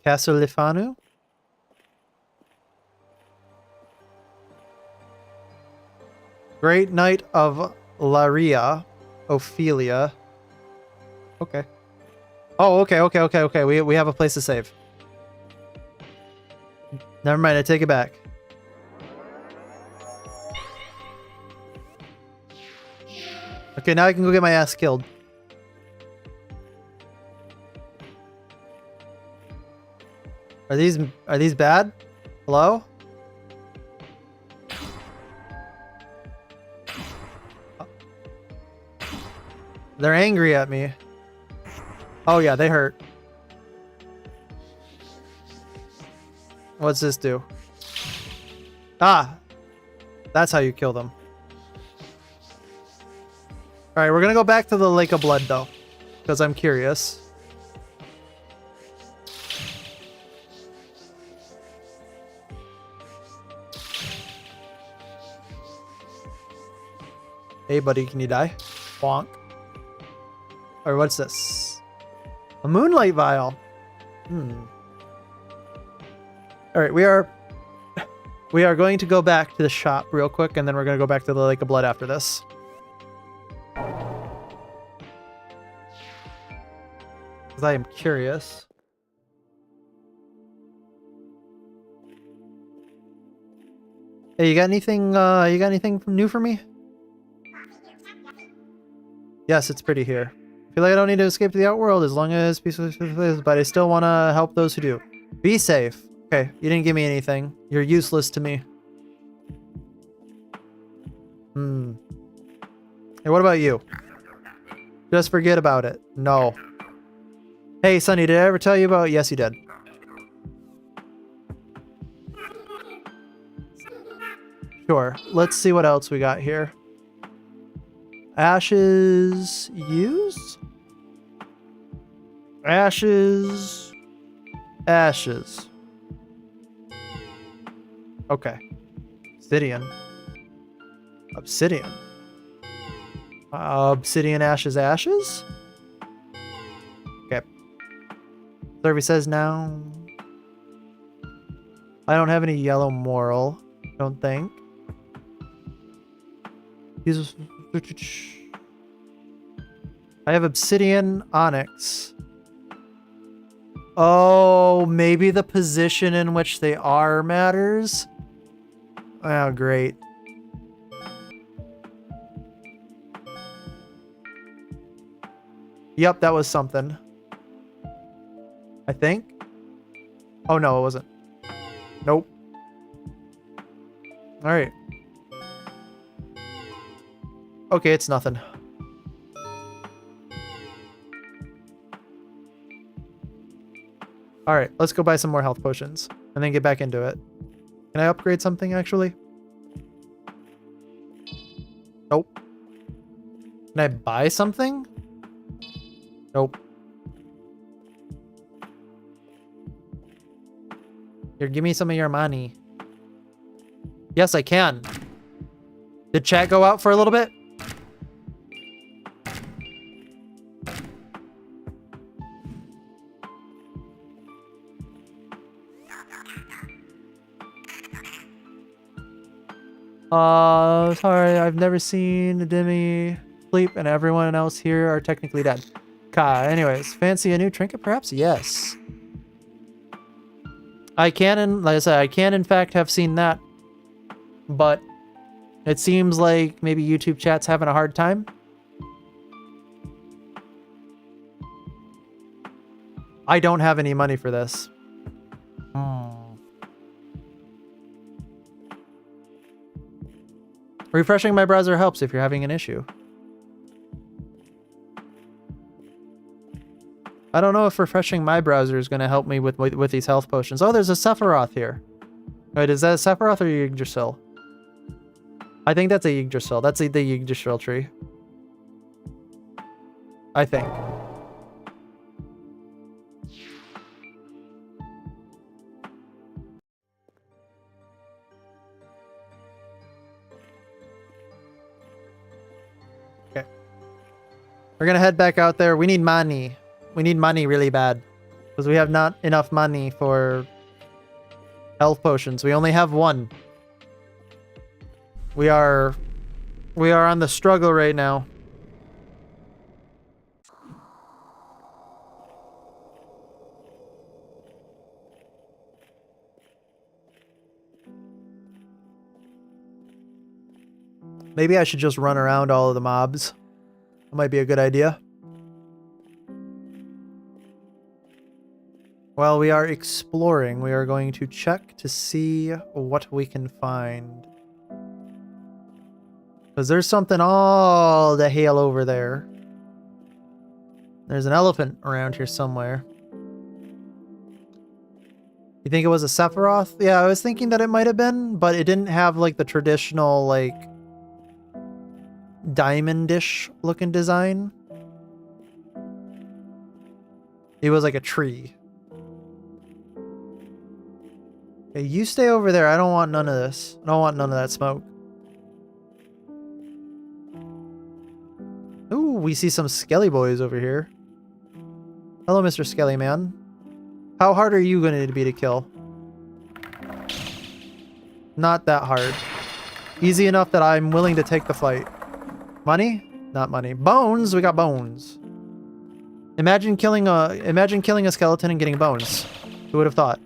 Castle Lifanu? Great Knight of Laria, Ophelia. Okay. Oh, okay. We have a place to save. Never mind, I take it back. Okay, now I can go get my ass killed. Are these bad? Hello? They're angry at me. Oh yeah, they hurt. What's this do? Ah! That's how you kill them. Alright, we're gonna go back to the Lake of Blood though. Because I'm curious. Hey buddy, can you die? Bonk. Or what's this? A moonlight vial. Alright, we are going to go back to the shop real quick, and then we're going to go back to the Lake of Blood after this. Because I am curious. Hey, you got anything new for me? Yes, it's pretty here. I feel like I don't need to escape to the outworld as long as peaceful, but I still want to help those who do. Be safe. Okay, you didn't give me anything. You're useless to me. Hey, what about you? Just forget about it. No. Hey, Sonny, did I ever tell you about... Yes, you did. Sure. Let's see what else we got here. Ashes used? Ashes. Ashes. Okay. Obsidian. Obsidian. Obsidian ashes ashes? Okay. Survey says now. I don't have any yellow moral, don't think. Use... I have obsidian onyx. Oh, maybe the position in which they are matters? Oh, great. Yep, that was something. I think. Oh, no, it wasn't. Nope. Alright. Okay, it's nothing. Alright, let's go buy some more health potions. And then get back into it. Can I upgrade something, actually? Nope. Can I buy something? Nope. Here, give me some of your money. Yes, I can. Did chat go out for a little bit? Sorry, I've never seen Demi sleep and everyone else here are technically dead. Anyways, fancy a new trinket perhaps? Yes. I can, like I said, I can in fact have seen that. But it seems like maybe YouTube chat's having a hard time. I don't have any money for this. Refreshing my browser helps if you're having an issue. I don't know if refreshing my browser is going to help me with these health potions. Oh, there's a Sephiroth here. Wait, is that a Sephiroth or Yggdrasil? I think that's a Yggdrasil. That's the Yggdrasil tree. I think. Okay. We're going to head back out there. We need money. We need money really bad. Because we have not enough money for health potions. We only have one. We are on the struggle right now. Maybe I should just run around all of the mobs. That might be a good idea. While we are exploring, we are going to check to see what we can find. Because there's something all the hell over there. There's an elephant around here somewhere. You think it was a Sephiroth? Yeah, I was thinking that it might have been, but it didn't have like the traditional like diamondish looking design. It was like a tree. Okay, you stay over there. I don't want none of this. I don't want none of that smoke. Ooh, we see some Skelly boys over here. Hello, Mr. Skelly Man. How hard are you going to be to kill? Not that hard. Easy enough that I'm willing to take the fight. Money? Not money. Bones? We got bones. Imagine killing a skeleton and getting bones. Who would have thought?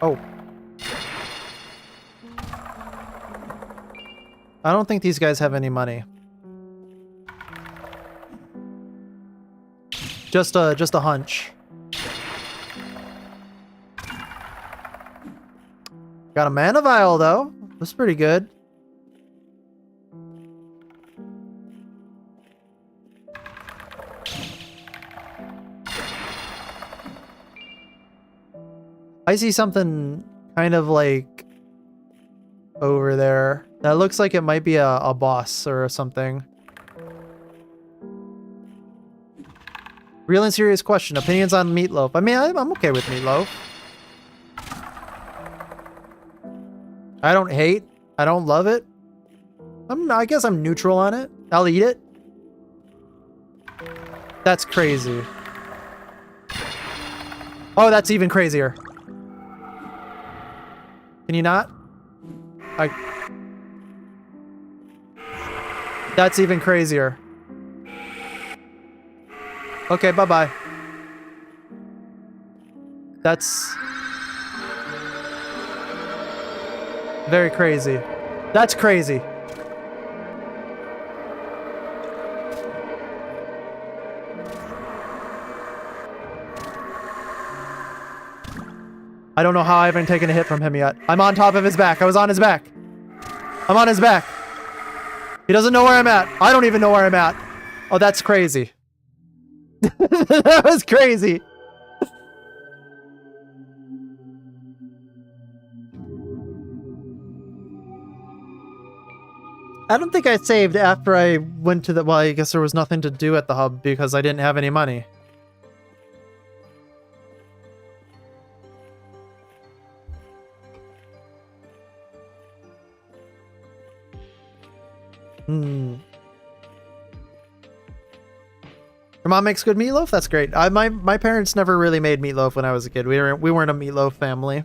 Oh. I don't think these guys have any money. Just a hunch. Got a mana vial though. That's pretty good. I see something kind of like over there. That looks like it might be a boss or something. Real and serious question. Opinions on meatloaf. I mean, I'm okay with meatloaf. I don't hate. I don't love it. I guess I'm neutral on it. I'll eat it. That's crazy. Oh, that's even crazier. Can you not? That's even crazier. Okay, bye-bye. That's very crazy. That's crazy. I don't know how I haven't taken a hit from him yet. I'm on top of his back. I was on his back. I'm on his back. He doesn't know where I'm at. I don't even know where I'm at. Oh, that's crazy. That was crazy. I don't think I saved after I went to the... Well, I guess there was nothing to do at the hub because I didn't have any money. Your mom makes good meatloaf? That's great. My parents never really made meatloaf when I was a kid. We weren't a meatloaf family.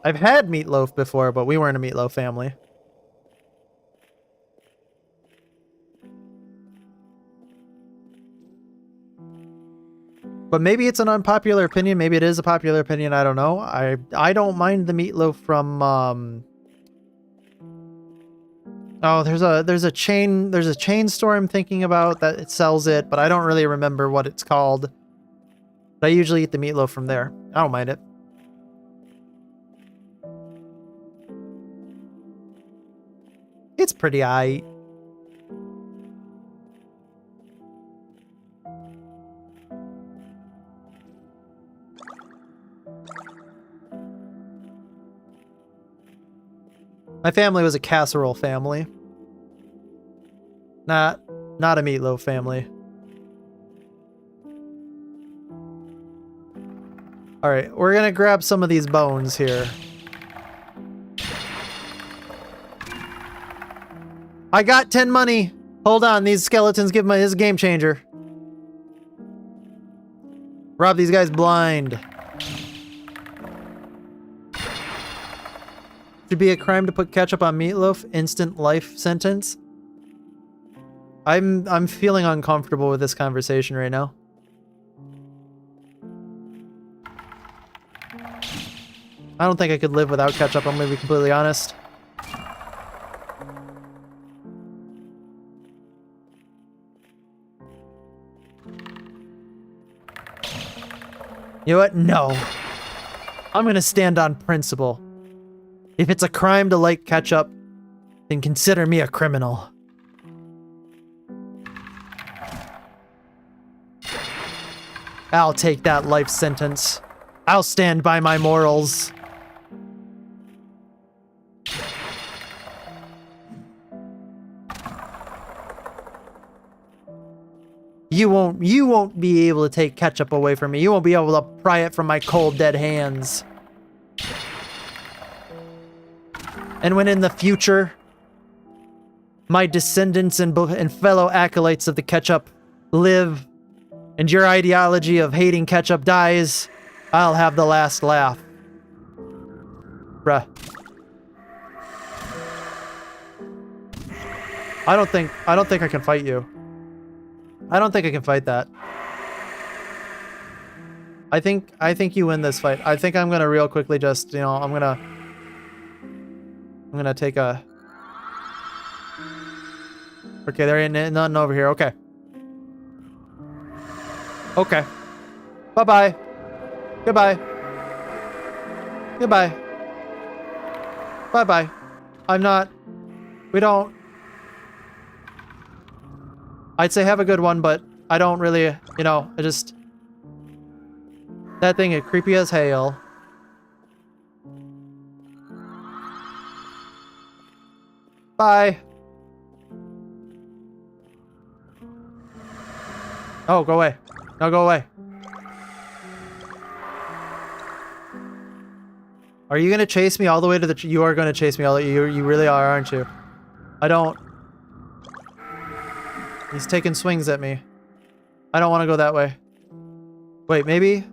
I've had meatloaf before, but we weren't a meatloaf family. But maybe it's an unpopular opinion. Maybe it is a popular opinion. I don't know. I don't mind the meatloaf from oh, there's a chain store I'm thinking about that it sells it, but I don't really remember what it's called. But I usually eat the meatloaf from there. I don't mind it. It's pretty aight. My family was a casserole family. Not a meatloaf family. Alright, we're gonna grab some of these bones here. I got 10 money! Hold on, these skeletons give my his game changer. Rob these guys blind. Should be a crime to put ketchup on meatloaf. Instant life sentence. I'm feeling uncomfortable with this conversation right now. I don't think I could live without ketchup, I'm gonna be completely honest. You know what? No. I'm gonna stand on principle. If it's a crime to like ketchup, then consider me a criminal. I'll take that life sentence. I'll stand by my morals. You won't be able to take ketchup away from me. You won't be able to pry it from my cold, dead hands. And when in the future, my descendants and fellow acolytes of the ketchup live, and your ideology of hating ketchup dies, I'll have the last laugh. Bruh. I don't think I can fight you. I don't think I can fight that. I think you win this fight. I think I'm gonna real quickly just, you know, I'm gonna take a... Okay, there ain't nothing over here. Okay. Okay. Bye-bye. Goodbye. Goodbye. Bye-bye. I'm not... We don't... I'd say have a good one, but I don't really, you know, I just... That thing is creepy as hell. Bye. Oh, go away. No, go away. Are you gonna chase me all the way to the... You are gonna chase me all the... You really are, aren't you? I don't... He's taking swings at me. I don't want to go that way. Wait, maybe...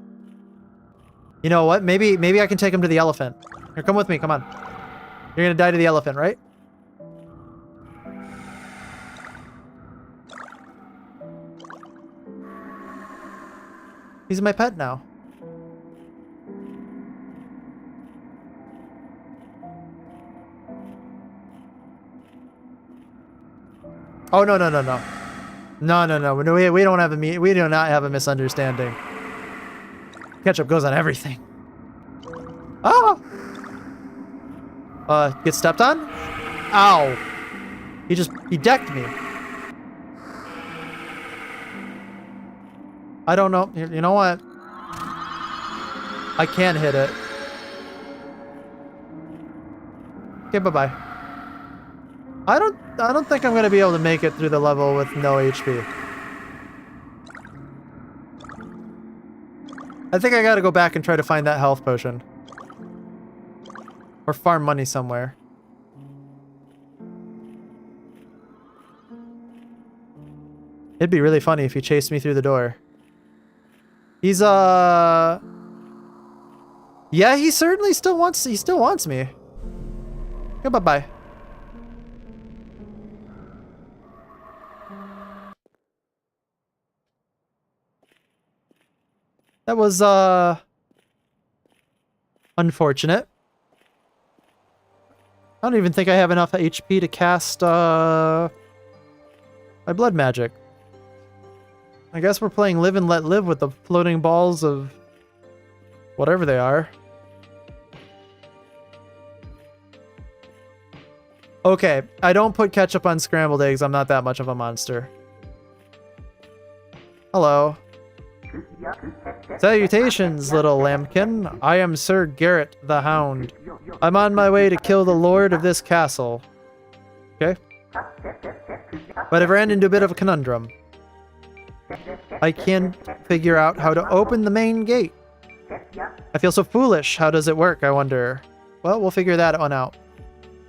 You know what? Maybe I can take him to the elephant. Here, come with me, come on. You're gonna die to the elephant, right? He's my pet now. Oh, no, no, no, no. No, no, no. We don't have we do not have a misunderstanding. Ketchup goes on everything. Ah! Get stepped on? Ow. He decked me. I don't know. You know what? I can hit it. Okay, bye-bye. I don't think I'm gonna be able to make it through the level with no HP. I think I gotta go back and try to find that health potion. Or farm money somewhere. It'd be really funny if he chased me through the door. He's yeah, he certainly still wants me. Okay, bye-bye. That was unfortunate. I don't even think I have enough HP to cast my blood magic. I guess we're playing live and let live with the floating balls of whatever they are. Okay, I don't put ketchup on scrambled eggs. I'm not that much of a monster. Hello. Salutations, little lambkin. I am Sir Garrett the Hound. I'm on my way to kill the lord of this castle. Okay. But I've ran into a bit of a conundrum. I can't figure out how to open the main gate. I feel so foolish. How does it work, I wonder? Well, we'll figure that one out.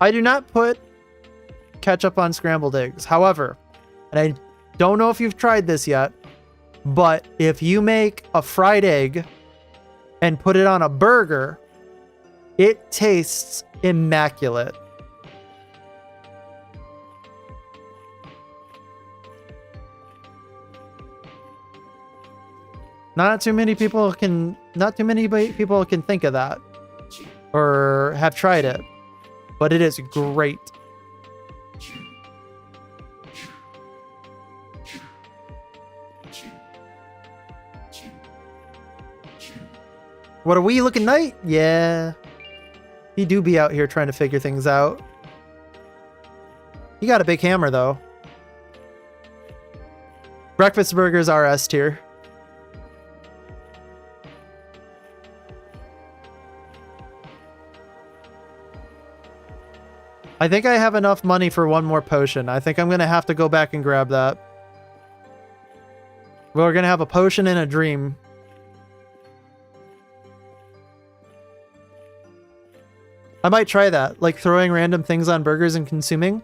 I do not put ketchup on scrambled eggs. However, and I don't know if you've tried this yet, but if you make a fried egg and put it on a burger, it tastes immaculate. Not too many people can think of that or have tried it, but it is great. What are we looking night? Yeah. He do be out here trying to figure things out. He got a big hammer though. Breakfast burgers are S tier. I think I have enough money for one more potion. I think I'm going to have to go back and grab that. We're going to have a potion and a dream. I might try that, like throwing random things on burgers and consuming.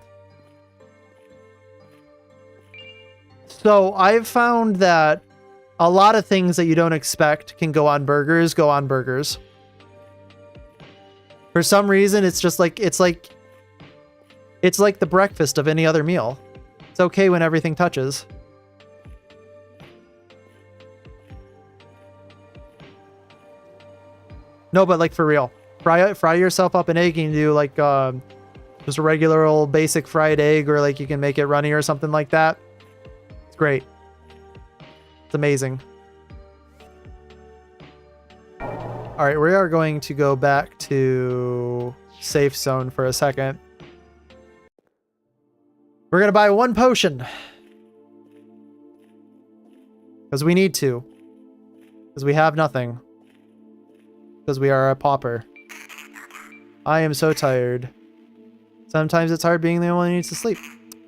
So I've found that a lot of things that you don't expect can go on burgers, go on burgers. For some reason, it's just like, it's like the breakfast of any other meal. It's okay when everything touches. No, but like for real. Fry yourself up an egg and do like just a regular old basic fried egg, or like you can make it runny or something like that. It's great. It's amazing. All right, we are going to go back to safe zone for a second. We're going to buy one potion. Because we need to. Because we have nothing. Because we are a pauper. I am so tired. Sometimes it's hard being the only one who needs to sleep.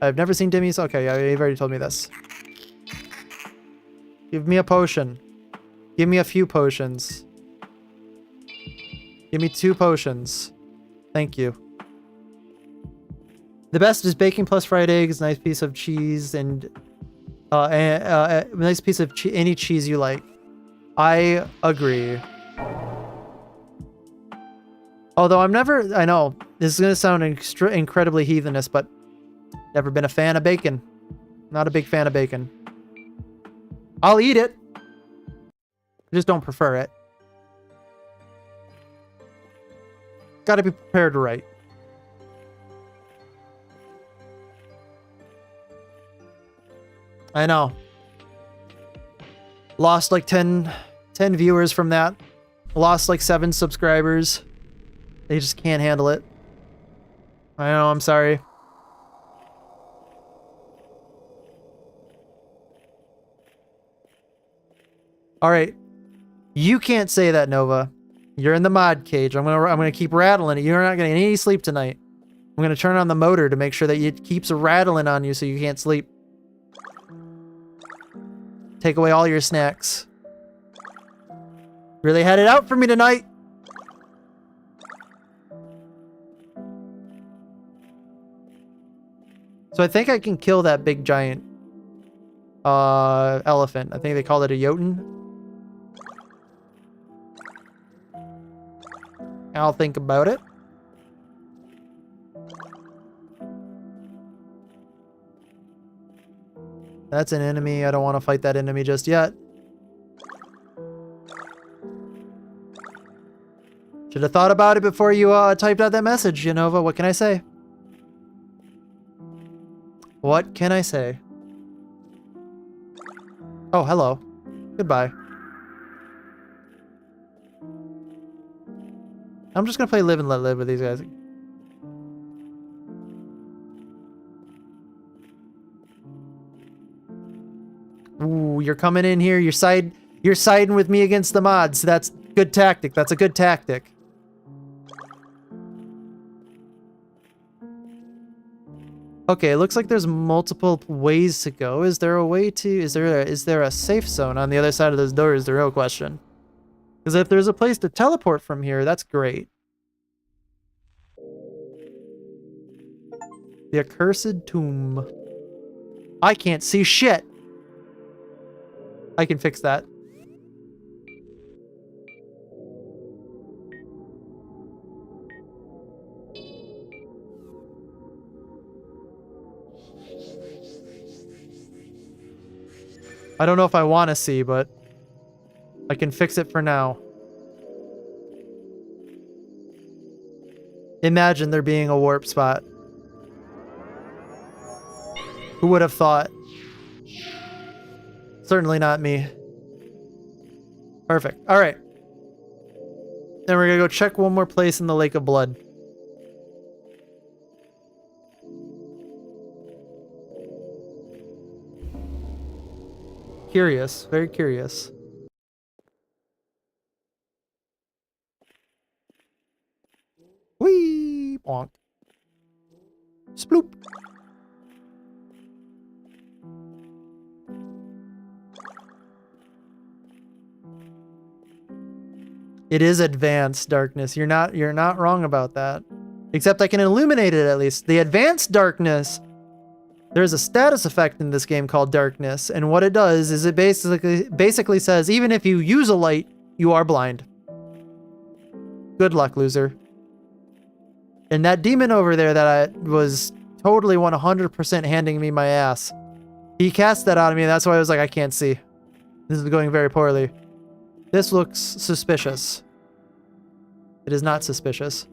I've never seen Dimmy's. Okay, yeah, you've already told me this. Give me a potion. Give me a few potions. Give me 2 potions. Thank you. The best is bacon plus fried eggs, nice piece of cheese, and a nice piece of any cheese you like. I agree. Although I know, this is going to sound incredibly heathenish, but never been a fan of bacon. Not a big fan of bacon. I'll eat it. I just don't prefer it. Gotta be prepared right. I know. Lost like 10 viewers from that. Lost like 7 subscribers. They just can't handle it. I know, I'm sorry. Alright. You can't say that, Nova. You're in the mod cage. I'm gonna keep rattling it. You're not gonna get any sleep tonight. I'm gonna turn on the motor to make sure that it keeps rattling on you so you can't sleep. Take away all your snacks. Really had it out for me tonight. So I think I can kill that big giant elephant. I think they called it a Jotun. I'll think about it. That's an enemy. I don't want to fight that enemy just yet. Should have thought about it before you typed out that message, Nova. What can I say? What can I say? Oh, hello. Goodbye. I'm just gonna play live and let live with these guys. Ooh, you're coming in here. You're siding with me against the mods. That's good tactic. That's a good tactic. Okay, it looks like there's multiple ways to go. Is there a way to... Is there a safe zone on the other side of those doors? Is the real question. Because if there's a place to teleport from here, that's great. The accursed tomb. I can't see shit. I can fix that. I don't know if I want to see, but I can fix it for now. Imagine there being a warp spot. Who would have thought? Certainly not me. Perfect. All right. Then we're gonna go check one more place in the Lake of Blood. Curious. Very curious. Whee! Bonk. Sploop. It is advanced darkness. You're not wrong about that. Except I can illuminate it at least. The advanced darkness, there's a status effect in this game called darkness, and what it does is it basically says even if you use a light, you are blind. Good luck, loser. And that demon over there that I was totally 100% handing me my ass, he cast that out of me, and that's why I was like, I can't see. This is going very poorly. This looks suspicious. It is not suspicious.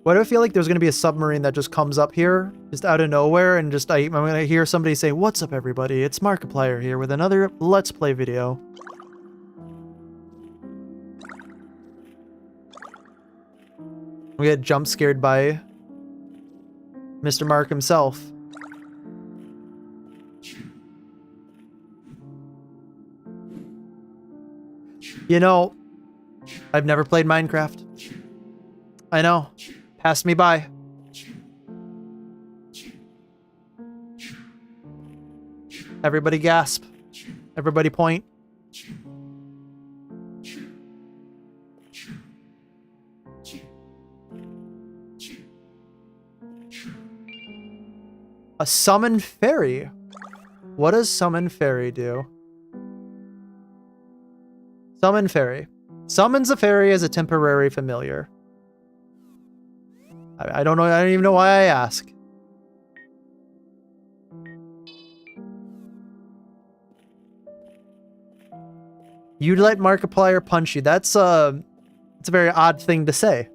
Why do I feel like there's going to be a submarine that just comes up here, just out of nowhere, and just I'm going to hear somebody say, "What's up, everybody? It's Markiplier here with another Let's Play video." We get jump scared by Mr. Mark himself. You know, I've never played Minecraft. I know. Passed me by. Everybody gasp. Everybody point. A summon fairy. What does summon fairy do? Summon fairy. Summons a fairy as a temporary familiar. I don't know. I don't even know why I ask. You'd let Markiplier punch you. That's it's a very odd thing to say.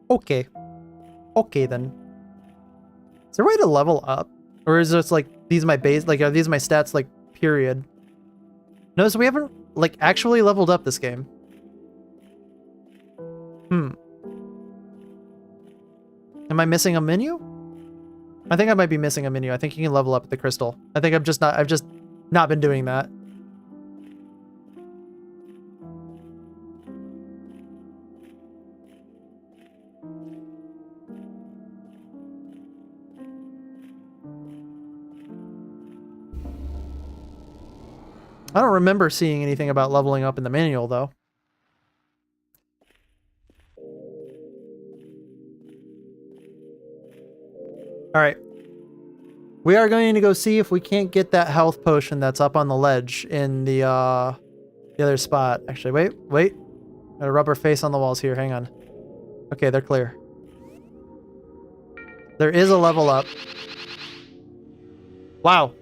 Okay. Okay then. Is there a way to level up? Or is this like, these my base, like, are these my stats, like, period? No, so we haven't, like, actually leveled up this game. Am I missing a menu? I think I might be missing a menu. I think you can level up at the crystal. I think I've just not been doing that. I don't remember seeing anything about leveling up in the manual, though. Alright. We are going to go see if we can't get that health potion that's up on the ledge in the other spot. Actually, wait. Got a rubber face on the walls here. Hang on. Okay, they're clear. There is a level up. Wow.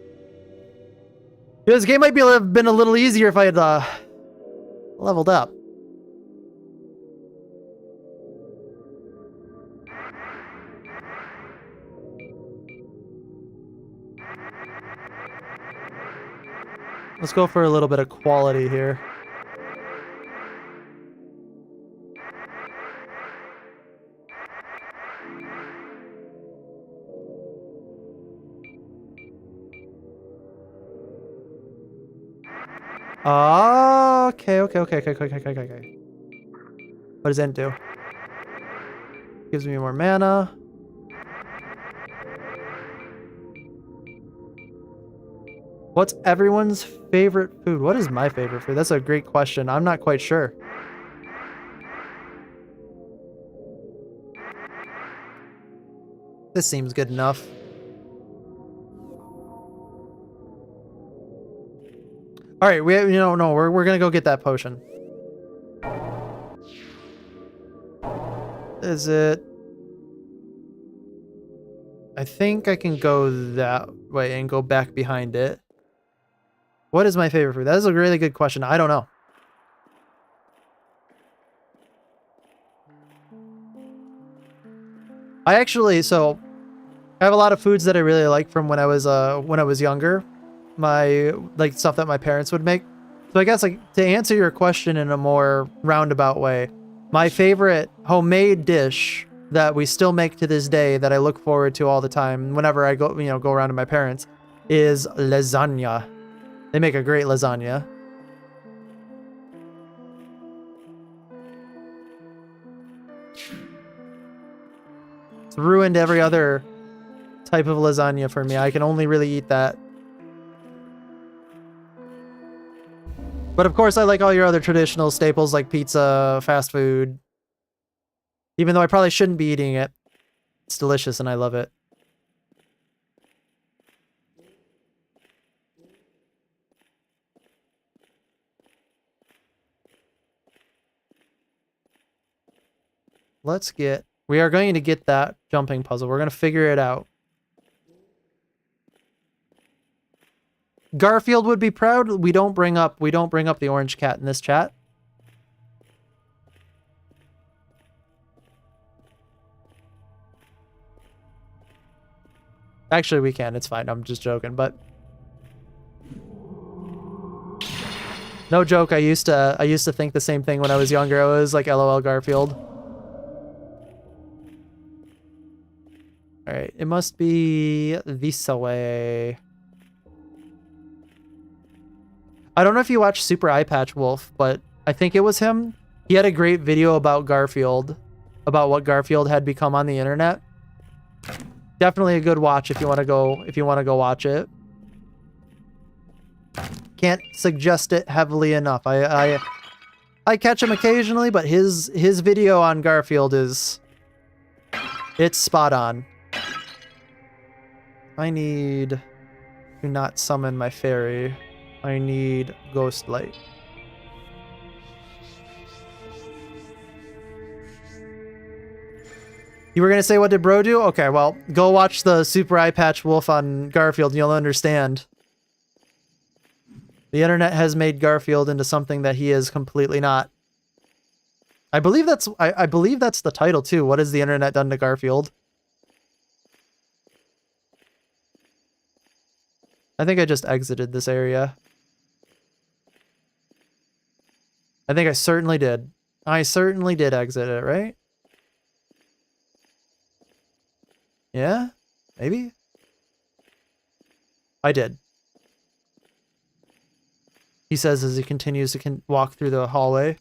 This game might have been a little easier if I had leveled up. Let's go for a little bit of quality here. Okay. What does Ent do? Gives me more mana. What's everyone's favorite food? What is my favorite food? That's a great question. I'm not quite sure. This seems good enough. All right, we're gonna go get that potion. Is it? I think I can go that way and go back behind it. What is my favorite food? That is a really good question. I don't know. I have a lot of foods that I really like from when I was younger. Like stuff that my parents would make. So I guess, like, to answer your question in a more roundabout way, my favorite homemade dish that we still make to this day that I look forward to all the time whenever I go around to my parents is lasagna. They make a great lasagna. It's ruined every other type of lasagna for me. I can only really eat that. But of course, I like all your other traditional staples like pizza, fast food. Even though I probably shouldn't be eating it. It's delicious and I love it. We are going to get that jumping puzzle. We're going to figure it out. Garfield would be proud. We don't bring up the orange cat in this chat. Actually, we can. It's fine. I'm just joking, but no joke. I used to think the same thing when I was younger. I was like, LOL Garfield. All right, it must be this way. I don't know if you watched Super Eye Patch Wolf, but I think it was him. He had a great video about Garfield, about what Garfield had become on the internet. Definitely a good watch if you want to go watch it. Can't suggest it heavily enough. I catch him occasionally, but his video on Garfield it's spot on. I need to not summon my fairy. I need Ghost Light. You were gonna say, what did bro do? Okay, well, go watch the Super Eye Patch Wolf on Garfield and you'll understand. The internet has made Garfield into something that he is completely not. I believe that's the title too. What has the internet done to Garfield? I think I just exited this area. I think I certainly did. I certainly did exit it, right? Yeah? Maybe? I did. He says as he continues to walk through the hallway.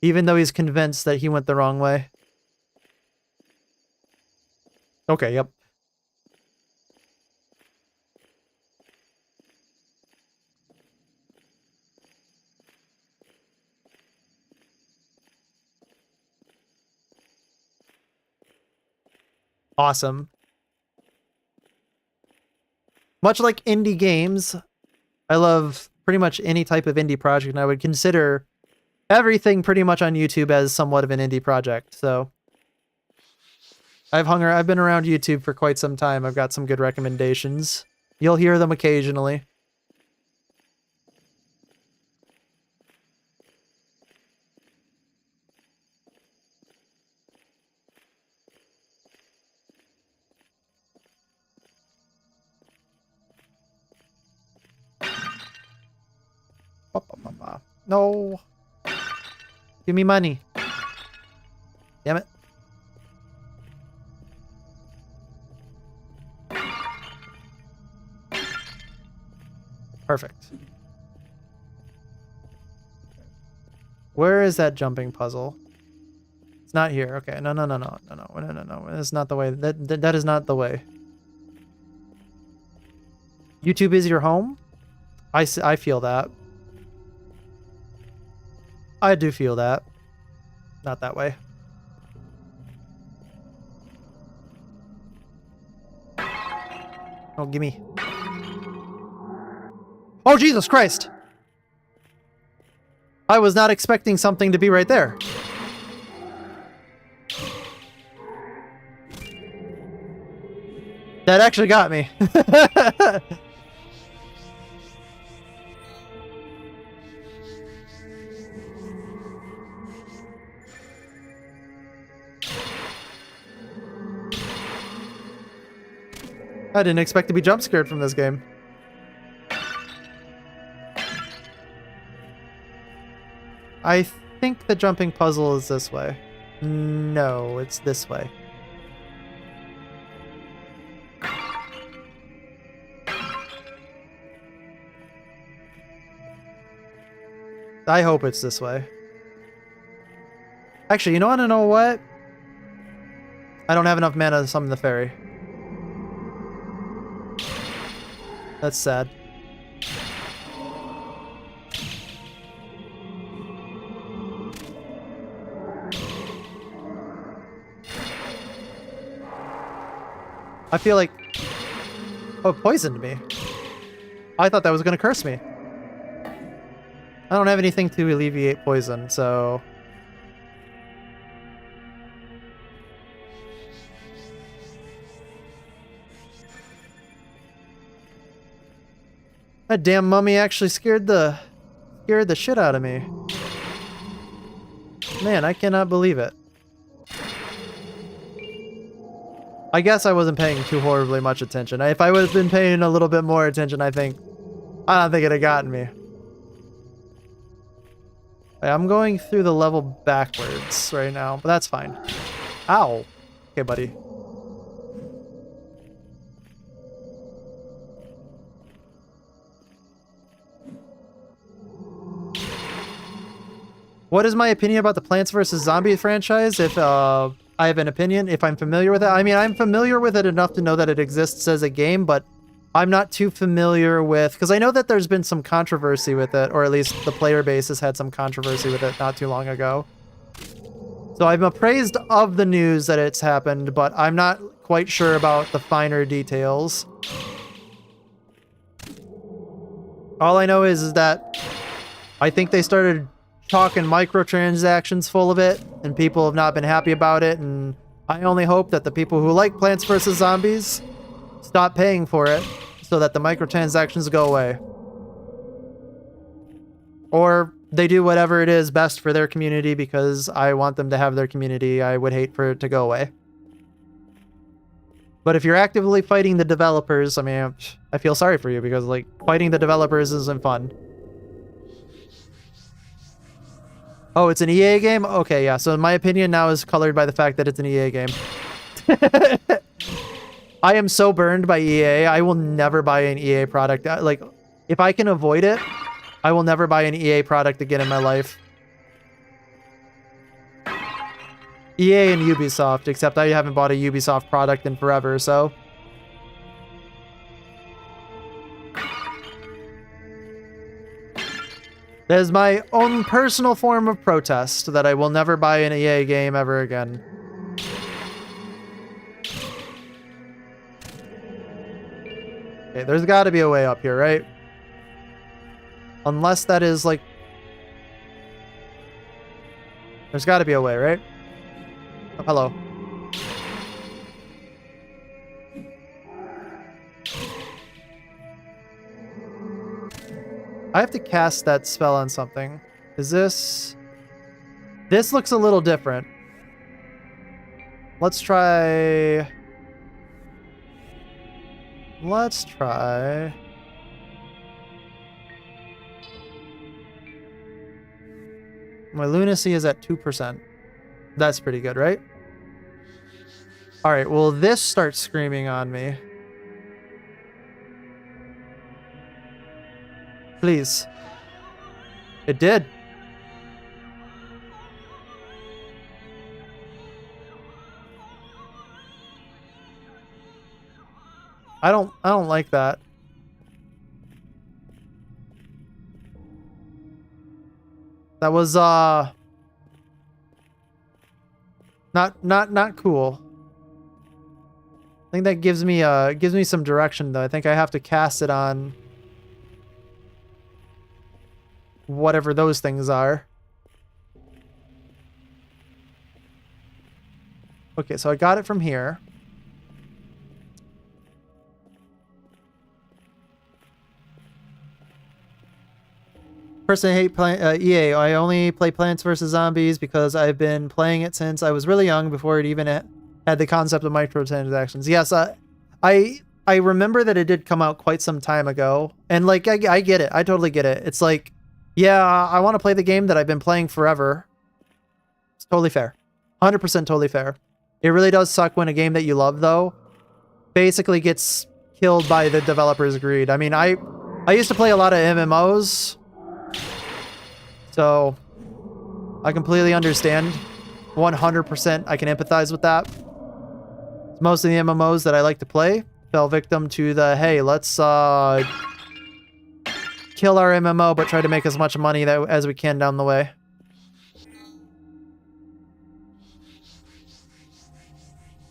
Even though he's convinced that he went the wrong way. Okay, yep. Awesome. Much like indie games, I love pretty much any type of indie project, and I would consider everything pretty much on YouTube as somewhat of an indie project. So I've been around YouTube for quite some time. I've got some good recommendations. You'll hear them occasionally. No. Give me money. Damn it. Perfect. Where is that jumping puzzle? It's not here. Okay. No. That's not the way. That is not the way. YouTube is your home? I feel that. I do feel that. Not that way. Oh, gimme. Oh, Jesus Christ! I was not expecting something to be right there. That actually got me. I didn't expect to be jump scared from this game. I think the jumping puzzle is this way. No, it's this way. I hope it's this way. Actually, you want to know what? I don't have enough mana to summon the fairy. That's sad. I feel like... Oh, it poisoned me. I thought that was going to curse me. I don't have anything to alleviate poison, so... That damn mummy actually scared the shit out of me. Man, I cannot believe it. I guess I wasn't paying too horribly much attention. If I would have been paying a little bit more attention, I don't think it'd have gotten me. I'm going through the level backwards right now, but that's fine. Ow. Okay, buddy. What is my opinion about the Plants vs. Zombies franchise? If I have an opinion, if I'm familiar with it. I mean, I'm familiar with it enough to know that it exists as a game, but I'm not too familiar with... Because I know that there's been some controversy with it, or at least the player base has had some controversy with it not too long ago. So I'm appraised of the news that it's happened, but I'm not quite sure about the finer details. All I know is that I think they started talking microtransactions full of it, and people have not been happy about it, and I only hope that the people who like Plants vs. Zombies stop paying for it so that the microtransactions go away. Or they do whatever it is best for their community, because I want them to have their community. I would hate for it to go away. But if you're actively fighting the developers, I mean, I feel sorry for you, because, like, fighting the developers isn't fun. Oh, it's an EA game? Okay, yeah. So my opinion now is colored by the fact that it's an EA game. I am so burned by EA. I will never buy an EA product. Like, if I can avoid it, I will never buy an EA product again in my life. EA and Ubisoft, except I haven't bought a Ubisoft product in forever, so... That is my own personal form of protest, that I will never buy an EA game ever again. Okay, there's got to be a way up here, right? Unless that is, like... There's got to be a way, right? Oh, hello. I have to cast that spell on something. Is this... This looks a little different. Let's try... Let's try... My lunacy is at 2%. That's pretty good, right? Alright, well, this starts screaming on me. Please. It did. I don't like that. That was not cool. I think that gives me some direction though. I think I have to cast it on whatever those things are. Okay, so I got it from here. Personally, I hate EA. I only play Plants vs. Zombies because I've been playing it since I was really young, before it even had the concept of microtransactions. Yes, I remember that it did come out quite some time ago, and like I get it. I totally get it. It's like, yeah, I want to play the game that I've been playing forever. It's totally fair. 100% totally fair. It really does suck when a game that you love, though, basically gets killed by the developer's greed. I mean, I used to play a lot of MMOs, so I completely understand. 100% I can empathize with that. Most of the MMOs that I like to play fell victim to the, hey, let's kill our MMO but try to make as much money as we can down the way.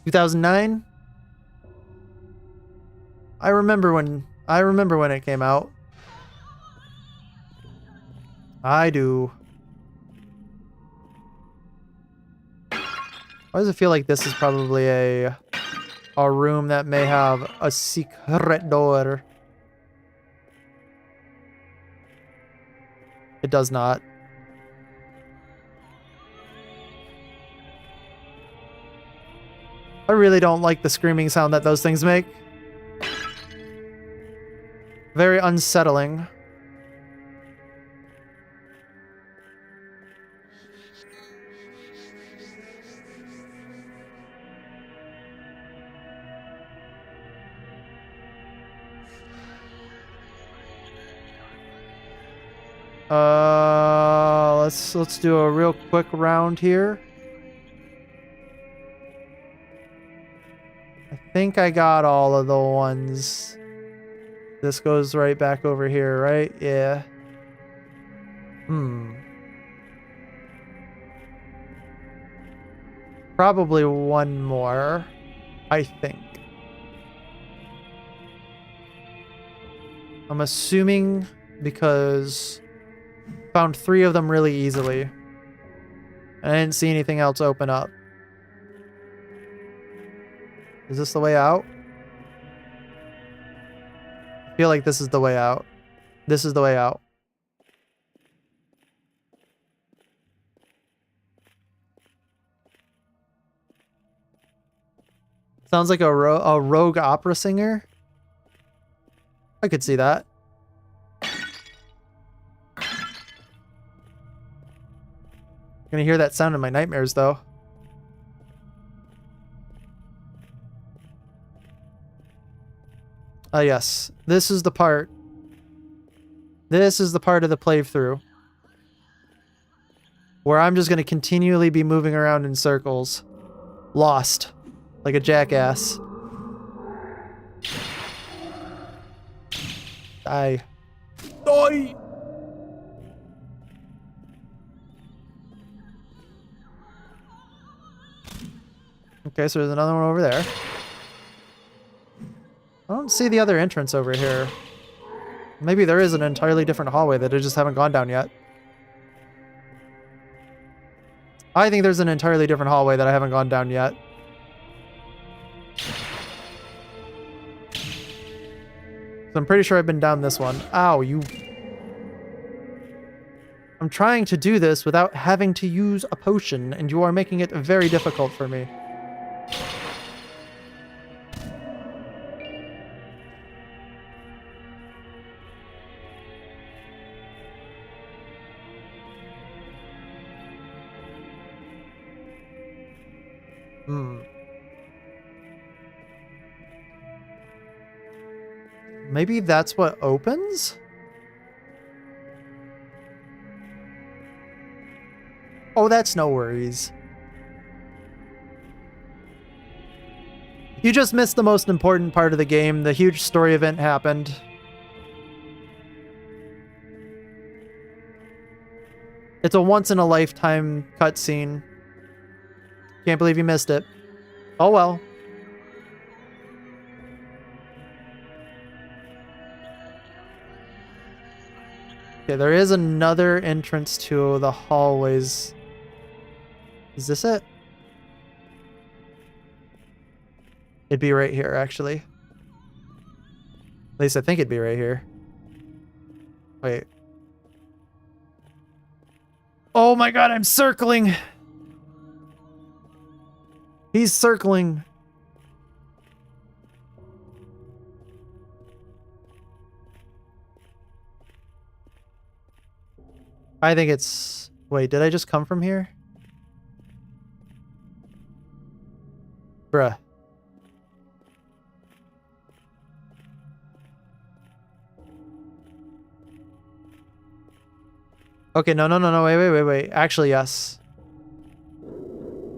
$2009? I remember when it came out. I do. Why does it feel like this is probably a room that may have a secret door? It does not. I really don't like the screaming sound that those things make. Very unsettling. let's do a real quick round here. I think I got all of the ones. This goes right back over here, right? Yeah. Probably one more, I think. I'm assuming because found 3 of them really easily. And I didn't see anything else open up. Is this the way out? I feel like this is the way out. This is the way out. Sounds like a rogue opera singer. I could see that. Gonna hear that sound in my nightmares, though. Ah, yes. This is the part. This is the part of the playthrough where I'm just gonna continually be moving around in circles. Lost. Like a jackass. Die. Die! Okay, so there's another one over there. I don't see the other entrance over here. Maybe there is an entirely different hallway that I just haven't gone down yet. I think there's an entirely different hallway that I haven't gone down yet. So I'm pretty sure I've been down this one. Ow, you... I'm trying to do this without having to use a potion, and you are making it very difficult for me. Maybe that's what opens? Oh, that's no worries. You just missed the most important part of the game. The huge story event happened. It's a once-in-a-lifetime cutscene. Can't believe you missed it. Oh well. Okay, there is another entrance to the hallways. Is this it? It'd be right here, actually. At least I think it'd be right here. Wait. Oh my god, I'm circling! He's circling. I think it's... Wait, did I just come from here? Bruh. Okay, no, wait. Actually, yes.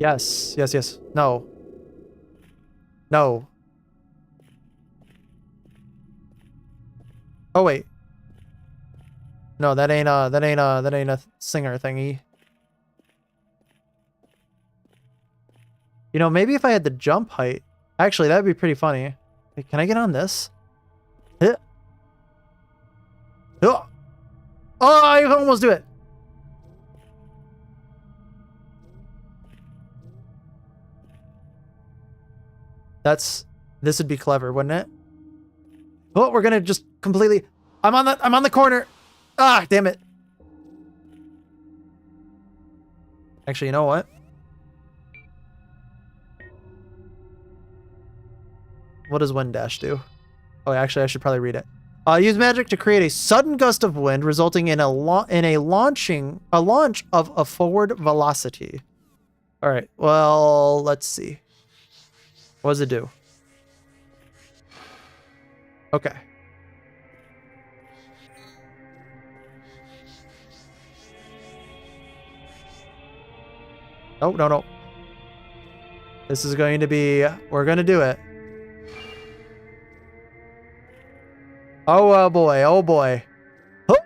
Yes. No. No. Oh, wait. No, that ain't a singer thingy. You know, maybe if I had the jump height. Actually, that'd be pretty funny. Wait, can I get on this? Oh, I can almost do it. This would be clever, wouldn't it? Oh, we're gonna just completely... I'm on the corner. Ah, damn it. Actually, you know what? What does wind dash do? Oh, actually, I should probably read it. Use magic to create a sudden gust of wind, resulting in a launch of a forward velocity. All right. Well, let's see. What does it do? Okay. Oh, no, no. This is going to be... We're going to do it. Oh, boy. Oh, boy. Oh,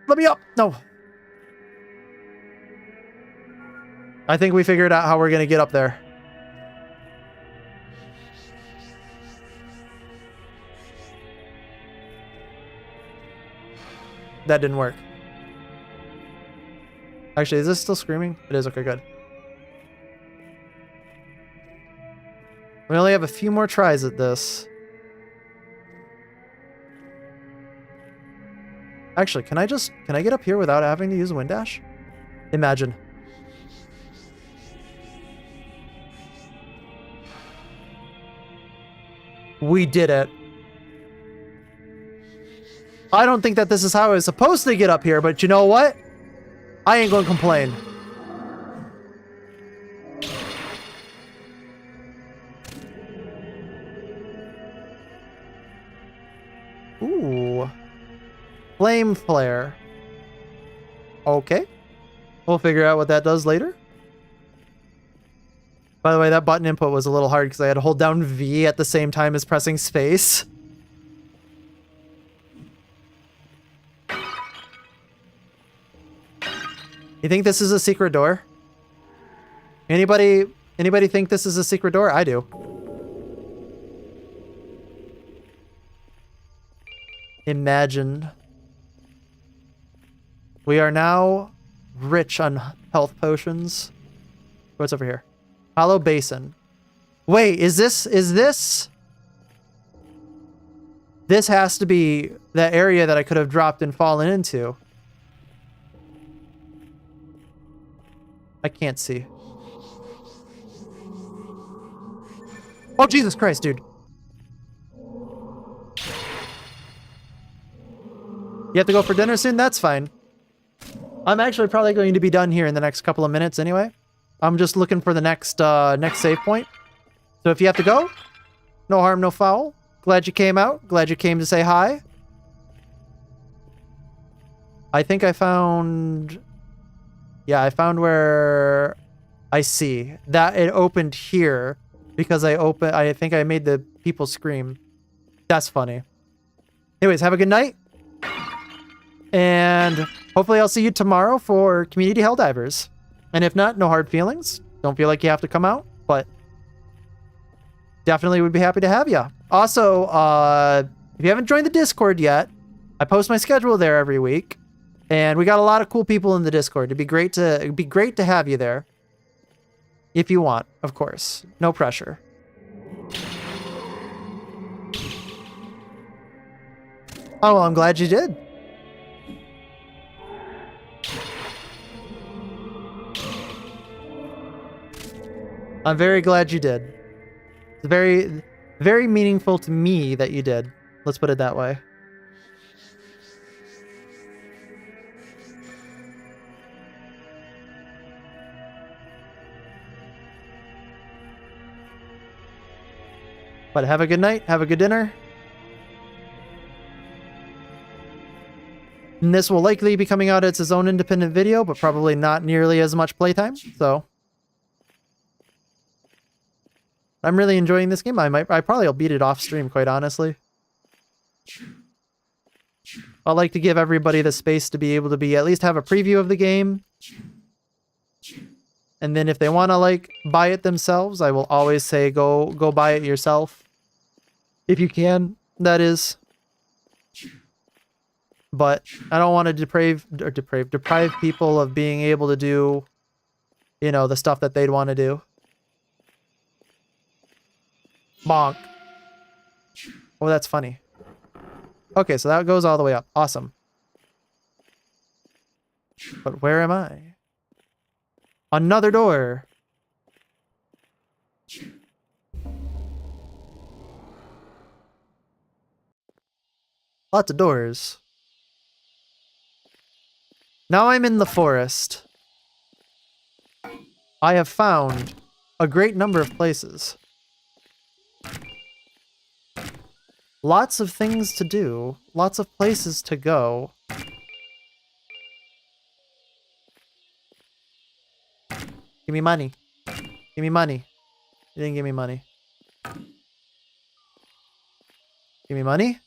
let me up. No. I think we figured out how we're going to get up there. That didn't work. Actually, is this still screaming? It is. Okay, good. We only have a few more tries at this. Actually, can I get up here without having to use a wind dash? Imagine. We did it. I don't think that this is how I was supposed to get up here, but you know what? I ain't gonna complain. Ooh. Flame flare. Okay. We'll figure out what that does later. By the way, that button input was a little hard because I had to hold down V at the same time as pressing space. You think this is a secret door? Anybody think this is a secret door? I do. Imagine. We are now rich on health potions. What's over here? Hollow basin. Wait, is this... This has to be that area that I could have dropped and fallen into. I can't see. Oh, Jesus Christ, dude. You have to go for dinner soon? That's fine. I'm actually probably going to be done here in the next couple of minutes anyway. I'm just looking for the next save point. So if you have to go, no harm, no foul. Glad you came out. Glad you came to say hi. I think I found... Yeah, I found where... I see. That it opened here because I think I made the people scream. That's funny. Anyways, have a good night. And hopefully I'll see you tomorrow for Community Helldivers. And if not, no hard feelings. Don't feel like you have to come out, but definitely would be happy to have you. Also, if you haven't joined the Discord yet, I post my schedule there every week. And we got a lot of cool people in the Discord. It'd be great to have you there. If you want, of course. No pressure. Oh, well, I'm glad you did. I'm very glad you did. It's very, very meaningful to me that you did. Let's put it that way. But have a good night. Have a good dinner. And this will likely be coming out as its own independent video, but probably not nearly as much playtime. So I'm really enjoying this game. I probably will beat it off stream, quite honestly. I'd like to give everybody the space to be able to at least have a preview of the game. And then if they want to like buy it themselves, I will always say go buy it yourself. If you can, that is. But I don't want to deprive people of being able to do, you know, the stuff that they'd want to do. Bonk. Oh, that's funny. Okay, so that goes all the way up. Awesome. But where am I? Another door. Lots of doors. Now I'm in the forest. I have found a great number of places. Lots of things to do. Lots of places to go. Give me money. Give me money. You didn't give me money. Give me money.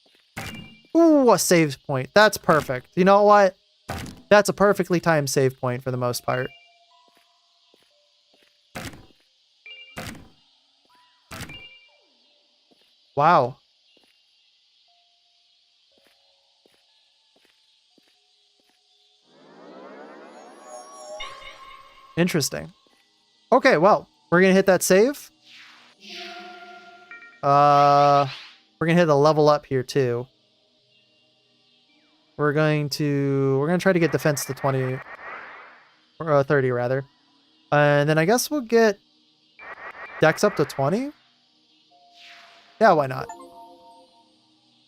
Ooh, a save point. That's perfect. You know what? That's a perfectly timed save point for the most part. Wow. Interesting. Okay, well, we're gonna hit that save. We're gonna hit a level up here too. We're gonna try to get defense to 20 or 30 rather. And then I guess we'll get dex up to 20. Yeah, why not?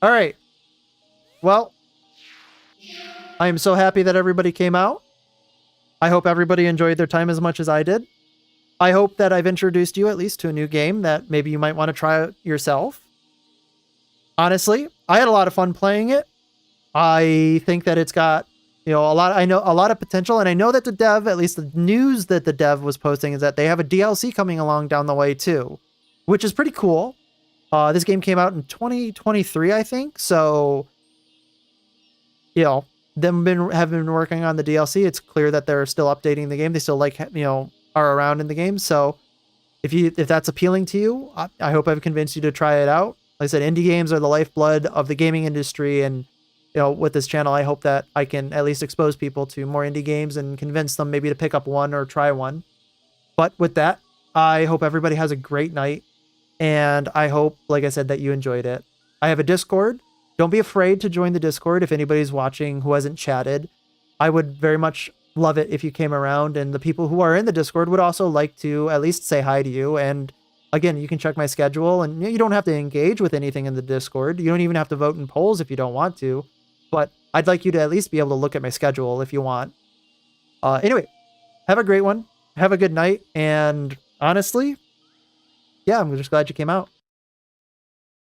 All right. Well, I am so happy that everybody came out. I hope everybody enjoyed their time as much as I did. I hope that I've introduced you at least to a new game that maybe you might want to try out yourself. Honestly, I had a lot of fun playing it. I think that it's got, I know a lot of potential, and I know that the dev, at least the news that the dev was posting, is that they have a DLC coming along down the way too, which is pretty cool. This game came out in 2023, I think. So, have been working on the DLC. It's clear that they're still updating the game. They still are around in the game. So if that's appealing to you, I hope I've convinced you to try it out. Like I said, indie games are the lifeblood of the gaming industry, and with this channel, I hope that I can at least expose people to more indie games and convince them maybe to pick up one or try one. But with that, I hope everybody has a great night, and I hope, like I said, that you enjoyed it. I have a Discord. Don't be afraid to join the Discord if anybody's watching who hasn't chatted. I would very much love it if you came around, and the people who are in the Discord would also like to at least say hi to you. And again, you can check my schedule, and you don't have to engage with anything in the Discord. You don't even have to vote in polls if you don't want to, but I'd like you to at least be able to look at my schedule if you want. Anyway, have a great one. Have a good night. And honestly, yeah, I'm just glad you came out.